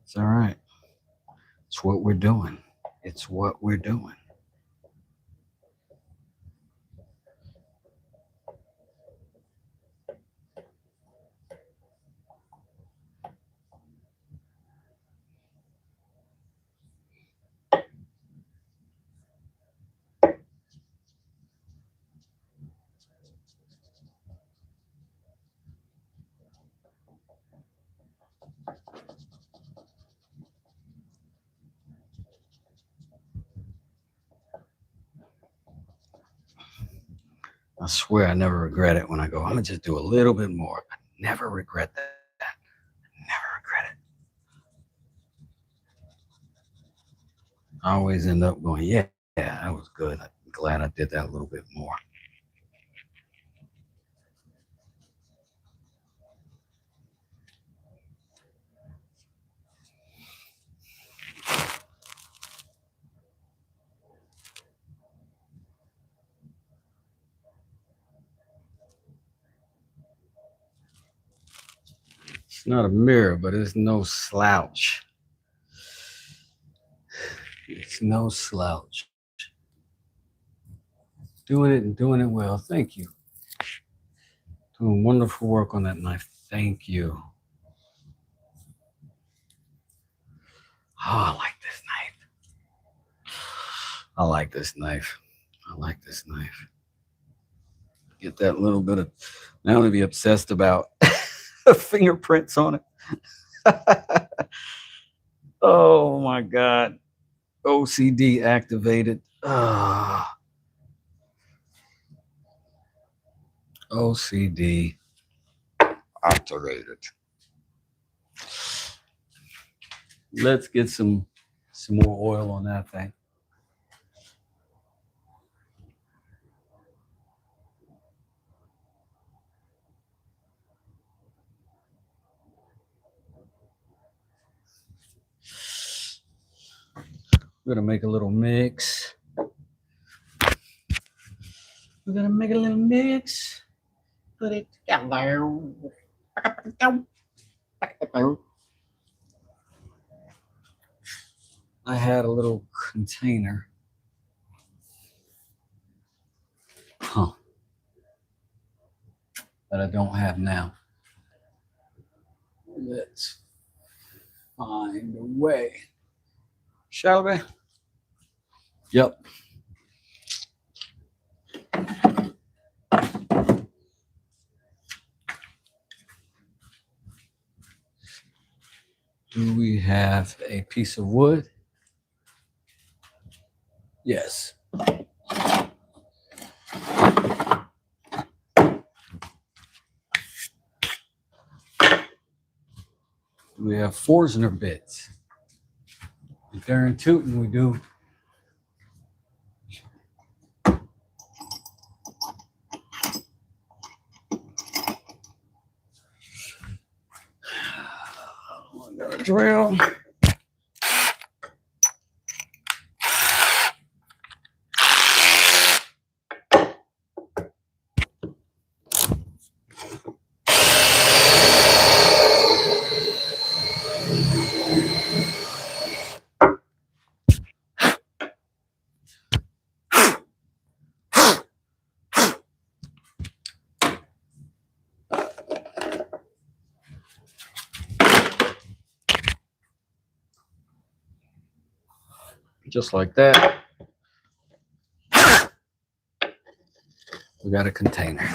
It's all right. It's what we're doing. It's what we're doing. I swear I never regret it when I go, I'm gonna just do a little bit more. I never regret that. Never regret it. I always end up going, yeah, that was good. I'm glad I did that a little bit more. It's not a mirror, but it's no slouch. It's no slouch. Doing it and doing it well. Thank you. Doing wonderful work on that knife. Thank you. Oh, I like this knife. I like this knife. I like this knife. Get that little bit of, now I'm gonna be obsessed about fingerprints on it. Oh my God. OCD activated. OCD activated. Let's get some more oil on that thing. We're gonna make a little mix. We're gonna make a little mix. Put it together. I had a little container. That I don't have now. Let's find a way. Shall we? Yep. Do we have a piece of wood? Yes. We have Forstner bits. Darren Tootin, we do. Drill. Just like that. We got a container.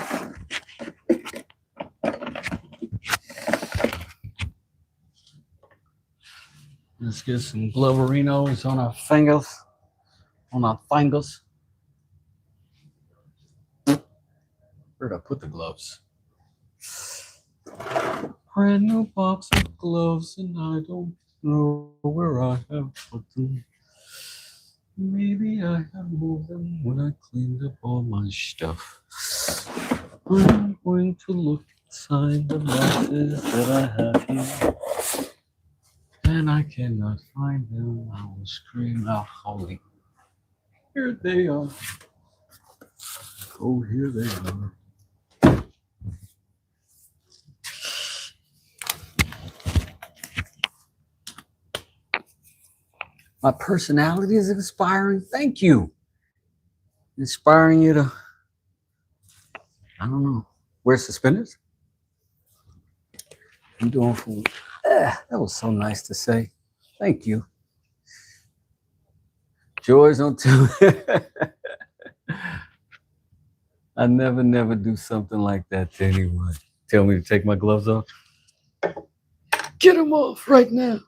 Let's get some gloverinos on our fingers. Where'd I put the gloves? Brand new box of gloves, and I don't know where I have put them. Maybe I have moved them when I cleaned up all my stuff. I'm going to look inside the boxes that I have here, and I cannot find them. I will scream out, holy. Here they are. Oh, here they are. My personality is inspiring. Thank you. Inspiring you to, I don't know, wear suspenders? I'm doing for, that was so nice to say. Thank you. George, don't tell me. I never do something like that to anyone. Tell me to take my gloves off. Get them off right now.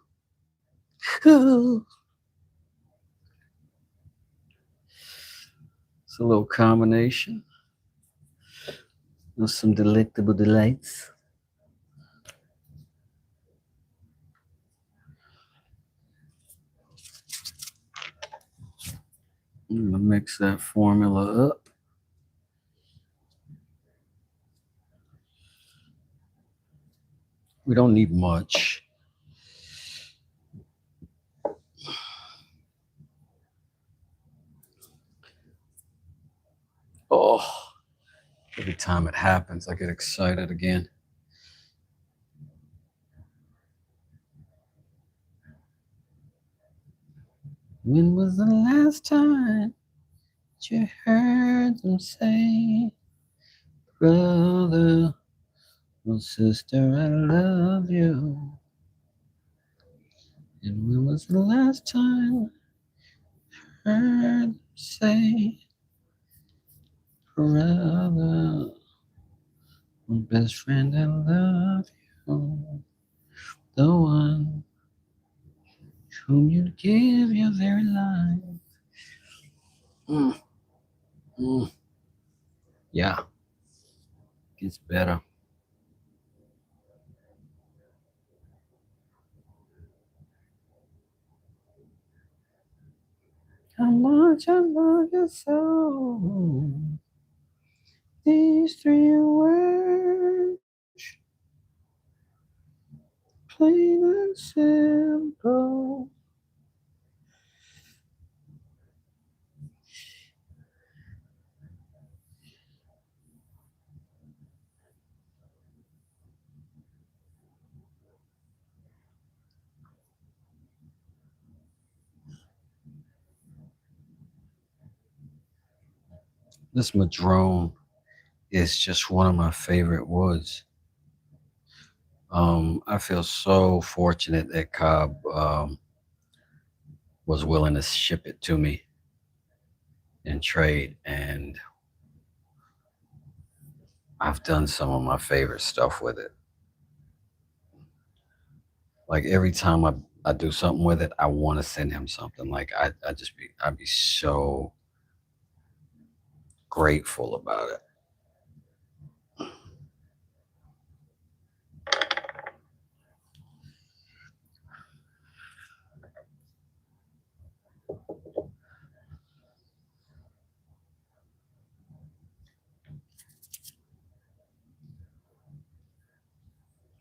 It's a little combination of some delectable delights. I'm gonna mix that formula up. We don't need much. Oh, every time it happens, I get excited again. When was the last time you heard them say, brother or sister, I love you? And when was the last time you heard them say, brother or best friend, I love you? The one whom you'd give your very life. Yeah, gets better. How much I love you so. These 3 words, plain and simple. This madrone is just one of my favorite woods. I feel so fortunate that Cobb was willing to ship it to me in trade, and I've done some of my favorite stuff with it. Like every time I do something with it, I want to send him something. Like I'd be so grateful about it.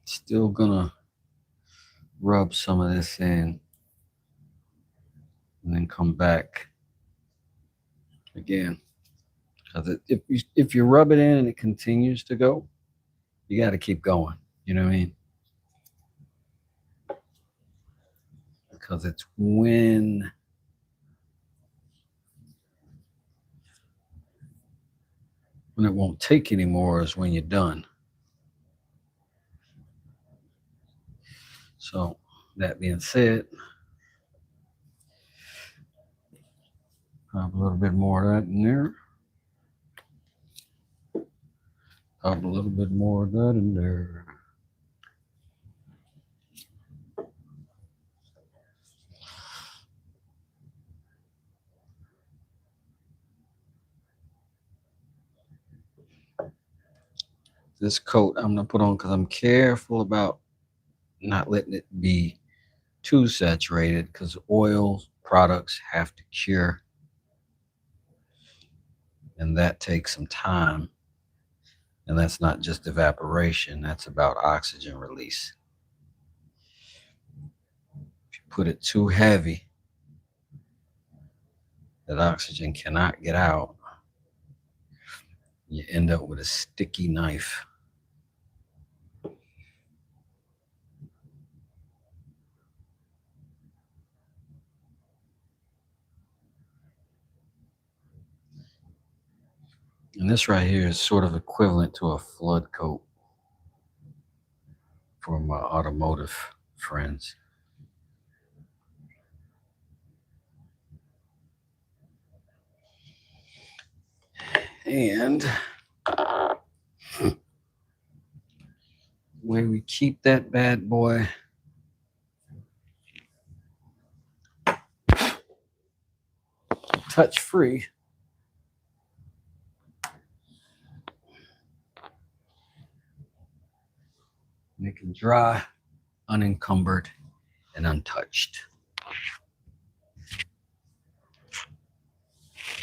Still gonna rub some of this in and then come back again. Because if you rub it in and it continues to go, you got to keep going. You know what I mean? Because it's when it won't take anymore is when you're done. So that being said, pop a little bit more of that in there. Pop a little bit more of that in there. This coat I'm gonna put on because I'm careful about not letting it be too saturated, because oil products have to cure, and that takes some time. And that's not just evaporation, that's about oxygen release. If you put it too heavy, that oxygen cannot get out. You end up with a sticky knife. And this right here is sort of equivalent to a flood coat for my automotive friends. And when we keep that bad boy touch free, and it can dry unencumbered and untouched.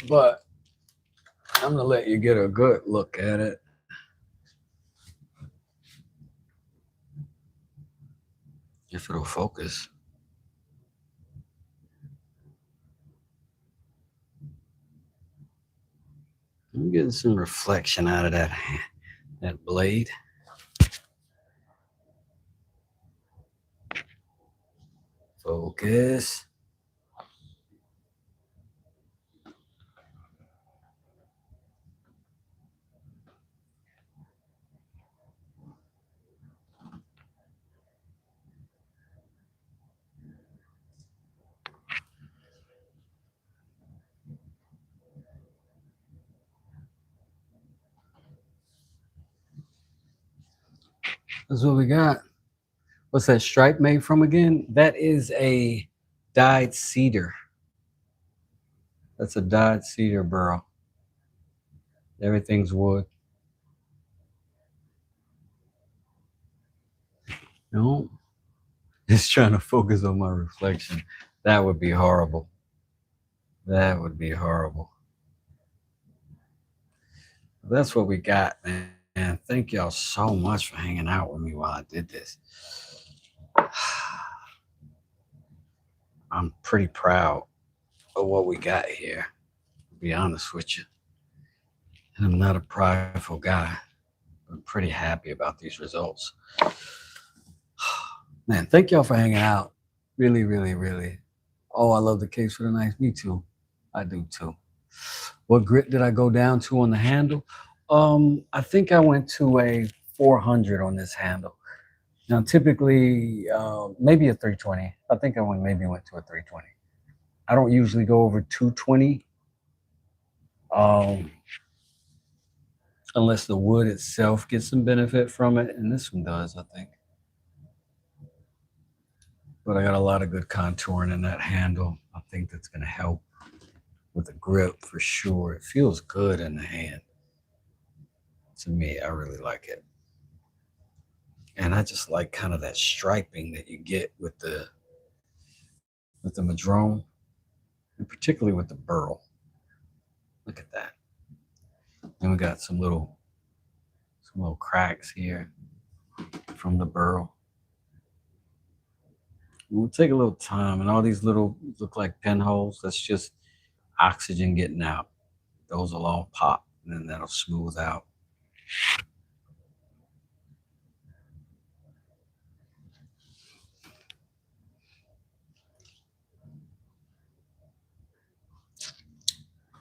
But I'm gonna let you get a good look at it. If it'll focus. I'm getting some reflection out of that blade. Focus. That's what we got. What's that stripe made from again? That is a dyed cedar. That's a dyed cedar burl. Everything's wood. No, it's trying to focus on my reflection. That would be horrible. That would be horrible. That's what we got, man. And thank y'all so much for hanging out with me while I did this. I'm pretty proud of what we got here, to be honest with you. And I'm not a prideful guy. I'm pretty happy about these results. Man, thank y'all for hanging out. Really, really, really. Oh, I love the case for the knife. Me too. I do too. What grit did I go down to on the handle? I think I went to a 400 on this handle. Now, typically, maybe a 320. I think I maybe went to a 320. I don't usually go over 220 unless the wood itself gets some benefit from it, and this one does, I think. But I got a lot of good contouring in that handle. I think that's going to help with the grip for sure. It feels good in the hand. To me, I really like it. And I just like kind of that striping that you get with the Madrone, and particularly with the burl. Look at that. And we got some little cracks here from the burl. We'll take a little time, and all these little look like pinholes. That's just oxygen getting out. Those will all pop, and then that'll smooth out.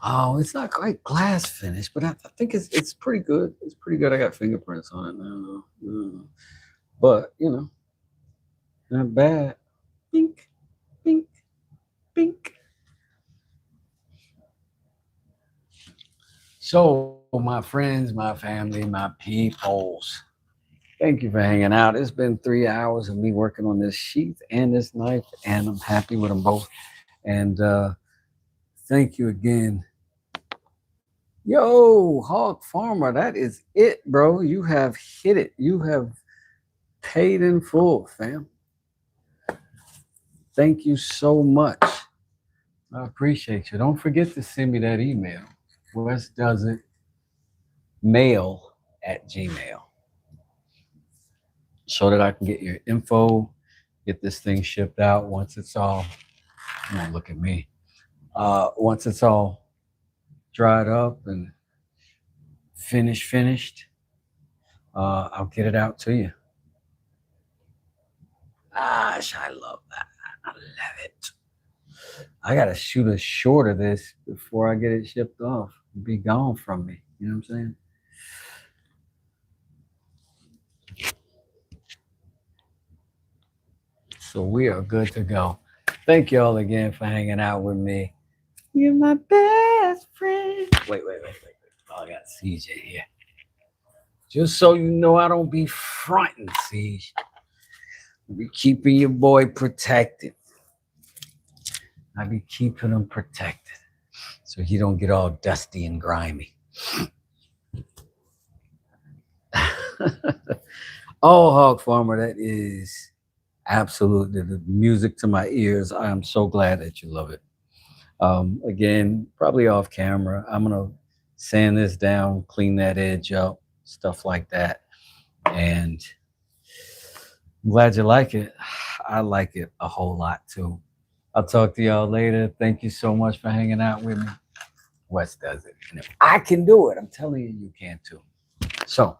Oh, it's not quite glass finish, but I think it's pretty good. It's pretty good. I got fingerprints on it now. But, you know, not bad. Pink, pink, pink. So, my friends, my family, my peoples, thank you for hanging out. It's been 3 hours of me working on this sheath and this knife, and I'm happy with them both. And thank you again. Yo, Hog Farmer, that is it, bro. You have hit it. You have paid in full, fam. Thank you so much. I appreciate you. Don't forget to send me that email. westdoesitmail@gmail, so that I can get your info, get this thing shipped out once it's all, don't look at me, once it's all dried up and finished, I'll get it out to you. Gosh, I love that. I love it. I gotta shoot a short of this before I get it shipped off. It'll be gone from me. You know what I'm saying? So we are good to go. Thank y'all again for hanging out with me. You're my best friend. Wait. Oh, I got CJ here. Just so you know, I don't be fronting, Siege. I be keeping your boy protected. I be keeping him protected so he don't get all dusty and grimy. Oh, Hog Farmer, that is absolutely the music to my ears. I am so glad that you love it. Again, probably off camera, I'm gonna sand this down, clean that edge up, stuff like that. And I'm glad you like it. I like it a whole lot too. I'll talk to y'all later. Thank you so much for hanging out with me. West does it. And if I can do it, I'm telling you, you can too. So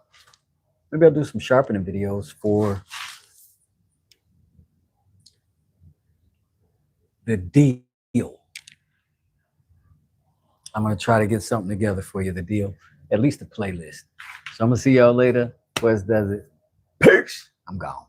maybe I'll do some sharpening videos for the deal. I'm going to try to get something together for you, the deal, at least a playlist. So I'm going to see y'all later. West does it. Peace. I'm gone.